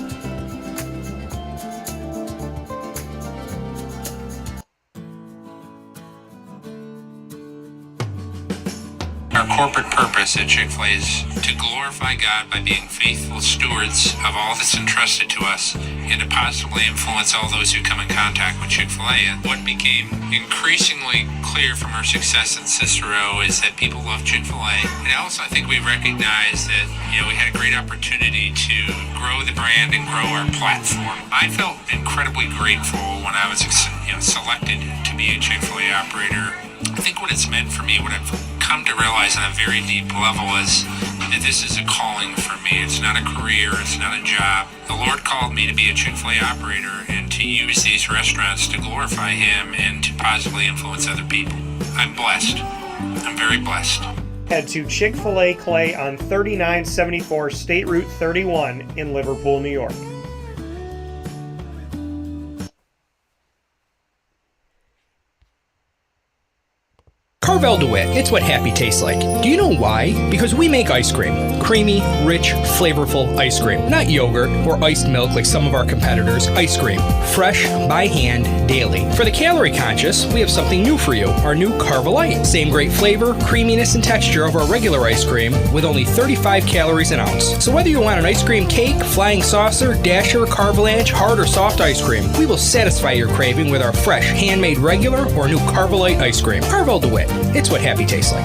corporate purpose at Chick-fil-A is to glorify God by being faithful stewards of all that's entrusted to us and to positively influence all those who come in contact with Chick-fil-A. And what became increasingly clear from our success in Cicero is that people love Chick-fil-A. And also I think we recognized that, we had a great opportunity to grow the brand and grow our platform. I felt incredibly grateful when I was selected to be a Chick-fil-A operator. I think what it's meant for me, what I've come to realize on a very deep level is that this is a calling for me. It's not a career, it's not a job. The Lord called me to be a Chick-fil-A operator and to use these restaurants to glorify Him and to positively influence other people. I'm blessed. I'm very blessed. Head to Chick-fil-A Clay on 3974 State Route 31 in Liverpool, New York. Carvel DeWitt, it's what happy tastes like. Do you know why? Because we make ice cream. Creamy, rich, flavorful ice cream. Not yogurt or iced milk like some of our competitors. Ice cream. Fresh, by hand, daily. For the calorie conscious, we have something new for you. Our new Carvelite. Same great flavor, creaminess, and texture of our regular ice cream with only 35 calories an ounce. So whether you want an ice cream cake, flying saucer, dasher, carvalanche, hard or soft ice cream, we will satisfy your craving with our fresh, handmade regular or new Carvelite ice cream. Carvel DeWitt. It's what happy tastes like.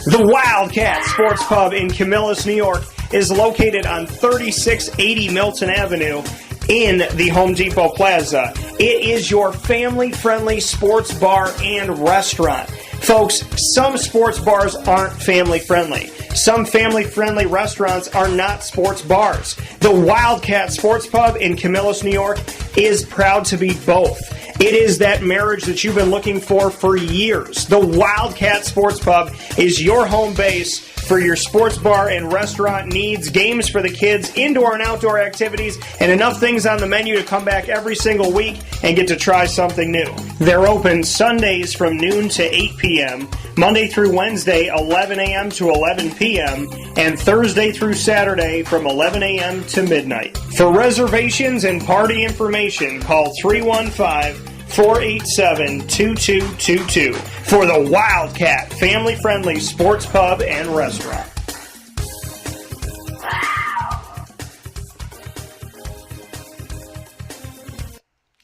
The Wildcat Sports Pub in Camillus, New York is located on 3680 Milton Avenue in the Home Depot Plaza. It is your family-friendly sports bar and restaurant. Folks, some sports bars aren't family-friendly. Some family-friendly restaurants are not sports bars. The Wildcat Sports Pub in Camillus, New York is proud to be both. It is that marriage that you've been looking for years. The Wildcat Sports Pub is your home base for your sports bar and restaurant needs, games for the kids, indoor and outdoor activities, and enough things on the menu to come back every single week and get to try something new. They're open Sundays from noon to 8 p.m., Monday through Wednesday, 11 a.m. to 11 p.m., and Thursday through Saturday from 11 a.m. to midnight. For reservations and party information, call 315-487-2222 for the Wildcat family-friendly sports pub and restaurant.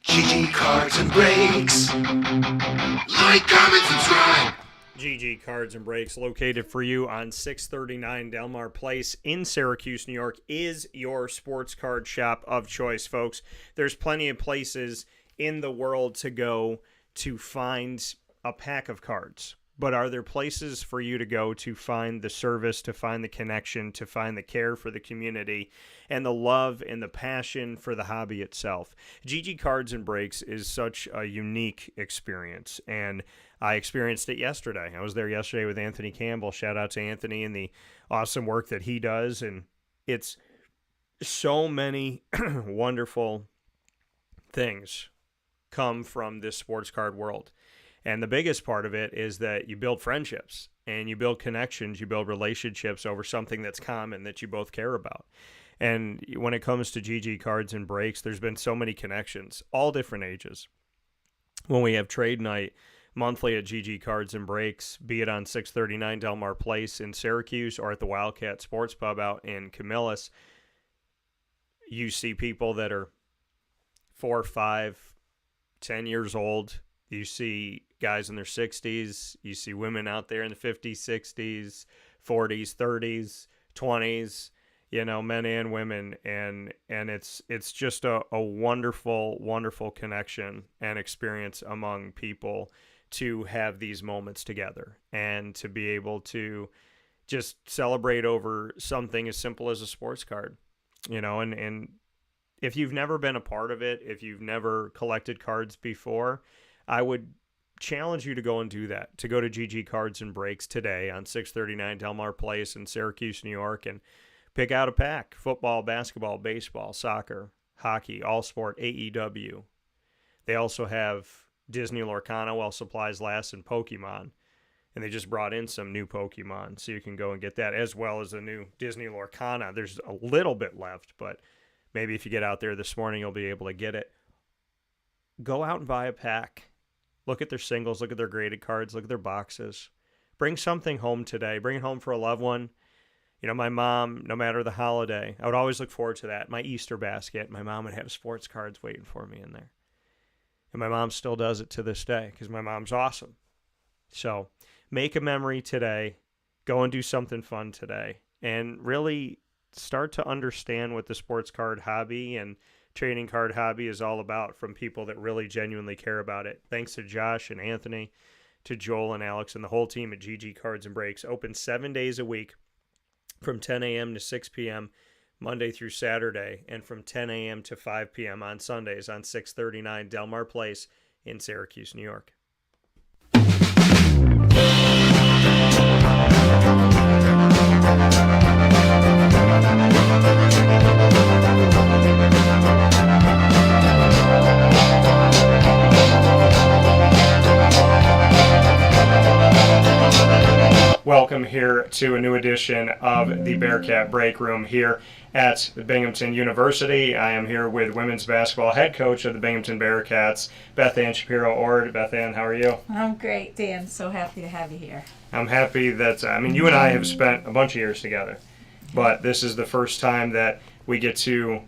GG Cards and Breaks. Like, comment, subscribe. GG Cards and Breaks, located for you on 639 Delmar Place in Syracuse, New York, is your sports card shop of choice, folks. There's plenty of places in the world to go to find a pack of cards. But are there places for you to go to find the service, to find the connection, to find the care for the community, and the love and the passion for the hobby itself? GG Cards and Breaks is such a unique experience, and I experienced it yesterday. I was there yesterday with Anthony Campbell. Shout out to Anthony and the awesome work that he does, and it's so many wonderful things come from this sports card world. And the biggest part of it is that you build friendships and you build connections, you build relationships over something that's common that you both care about. And when it comes to GG Cards and Breaks, there's been so many connections, all different ages. When we have trade night monthly at GG Cards and Breaks, be it on 639 Delmar Place in Syracuse or at the Wildcat Sports Pub out in Camillus, you see people that are 4, 5, 10 years old. You see guys in their 60s. You see women out there in the 50s, 60s, 40s, 30s, 20s, men and women. And it's just a wonderful, wonderful connection and experience among people to have these moments together and to be able to just celebrate over something as simple as a sports card, and if you've never been a part of it, if you've never collected cards before, I would challenge you to go and do that, to go to GG Cards and Breaks today on 639 Delmar Place in Syracuse, New York, and pick out a pack. Football, basketball, baseball, soccer, hockey, all sport, AEW. They also have Disney Lorcana while supplies last and Pokemon. And they just brought in some new Pokemon, so you can go and get that, as well as a new Disney Lorcana. There's a little bit left, but maybe if you get out there this morning, you'll be able to get it. Go out and buy a pack. Look at their singles, look at their graded cards, look at their boxes. bring something home today. Bring it home for a loved one. You know, my mom, no matter the holiday, I would always look forward to that. My Easter basket, my mom would have sports cards waiting for me in there. And my mom still does it to this day because my mom's awesome. So make a memory today. Go and do something fun today. And really start to understand what the sports card hobby and trading card hobby is all about from people that really genuinely care about it. Thanks to Josh and Anthony, to Joel and Alex, and the whole team at GG Cards and Breaks. Open 7 days a week from 10 a.m. to 6 p.m. Monday through Saturday, and from 10 a.m. to 5 p.m. on Sundays on 639 Delmar Place in Syracuse, New York. Welcome here to a new edition of the Bearcat Breakroom here at Binghamton University. I am here with women's basketball head coach of the Binghamton Bearcats, Beth Ann Shapiro-Ord. Beth Ann, how are you? I'm great, Dan. So happy to have you here. I'm happy that, you and I have spent a bunch of years together, but this is the first time that we get to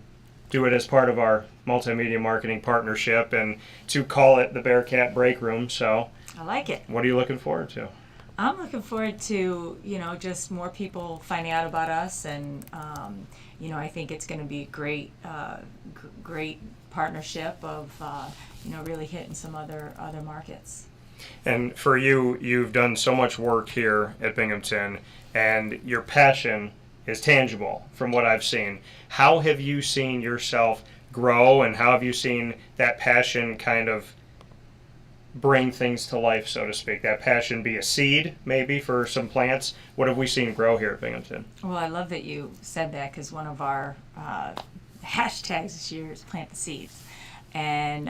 do it as part of our multimedia marketing partnership and to call it the Bearcat Breakroom. So I like it. What are you looking forward to? I'm looking forward to, just more people finding out about us, and, I think it's going to be a great partnership of, really hitting some other markets. And for you, you've done so much work here at Binghamton, and your passion is tangible from what I've seen. How have you seen yourself grow, and how have you seen that passion kind of bring things to life, so to speak? That passion be a seed, maybe, for some plants. What have we seen grow here at Binghamton? Well, I love that you said that, because one of our hashtags this year is plant the seeds. And,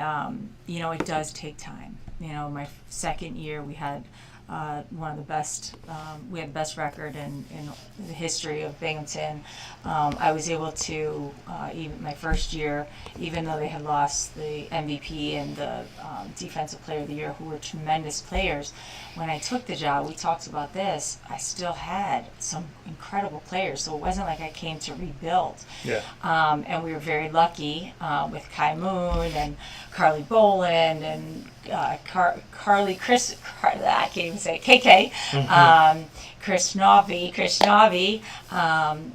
it does take time. My second year, we had one of the best, we had the best record in the history of Binghamton. I was able to, even my first year, even though they had lost the MVP and the Defensive Player of the Year, who were tremendous players, when I took the job, we talked about this, I still had some incredible players, so it wasn't like I came to rebuild. Yeah. And we were very lucky with Kai Moon and Carly Boland and Carly, I can't even say KK, Chris Navi,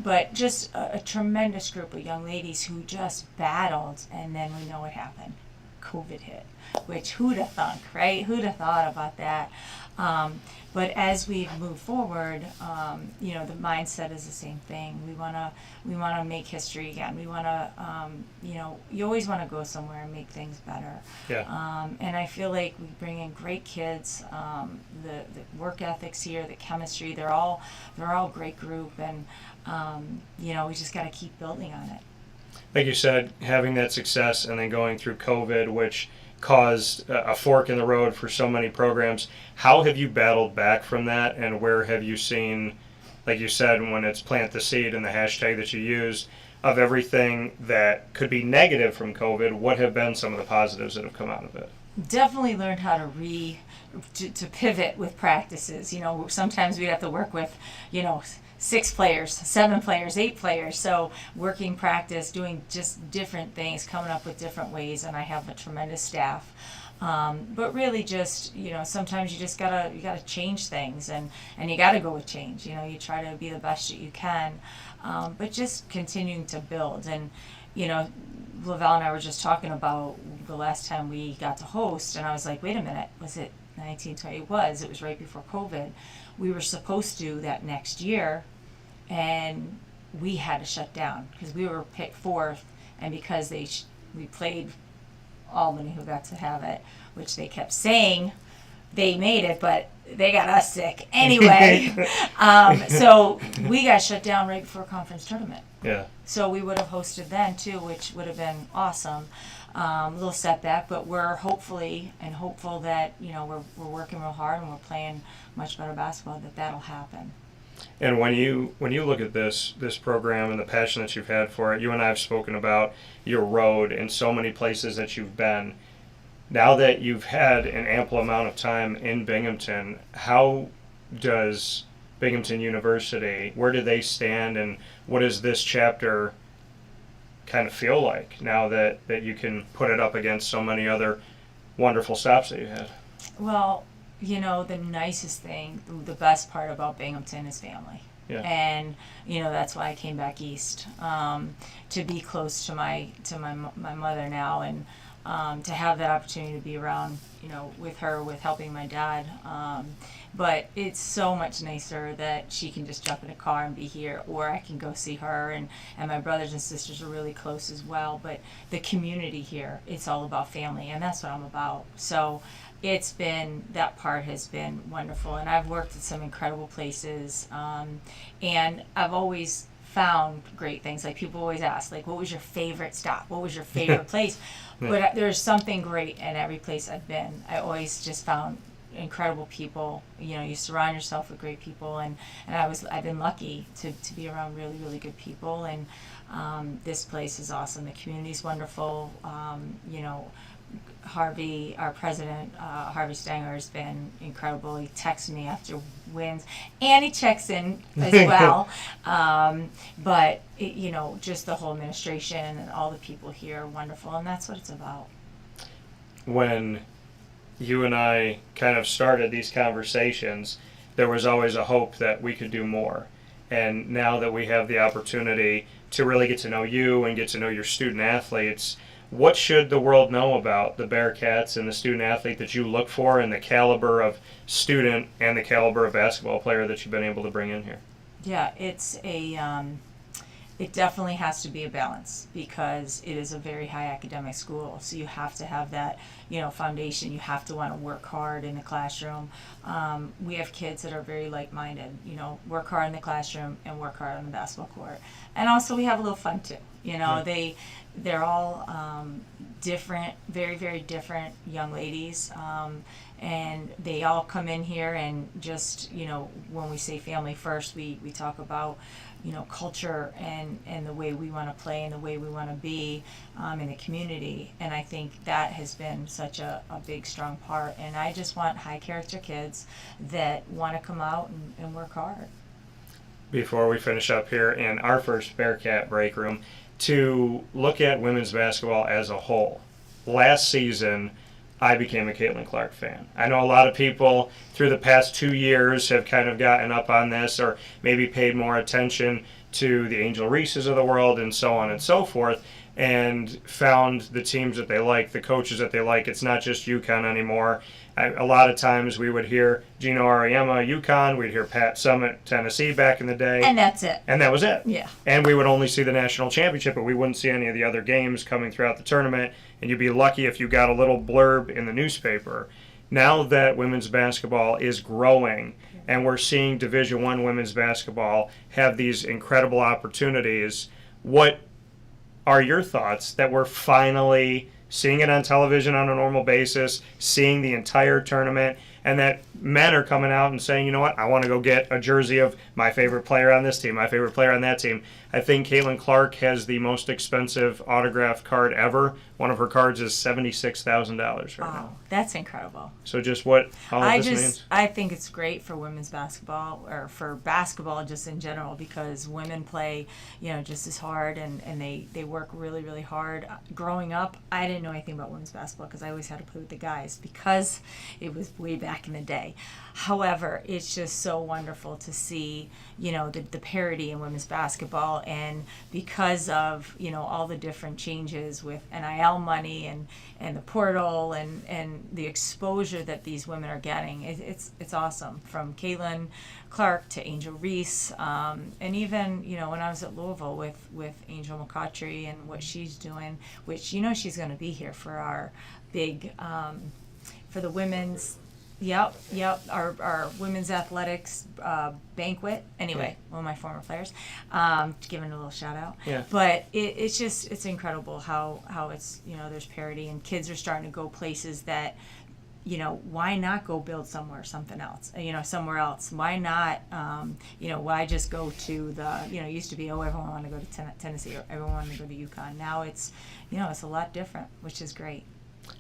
but just a tremendous group of young ladies who just battled, and then we know what happened. COVID hit, which who'd have thunk, right? Who'd have thought about that? But as we move forward, the mindset is the same thing. We wanna make history again. We wanna, you always want to go somewhere and make things better. Yeah. And I feel like we bring in great kids. The work ethics here, the chemistry, they're all great group, and we just got to keep building on it. Like you said, having that success and then going through COVID, which caused a fork in the road for so many programs. How have you battled back from that, and where have you seen, like you said, when it's plant the seed and the hashtag that you used, of everything that could be negative from COVID, what have been some of the positives that have come out of it? Definitely learned how to pivot with practices. Sometimes we'd have to work with, 6 players, 7 players, 8 players. So working practice, doing just different things, coming up with different ways, and I have a tremendous staff. But really just, sometimes you just gotta change things, and you gotta go with change. You try to be the best that you can, but just continuing to build. And, Lavelle and I were just talking about the last time we got to host, and I was like, wait a minute, was it 1920? It was right before COVID. We were supposed to that next year, and we had to shut down because we were picked 4th, and because we played Albany, who got to have it, which they kept saying they made it, but they got us sick anyway. So we got shut down right before conference tournament. Yeah. So we would have hosted then too, which would have been awesome. A little setback, but we're hopeful that we're working real hard and we're playing much better basketball, that'll happen. And when you look at this program and the passion that you've had for it, you and I have spoken about your road in so many places that you've been. Now that you've had an ample amount of time in Binghamton, how does Binghamton University, where do they stand, and what does this chapter kind of feel like now that you can put it up against so many other wonderful stops that you had? Well, the nicest thing, the best part about Binghamton is family. Yeah. And that's why I came back east, to be close to my mother now, and to have that opportunity to be around with her, with helping my dad. But it's so much nicer that she can just jump in a car and be here, or I can go see her, and my brothers and sisters are really close as well. But the community here, it's all about family, and that's what I'm about. So that part has been wonderful, and I've worked at some incredible places, and I've always found great things. Like, people always ask, like, what was your favorite stop? What was your favorite place? But there's something great in every place I've been. I always just found incredible people. You surround yourself with great people, and I've been lucky to be around really, really good people, and this place is awesome. The community's wonderful. Harvey, our president, Harvey Stanger, has been incredible. He texts me after wins, and he checks in as well. But just the whole administration and all the people here are wonderful, and that's what it's about. When you and I kind of started these conversations, there was always a hope that we could do more. And now that we have the opportunity to really get to know you and get to know your student athletes, what should the world know about the Bearcats and the student athlete that you look for, and the caliber of student and the caliber of basketball player that you've been able to bring in here? Yeah, it definitely has to be a balance, because it is a very high academic school. So you have to have that, foundation. You have to want to work hard in the classroom. We have kids that are very like-minded, work hard in the classroom and work hard on the basketball court. And also we have a little fun too. They're all different, very, very different young ladies. And they all come in here, and just, when we say family first, we talk about, culture and the way we want to play and the way we want to be in the community. And I think that has been such a big, strong part. And I just want high character kids that want to come out and work hard. Before we finish up here in our first Bearcat break room, to look at women's basketball as a whole. Last season, I became a Caitlin Clark fan. I know a lot of people through the past 2 years have kind of gotten up on this, or maybe paid more attention to the Angel Reeses of the world and so on and so forth, and found the teams that they like, the coaches that they like. It's not just UConn anymore. A lot of times we would hear Gino Auriemma, UConn, we'd hear Pat Summitt, Tennessee back in the day. And that's it. And that was it. Yeah. And we would only see the national championship, but we wouldn't see any of the other games coming throughout the tournament, and you'd be lucky if you got a little blurb in the newspaper. Now that women's basketball is growing, and we're seeing Division I women's basketball have these incredible opportunities, what are your thoughts that we're finally seeing it on television on a normal basis, seeing the entire tournament, and that men are coming out and saying, you know what, I want to go get a jersey of my favorite player on this team, my favorite player on that team. I think Caitlin Clark has the most expensive autographed card ever. One of her cards is $76,000 right now. That's incredible. So just what all of this means? I think it's great for women's basketball, or for basketball just in general, because women play, just as hard, and they work really, really hard. Growing up, I didn't know anything about women's basketball because I always had to play with the guys, because it was way back in the day. However, it's just so wonderful to see, the parity in women's basketball, and because of, all the different changes with NIL money and the portal and the exposure that these women are getting, it's awesome. From Caitlin Clark to Angel Reese, and even, when I was at Louisville with Angel McCautry and what she's doing, which, she's going to be here for our big, for the women's. Yep. Our women's athletics banquet. Anyway, one of my former players. Giving a little shout out. Yeah. But it's incredible how it's, there's parity, and kids are starting to go places that, why not go build somewhere else? Why not, why just go to the, it used to be, everyone wanted to go to Tennessee, or everyone wanted to go to UConn. Now it's, it's a lot different, which is great.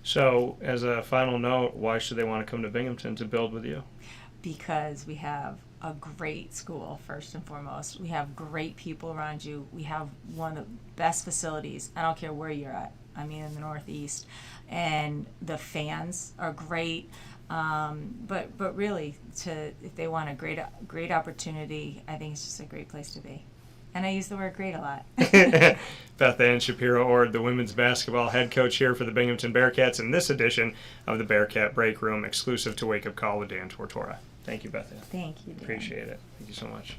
So, as a final note, why should they want to come to Binghamton to build with you? because we have a great school, first and foremost. We have great people around you. We have one of the best facilities. I don't care where you're at. I mean, in the Northeast. And the fans are great. But really, if they want a great opportunity, I think it's just a great place to be. And I use the word great a lot. Beth Ann Shapiro-Ord, the women's basketball head coach here for the Binghamton Bearcats in this edition of the Bearcat Breakroom, exclusive to Wake Up Call with Dan Tortora. Thank you, Beth Ann. Thank you, Dan. Appreciate it. Thank you so much.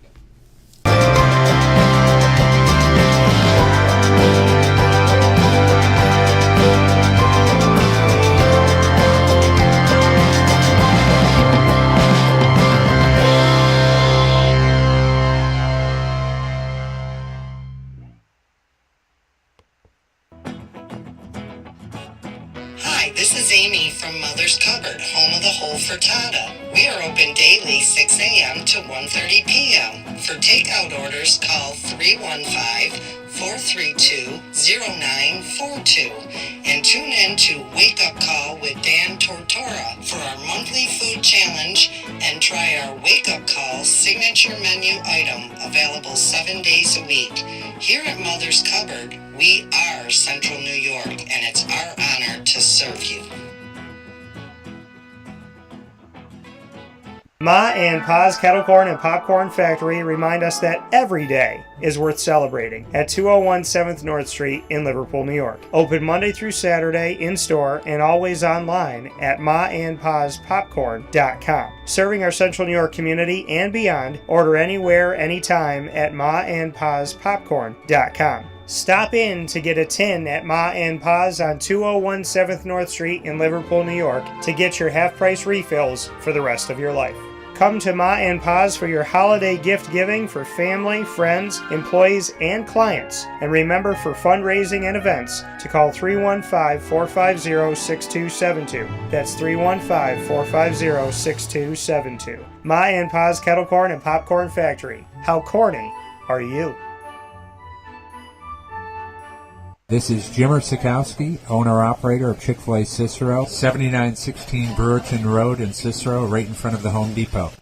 Hi, this is Amy from Mother's Cupboard, home of the whole frittata. We are open daily 6 a.m. to 1:30 p.m. For takeout orders, call 315-432-0942 and tune in to Wake Up Call with Dan Tortora for our monthly food challenge and try our Wake Up Call signature menu item available 7 days a week. Here at Mother's Cupboard, we are Central New York, and it's our honor to serve you. Ma and Pa's Kettle Corn and Popcorn Factory remind us that every day is worth celebrating at 201 7th North Street in Liverpool, New York. Open Monday through Saturday in-store and always online at maandpaspopcorn.com. Serving our Central New York community and beyond, order anywhere, anytime at maandpaspopcorn.com. Stop in to get a tin at Ma and Pa's on 201 7th North Street in Liverpool, New York to get your half-price refills for the rest of your life. Come to Ma and Pa's for your holiday gift giving for family, friends, employees, and clients. And remember, for fundraising and events, to call 315-450-6272. That's 315-450-6272. Ma and Pa's Kettle Corn and Popcorn Factory. How corny are you? This is Jimmer Sikowski, owner-operator of Chick-fil-A Cicero, 7916 Brewerton Road in Cicero, right in front of the Home Depot.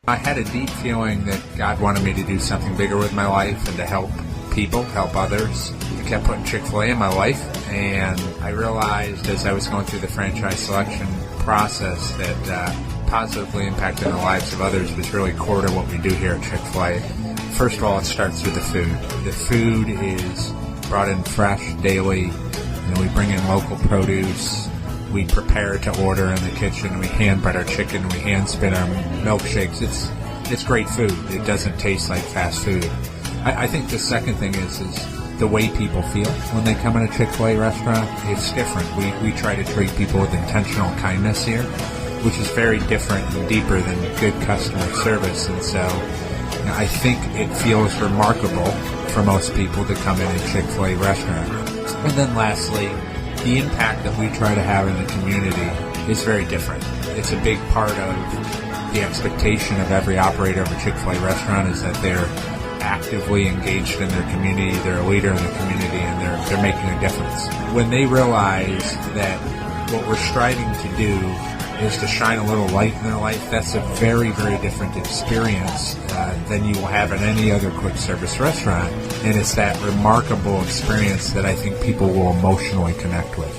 I had a deep feeling that God wanted me to do something bigger with my life and to help people, help others. I kept putting Chick-fil-A in my life, and I realized as I was going through the franchise selection process that positively impacting the lives of others was really core to what we do here at Chick-fil-A. First of all, it starts with the food. The food is brought in fresh daily. We bring in local produce. We prepare to order in the kitchen. We hand bread our chicken. We hand spin our milkshakes. It's great food. It doesn't taste like fast food. I think the second thing is the way people feel when they come in a Chick-fil-A restaurant. It's different. We try to treat people with intentional kindness here, which is very different and deeper than good customer service. And so I think it feels remarkable for most people to come in a Chick-fil-A restaurant. And then lastly, the impact that we try to have in the community is very different. It's a big part of the expectation of every operator of a Chick-fil-A restaurant is that they're actively engaged in their community, they're a leader in the community, and they're making a difference. When they realize that what we're striving to do is to shine a little light in their life, that's a very, very different experience than you will have in any other quick service restaurant. And it's that remarkable experience that I think people will emotionally connect with.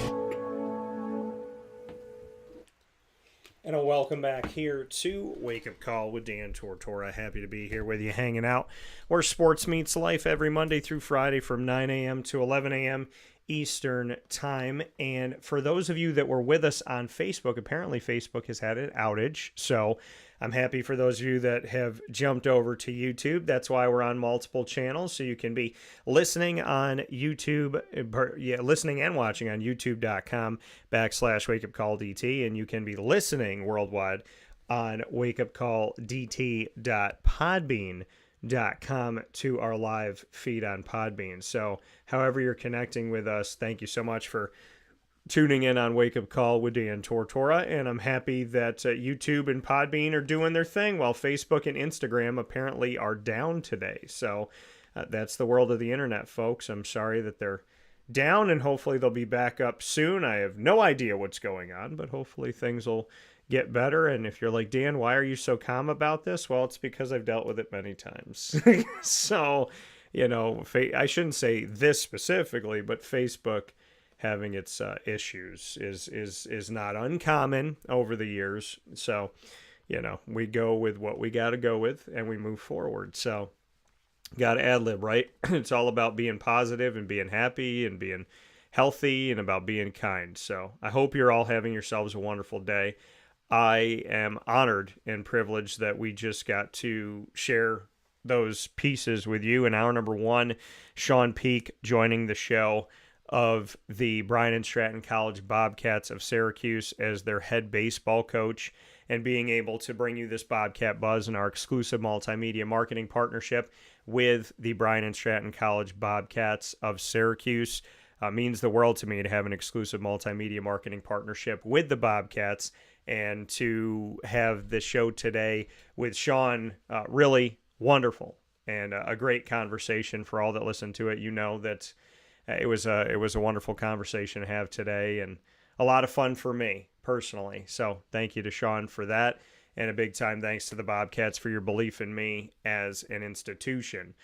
And a welcome back here to Wake Up Call with Dan Tortora. Happy to be here with you, hanging out where sports meets life every Monday through Friday from 9 a.m. to 11 a.m. Eastern time. And for those of you that were with us on Facebook, apparently Facebook has had an outage. So I'm happy for those of you that have jumped over to YouTube. That's why we're on multiple channels. So you can be listening on YouTube, listening and watching on youtube.com/wakeupcalldt. And you can be listening worldwide on wakeupcalldt.podbean.com to our live feed on Podbean. So however you're connecting with us, thank you so much for tuning in on Wake Up Call with Dan Tortora. And I'm happy that YouTube and Podbean are doing their thing while Facebook and Instagram apparently are down today. So that's the world of the internet, folks. I'm sorry that they're down, and hopefully they'll be back up soon. I have no idea what's going on, but hopefully things will get better. And if you're like, Dan, why are you so calm about this? Well, it's because I've dealt with it many times. So, I shouldn't say this specifically, but Facebook having its issues is not uncommon over the years. So, we go with what we got to go with, and we move forward. So, got to ad lib, right? It's all about being positive and being happy and being healthy and about being kind. So, I hope you're all having yourselves a wonderful day. I am honored and privileged that we just got to share those pieces with you. In hour number 1, Shawn Peake joining the show of the Bryant and Stratton College Bobcats of Syracuse as their head baseball coach, and being able to bring you this Bobcat Buzz in our exclusive multimedia marketing partnership with the Bryant and Stratton College Bobcats of Syracuse. Means the world to me to have an exclusive multimedia marketing partnership with the Bobcats, and to have the show today with Shawn, really wonderful, and a great conversation. For all that listened to it, that it was a wonderful conversation to have today, and a lot of fun for me personally. So thank you to Shawn for that, and a big time thanks to the Bobcats for your belief in me as an institution.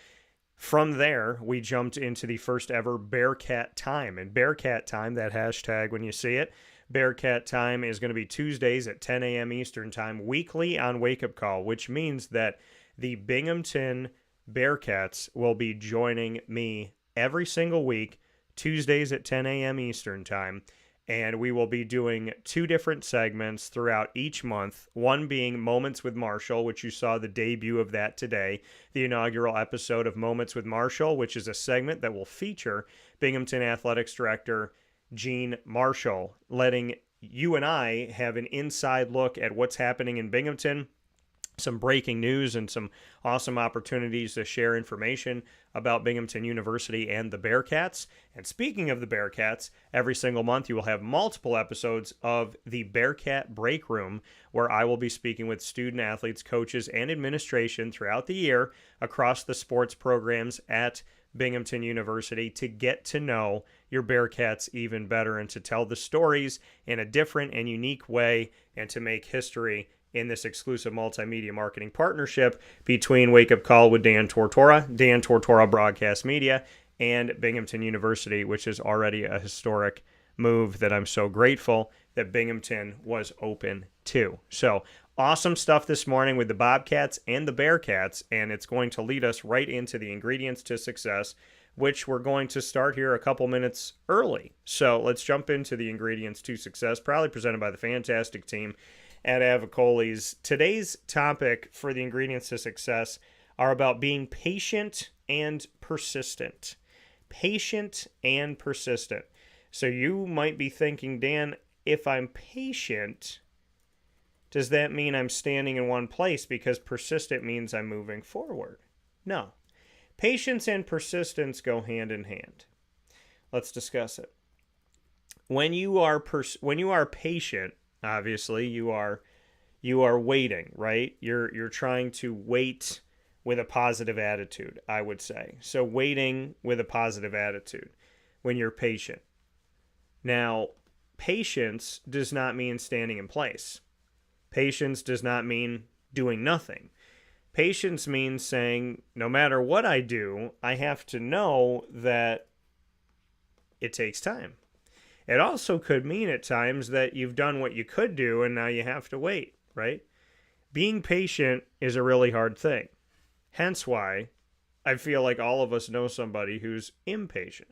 From there, we jumped into the first ever Bearcat Time. And Bearcat Time, that hashtag when you see it, Bearcat Time is going to be Tuesdays at 10 a.m. Eastern Time, weekly on Wake Up Call, which means that the Binghamton Bearcats will be joining me every single week, Tuesdays at 10 a.m. Eastern Time. And we will be doing 2 different segments throughout each month, one being Moments with Marshall, which you saw the debut of that today, the inaugural episode of Moments with Marshall, which is a segment that will feature Binghamton Athletics Director Gene Marshall, letting you and I have an inside look at what's happening in Binghamton, some breaking news, and some awesome opportunities to share information about Binghamton University and the Bearcats. And speaking of the Bearcats, every single month you will have multiple episodes of the Bearcat Breakroom, where I will be speaking with student athletes, coaches, and administration throughout the year across the sports programs at Binghamton University to get to know your Bearcats even better, and to tell the stories in a different and unique way, and to make history in this exclusive multimedia marketing partnership between Wake Up Call with Dan Tortora Broadcast Media, and Binghamton University, which is already a historic move that I'm so grateful that Binghamton was open to. So awesome stuff this morning with the Bobcats and the Bearcats, and it's going to lead us right into the ingredients to success, which we're going to start here a couple minutes early. So let's jump into the ingredients to success, proudly presented by the fantastic team at Avicolli's. Today's topic for the ingredients to success are about being patient and persistent. Patient and persistent. So you might be thinking, Dan, if I'm patient, does that mean I'm standing in one place? Because persistent means I'm moving forward. No. Patience and persistence go hand in hand. Let's discuss it. When you are patient, obviously you are waiting, right? You're trying to wait with a positive attitude, I would say. So waiting with a positive attitude when you're patient. Now, patience does not mean standing in place. Patience does not mean doing nothing. Patience means saying, no matter what I do, I have to know that it takes time. It also could mean at times that you've done what you could do and now you have to wait, right? Being patient is a really hard thing. Hence why I feel like all of us know somebody who's impatient.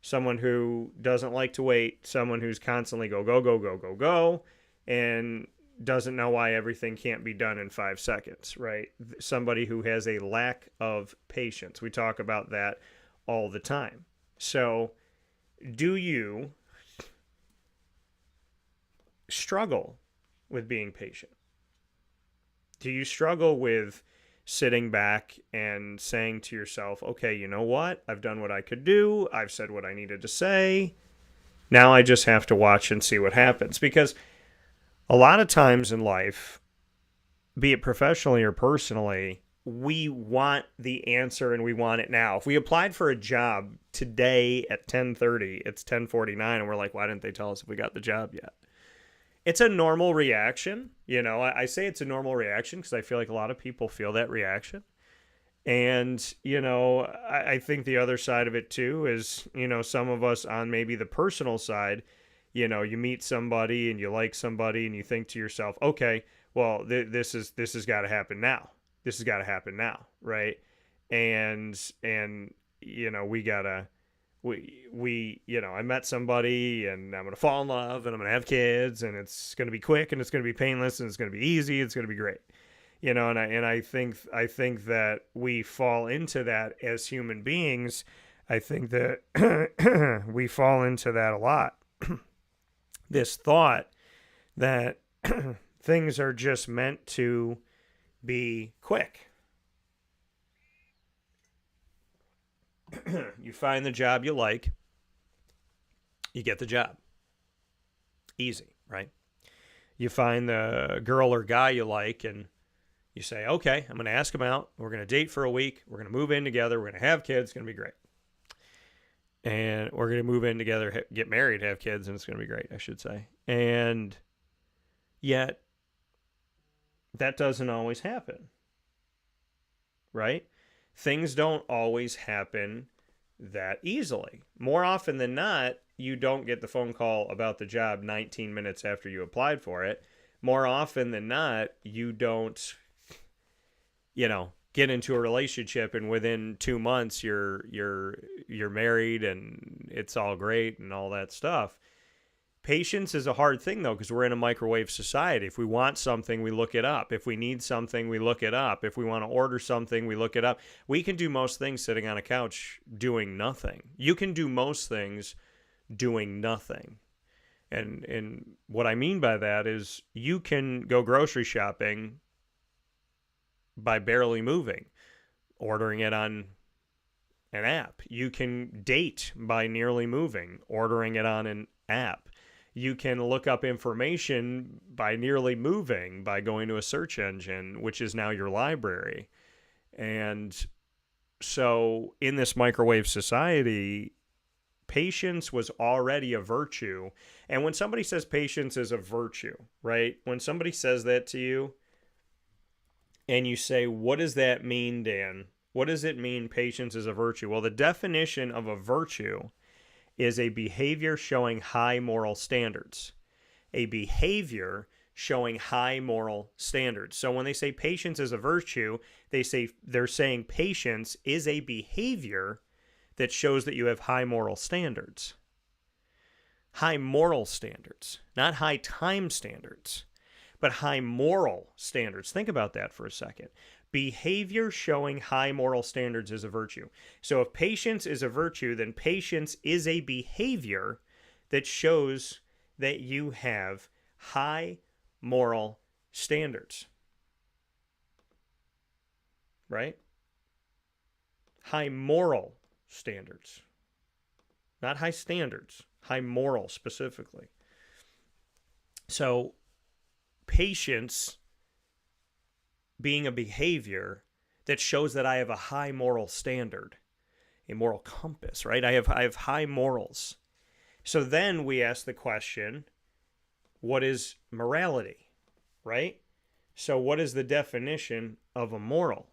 Someone who doesn't like to wait, someone who's constantly go, and doesn't know why everything can't be done in 5 seconds, right? Somebody who has a lack of patience. We talk about that all the time. So, do you struggle with being patient? Do you struggle with sitting back and saying to yourself, okay, you know what? I've done what I could do. I've said what I needed to say. Now I just have to watch and see what happens. Because a lot of times in life, be it professionally or personally, we want the answer and we want it now. If we applied for a job today at 10:30, it's 10:49, and we're like, why didn't they tell us if we got the job yet? It's a normal reaction. You know, I say it's a normal reaction because I feel like a lot of people feel that reaction. And, you know, I think the other side of it too is, you know, some of us on maybe the personal side, you know, you meet somebody and you like somebody and you think to yourself, okay, well, this has got to happen now. This has got to happen now, right? And you know, you know, I met somebody and I'm going to fall in love and I'm going to have kids and it's going to be quick and it's going to be painless and it's going to be easy. It's going to be great. You know, and I think that we fall into that as human beings. I think that we fall into that a lot. This thought that things are just meant to be quick. You find the job you like, you get the job. Easy, right? You find the girl or guy you like and you say, okay, I'm going to ask him out. We're going to date for a week. We're going to move in together. We're going to have kids. It's going to be great. And we're going to move in together, get married, have kids, and it's going to be great, I should say. And yet, that doesn't always happen, right? Things don't always happen that easily. More often than not, you don't get the phone call about the job 19 minutes after you applied for it. More often than not, you don't, you know, get into a relationship and within 2 months you're married and it's all great and all that stuff. Patience is a hard thing though, because we're in a microwave society. If we want something, we look it up. If we need something, we look it up. If we want to order something, we look it up. We can do most things sitting on a couch doing nothing. You can do most things doing nothing. And what I mean by that is you can go grocery shopping by barely moving, ordering it on an app. You can date by nearly moving, ordering it on an app. You can look up information by nearly moving, by going to a search engine, which is now your library. And so in this microwave society, patience was already a virtue. And when somebody says patience is a virtue, right? When somebody says that to you and you say, what does that mean, Dan? What does it mean patience is a virtue? Well, the definition of a virtue is a behavior showing high moral standards. A behavior showing high moral standards. So when they say patience is a virtue, they're saying patience is a behavior that shows that you have high moral standards. High moral standards, not high time standards, but high moral standards. Think about that for a second. Behavior showing high moral standards is a virtue. So if patience is a virtue, then patience is a behavior that shows that you have high moral standards. Right? High moral standards. Not high standards. High moral specifically. So patience being a behavior that shows that I have a high moral standard, a moral compass, right? I have high morals. So then we ask the question, what is morality, right? So what is the definition of a moral?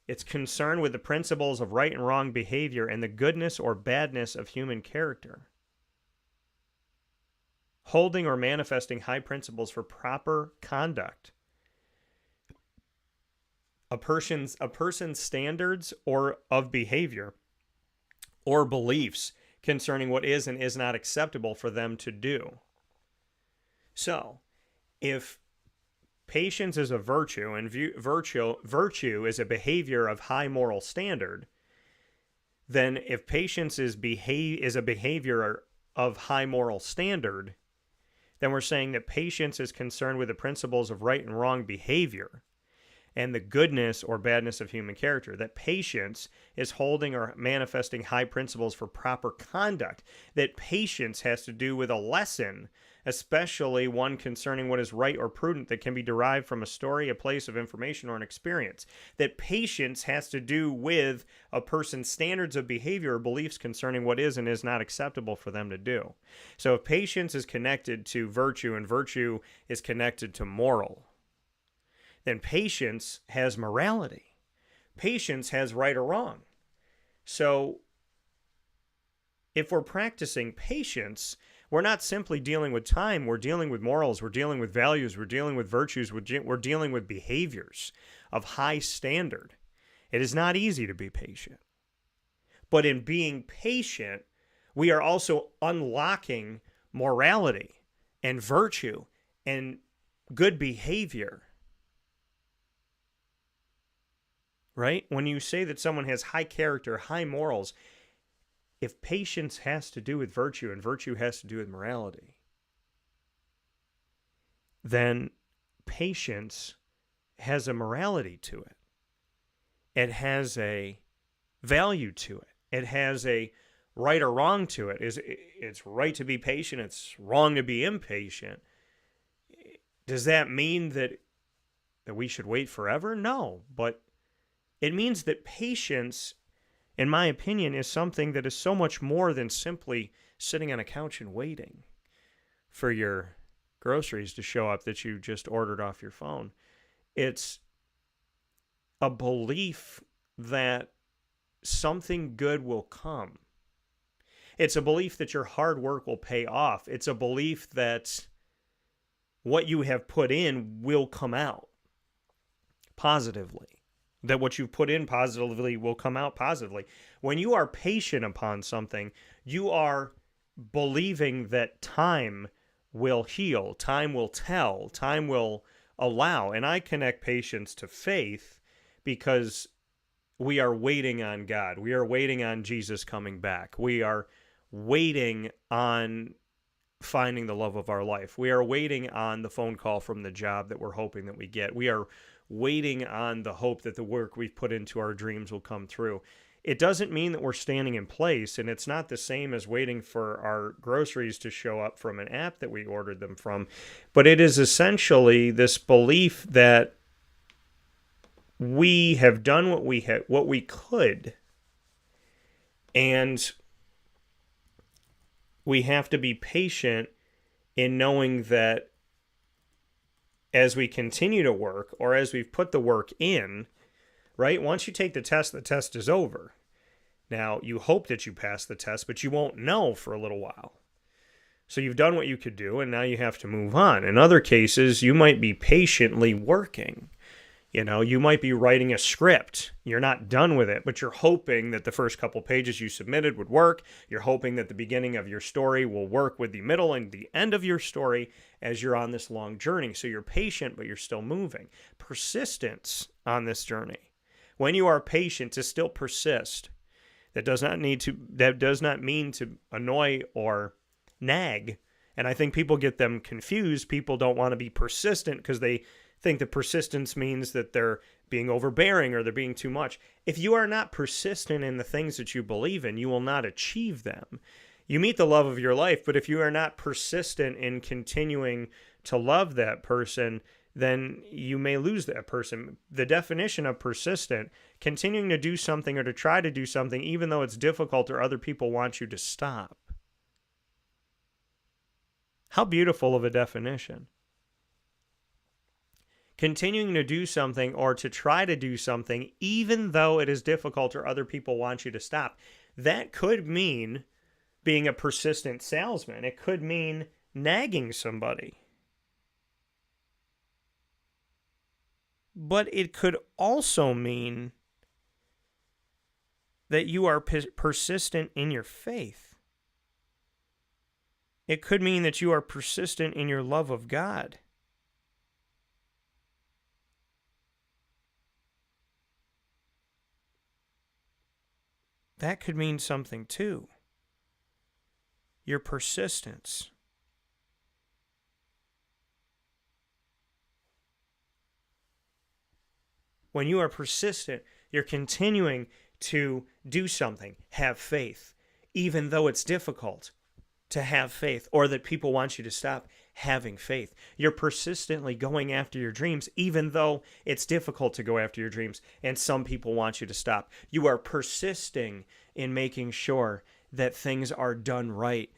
It's concerned with the principles of right and wrong behavior and the goodness or badness of human character. Holding or manifesting high principles for proper conduct. A person's standards or of behavior or beliefs concerning what is and is not acceptable for them to do. So, if patience is a virtue and virtue is a behavior of high moral standard, then if patience is a behavior of high moral standard, then we're saying that patience is concerned with the principles of right and wrong behavior. and the goodness or badness of human character. That patience is holding or manifesting high principles for proper conduct. That patience has to do with a lesson, especially one concerning what is right or prudent that can be derived from a story, a place of information, or an experience. That patience has to do with a person's standards of behavior or beliefs concerning what is and is not acceptable for them to do. So if patience is connected to virtue and virtue is connected to moral, then patience has morality. Patience has right or wrong. So if we're practicing patience, we're not simply dealing with time, we're dealing with morals, we're dealing with values, we're dealing with virtues, we're dealing with behaviors of high standard. It is not easy to be patient. But in being patient, we are also unlocking morality and virtue and good behavior. Right? When you say that someone has high character, high morals, if patience has to do with virtue and virtue has to do with morality, then patience has a morality to it. It has a value to it. It has a right or wrong to it. It's right to be patient. It's wrong to be impatient. Does that mean that we should wait forever? No, but it means that patience, in my opinion, is something that is so much more than simply sitting on a couch and waiting for your groceries to show up that you just ordered off your phone. It's a belief that something good will come. It's a belief that your hard work will pay off. It's a belief that what you have put in will come out positively. That what you've put in positively will come out positively. When you are patient upon something, you are believing that time will heal, time will tell, time will allow. And I connect patience to faith because we are waiting on God. We are waiting on Jesus coming back. We are waiting on finding the love of our life. We are waiting on the phone call from the job that we're hoping that we get. We are waiting on the hope that the work we've put into our dreams will come through. It doesn't mean that we're standing in place, and it's not the same as waiting for our groceries to show up from an app that we ordered them from, but it is essentially this belief that we have done what we could, and we have to be patient in knowing that as we continue to work, or as we've put the work in, right? Once you take the test is over. Now, you hope that you pass the test, but you won't know for a little while. So you've done what you could do, and now you have to move on. In other cases, you might be patiently working. You might be writing a script. You're not done with it, but you're hoping that the first couple pages you submitted would work. You're hoping that the beginning of your story will work with the middle and the end of your story as you're on this long journey. So you're patient, but you're still moving. Persistence on this journey. When you are patient, to still persist. That does not mean to annoy or nag. And I think people get them confused. People don't want to be persistent because they think that persistence means that they're being overbearing or they're being too much. If you are not persistent in the things that you believe in, you will not achieve them. You meet the love of your life, but if you are not persistent in continuing to love that person, then you may lose that person. The definition of persistent, continuing to do something or to try to do something even though it's difficult or other people want you to stop. How beautiful of a definition. Continuing to do something or to try to do something even though it is difficult or other people want you to stop. That could mean being a persistent salesman. It could mean nagging somebody. But it could also mean that you are persistent in your faith. It could mean that you are persistent in your love of God. That could mean something too. Your persistence. When you are persistent, you're continuing to do something. Have faith, even though it's difficult to have faith, or that people want you to stop having faith. You're persistently going after your dreams, even though it's difficult to go after your dreams, and some people want you to stop. You are persisting in making sure that things are done right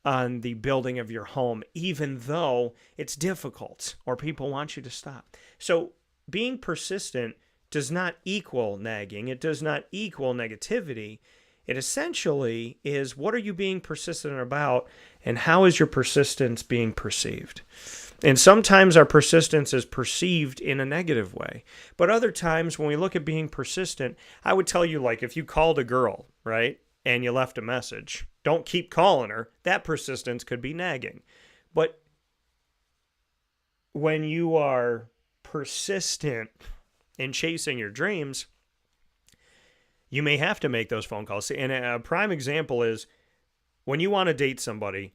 on the building of your home, even though it's difficult or people want you to stop. So being persistent does not equal nagging. It does not equal negativity. It essentially is, what are you being persistent about, and how is your persistence being perceived? And sometimes our persistence is perceived in a negative way. But other times when we look at being persistent, I would tell you, like, if you called a girl, right, and you left a message, don't keep calling her. That persistence could be nagging. But when you are persistent in chasing your dreams, you may have to make those phone calls. And a prime example is when you want to date somebody,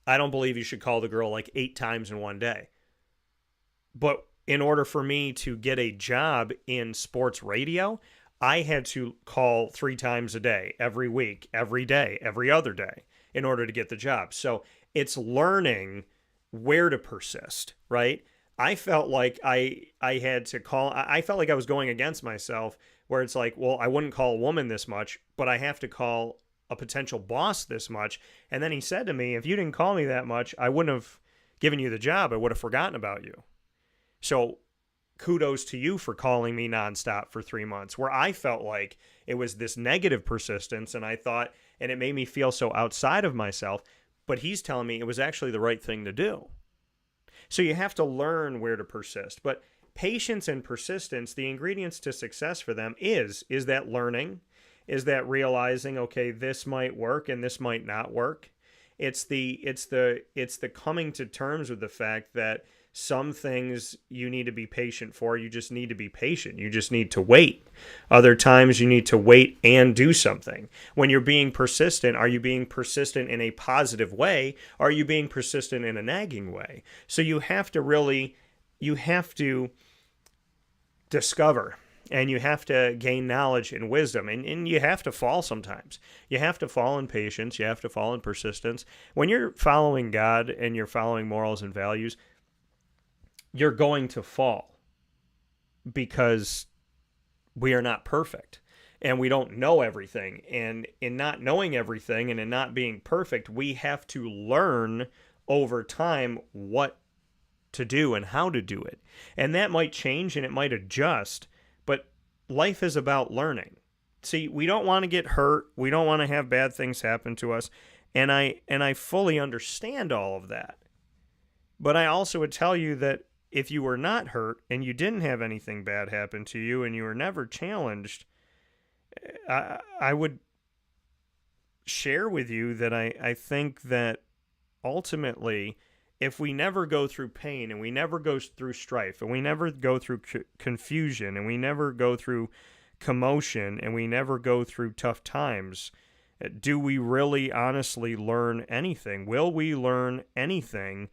I don't believe you should call the girl like 8 times in one day. But in order for me to get a job in sports radio, I had to call 3 times a day, every week, every day, every other day in order to get the job. So it's learning where to persist, right? I felt like I had to call. I felt like I was going against myself, where it's like, well, I wouldn't call a woman this much, but I have to call a potential boss this much. And then he said to me, if you didn't call me that much, I wouldn't have given you the job. I would have forgotten about you. So kudos to you for calling me nonstop for 3 months, where I felt like it was this negative persistence, and I thought, and it made me feel so outside of myself. But he's telling me it was actually the right thing to do. So you have to learn where to persist. But patience and persistence, the ingredients to success for them is that learning, is that realizing, okay, this might work and this might not work. It's the coming to terms with the fact that some things you need to be patient for. You just need to be patient. You just need to wait. Other times you need to wait and do something. When you're being persistent, are you being persistent in a positive way? Or are you being persistent in a nagging way? So you have to discover, and you have to gain knowledge and wisdom, and you have to fall sometimes. You have to fall in patience. You have to fall in persistence. When you're following God and you're following morals and values, you're going to fall, because we are not perfect and we don't know everything. And in not knowing everything and in not being perfect, we have to learn over time what to do and how to do it. And that might change and it might adjust, but life is about learning. See, we don't want to get hurt. We don't want to have bad things happen to us. And I fully understand all of that. But I also would tell you that if you were not hurt and you didn't have anything bad happen to you and you were never challenged, I would share with you that I think that ultimately, if we never go through pain and we never go through strife and we never go through confusion and we never go through commotion and we never go through tough times, do we really honestly learn anything? Will we learn anything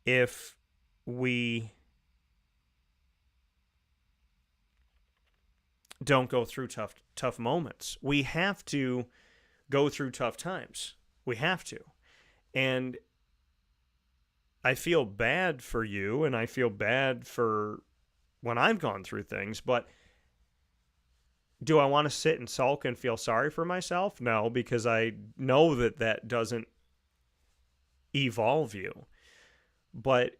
if we don't go through tough moments? We have to go through tough times. We have to. And I feel bad for you, and I feel bad for when I've gone through things, but do I want to sit and sulk and feel sorry for myself? No, because I know that doesn't evolve you. But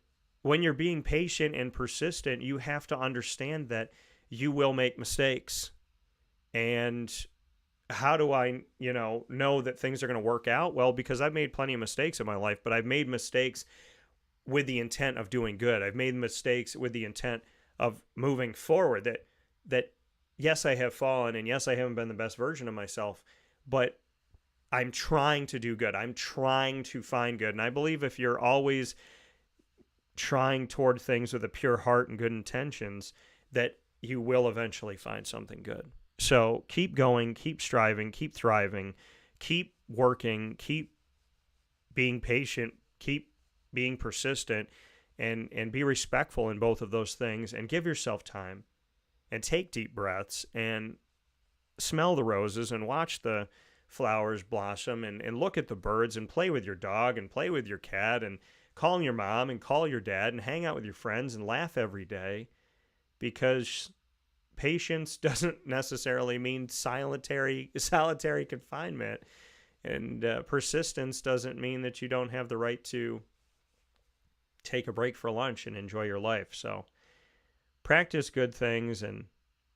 when you're being patient and persistent, you have to understand that you will make mistakes. And how do I, know that things are going to work out? Well, because I've made plenty of mistakes in my life, but I've made mistakes with the intent of doing good. I've made mistakes with the intent of moving forward. That yes, I have fallen, and yes, I haven't been the best version of myself, but I'm trying to do good. I'm trying to find good. And I believe if you're always trying toward things with a pure heart and good intentions, that you will eventually find something good. So keep going, keep striving, keep thriving, keep working, keep being patient, keep being persistent, and be respectful in both of those things, and give yourself time and take deep breaths and smell the roses and watch the flowers blossom and look at the birds and play with your dog and play with your cat and call your mom and call your dad and hang out with your friends and laugh every day, because patience doesn't necessarily mean solitary confinement, and persistence doesn't mean that you don't have the right to take a break for lunch and enjoy your life. So practice good things and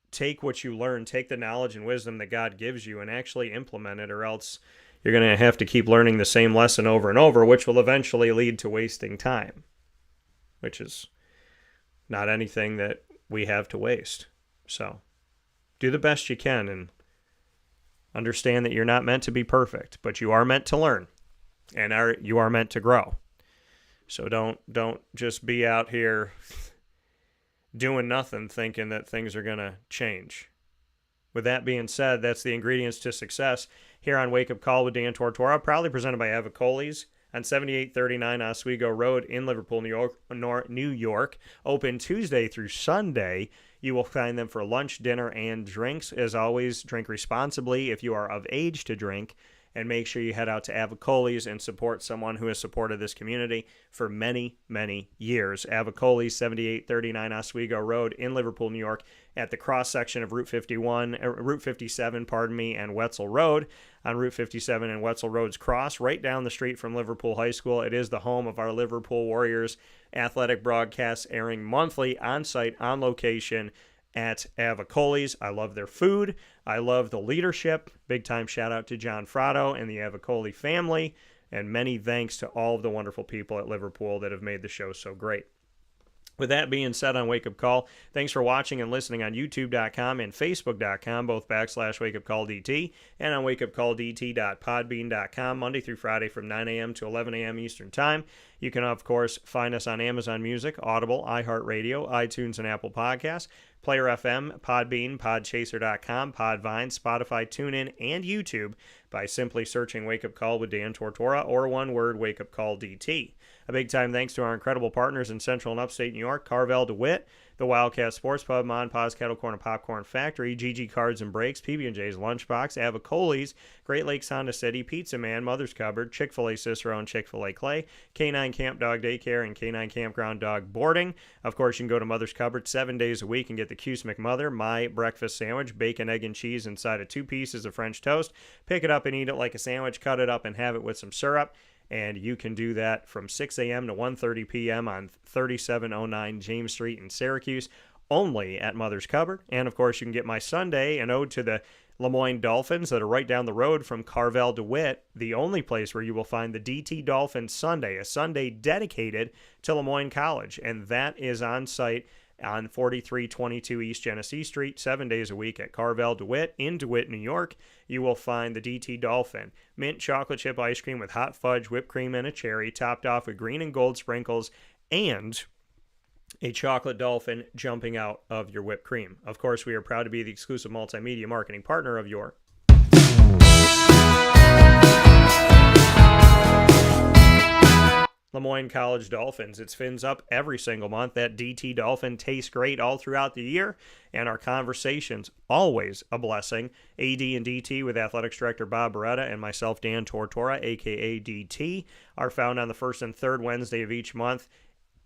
take what you learn, take the knowledge and wisdom that God gives you and actually implement it, or else you're going to have to keep learning the same lesson over and over, which will eventually lead to wasting time, which is not anything that we have to waste. So do the best you can and understand that you're not meant to be perfect, but you are meant to learn and you are meant to grow. So don't just be out here doing nothing thinking that things are going to change. With that being said, that's the ingredients to success here on Wake Up Call with Dan Tortora, proudly presented by Avicolli's on 7839 Oswego Road in Liverpool, New York. Open Tuesday through Sunday. You will find them for lunch, dinner, and drinks. As always, drink responsibly if you are of age to drink. And make sure you head out to Avicolli's and support someone who has supported this community for many, many years. Avicolli's, 7839 Oswego Road in Liverpool, New York, at the cross-section of Route 57, and Wetzel Road. On Route 57 and Wetzel Road's cross, right down the street from Liverpool High School. It is the home of our Liverpool Warriors athletic broadcasts, airing monthly on-site, on location, at Avicolli's. I love their food. I love the leadership. Big time shout out to John Fratto and the Avicolli family. And many thanks to all of the wonderful people at Liverpool that have made the show so great. With that being said on Wake Up Call, thanks for watching and listening on YouTube.com and Facebook.com, both /WakeUpCallDT, and on WakeUpCallDT.podbean.com, Monday through Friday from 9 a.m. to 11 a.m. Eastern Time. You can, of course, find us on Amazon Music, Audible, iHeartRadio, iTunes, and Apple Podcasts, Player FM, Podbean, Podchaser.com, Podvine, Spotify, TuneIn, and YouTube by simply searching Wake Up Call with Dan Tortora, or one word, Wake Up Call DT. A big time thanks to our incredible partners in Central and Upstate New York, Carvel DeWitt, the Wildcat Sports Pub, Mon Pa's Kettle Corn and Popcorn Factory, GG Cards and Breaks, PB&J's Lunchbox, Avicolli's, Great Lakes Honda City, Pizza Man, Mother's Cupboard, Chick-fil-A Cicero and Chick-fil-A Clay, K9 Camp Dog Daycare, and K9 Campground Dog Boarding. Of course, you can go to Mother's Cupboard 7 days a week and get the Cuse McMother, my breakfast sandwich, bacon, egg, and cheese inside of 2 pieces of French toast. Pick it up and eat it like a sandwich, cut it up and have it with some syrup. And you can do that from 6 a.m. to 1:30 p.m. on 3709 James Street in Syracuse, only at Mother's Cupboard. And, of course, you can get my sundae, an ode to the Lemoyne Dolphins that are right down the road from Carvel DeWitt, the only place where you will find the DT Dolphins Sundae, a Sunday dedicated to Lemoyne College. And that is on site on 4322 East Genesee Street, 7 days a week at Carvel DeWitt in DeWitt, New York. You will find the DT Dolphin mint chocolate chip ice cream with hot fudge, whipped cream, and a cherry, topped off with green and gold sprinkles, and a chocolate dolphin jumping out of your whipped cream. Of course, we are proud to be the exclusive multimedia marketing partner of your Lemoyne College Dolphins. It's fins up every single month. That DT Dolphin tastes great all throughout the year, and our conversations always a blessing. AD and DT with Athletics Director Bob Beretta and myself, Dan Tortora, a.k.a. DT, are found on the first and third Wednesday of each month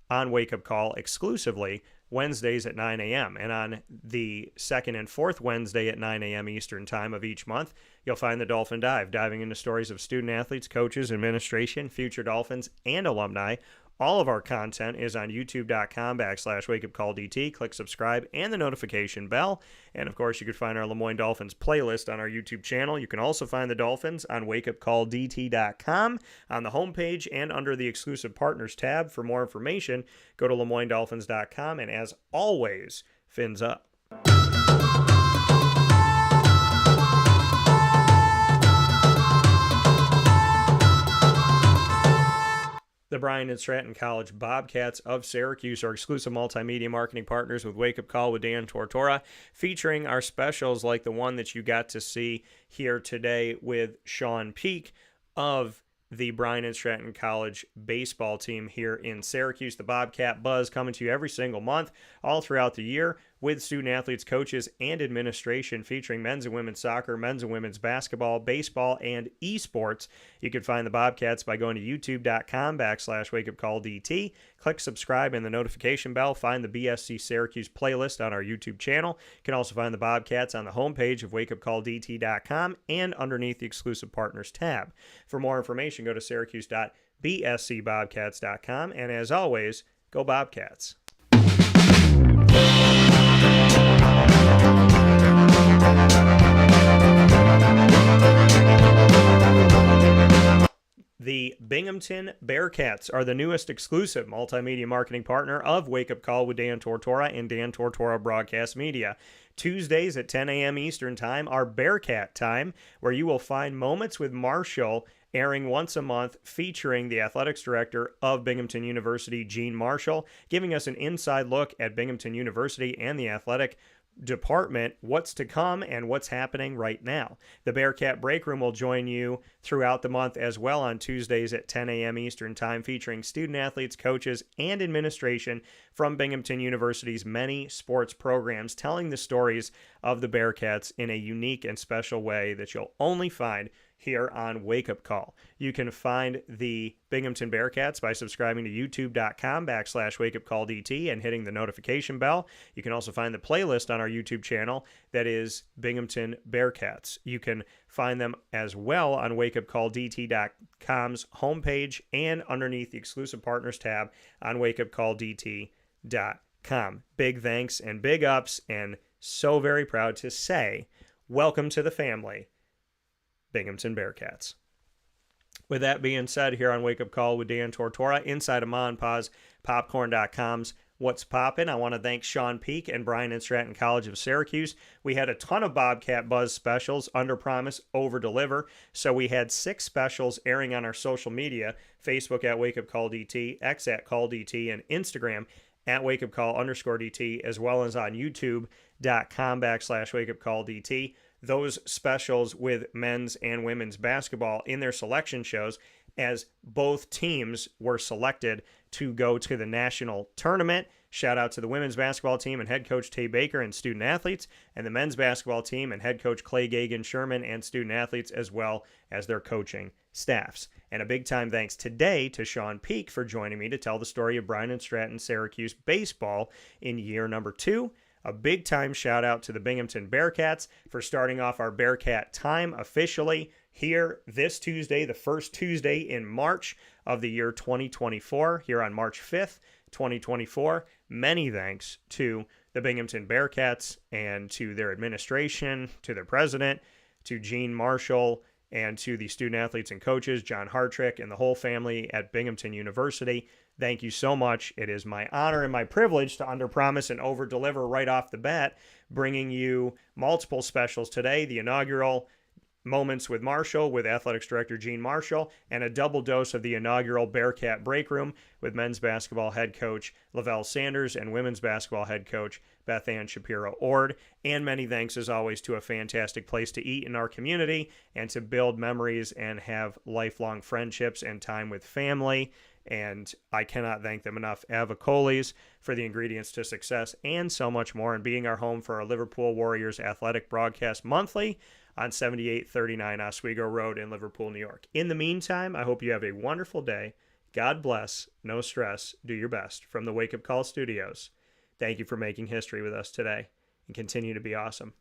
on Wake Up Call exclusively, Wednesdays at 9 a.m. And on the second and fourth Wednesday at 9 a.m. Eastern Time of each month, you'll find the Dolphin Dive, diving into stories of student-athletes, coaches, administration, future Dolphins, and alumni. All of our content is on youtube.com/wakeupcalldt. Click subscribe and the notification bell. And, of course, you can find our Lemoyne Dolphins playlist on our YouTube channel. You can also find the Dolphins on wakeupcalldt.com on the homepage and under the exclusive partners tab. For more information, go to lemoynedolphins.com. And as always, fins up. The Bryant and Stratton College Bobcats of Syracuse are exclusive multimedia marketing partners with Wake Up Call with Dan Tortora, featuring our specials like the one that you got to see here today with Shawn Peake of the Bryant and Stratton College baseball team here in Syracuse. The Bobcat Buzz coming to you every single month, all throughout the year. with student athletes, coaches, and administration, featuring men's and women's soccer, men's and women's basketball, baseball, and esports. You can find the Bobcats by going to youtube.com/wakeupcalldt. Click subscribe and the notification bell. Find the BSC Syracuse playlist on our YouTube channel. You can also find the Bobcats on the homepage of wakeupcalldt.com and underneath the exclusive partners tab. For more information, go to syracuse.bscbobcats.com. And as always, go Bobcats. The Binghamton Bearcats are the newest exclusive multimedia marketing partner of Wake Up Call with Dan Tortora and Dan Tortora Broadcast Media. Tuesdays at 10 a.m. Eastern Time are Bearcat Time, where you will find Moments with Marshall airing once a month, featuring the athletics director of Binghamton University, Gene Marshall, giving us an inside look at Binghamton University and the athletic department, what's to come and what's happening right now. The Bearcat Breakroom will join you throughout the month as well on Tuesdays at 10 a.m. Eastern Time, featuring student athletes, coaches, and administration from Binghamton University's many sports programs, telling the stories of the Bearcats in a unique and special way that you'll only find here on Wake Up Call. You can find the Binghamton Bearcats by subscribing to youtube.com/wakeupcalldt and hitting the notification bell. You can also find the playlist on our YouTube channel that is Binghamton Bearcats. You can find them as well on wakeupcalldt.com's homepage and underneath the exclusive partners tab on wakeupcalldt.com. Big thanks and big ups, and so very proud to say, welcome to the family, Binghamton Bearcats. With that being said, here on Wake Up Call with Dan Tortora, inside of Ma and Pa's Popcorn.com's What's Poppin', I want to thank Shawn, Peake, and Bryant and Stratton College of Syracuse. We had a ton of Bobcat Buzz specials, under promise, over deliver. So we had 6 specials airing on our social media, Facebook at Wake Up Call DT, X at Call DT, and Instagram at wakeupcall_DT, as well as on youtube.com/wakeupcalldt. Those specials with men's and women's basketball in their selection shows, as both teams were selected to go to the national tournament. Shout out to the women's basketball team and head coach Tay Baker and student athletes, and the men's basketball team and head coach Clay Gagan Sherman and student athletes, as well as their coaching staffs. And a big time thanks today to Shawn Peake for joining me to tell the story of Bryant and Stratton Syracuse baseball in year number 2. A big time shout out to the Binghamton Bearcats for starting off our Bearcat time officially here this Tuesday, the first Tuesday in March of the year 2024, here on March 5th, 2024. Many thanks to the Binghamton Bearcats and to their administration, to their president, to Gene Marshall, and to the student athletes and coaches, John Hartrick, and the whole family at Binghamton University. Thank you so much. It is my honor and my privilege to underpromise and overdeliver right off the bat, bringing you multiple specials today. The inaugural Moments with Marshall with Athletics Director Gene Marshall, and a double dose of the inaugural Bearcat Breakroom with men's basketball head coach Lavelle Sanders and women's basketball head coach Beth Ann Shapiro-Ord. And many thanks, as always, to a fantastic place to eat in our community and to build memories and have lifelong friendships and time with family. And I cannot thank them enough. Avicolli's for the ingredients to success and so much more, and being our home for our Liverpool Warriors athletic broadcast monthly on 7839 Oswego Road in Liverpool, New York. In the meantime, I hope you have a wonderful day. God bless. No stress. Do your best. From the Wake Up Call Studios, thank you for making history with us today, and continue to be awesome.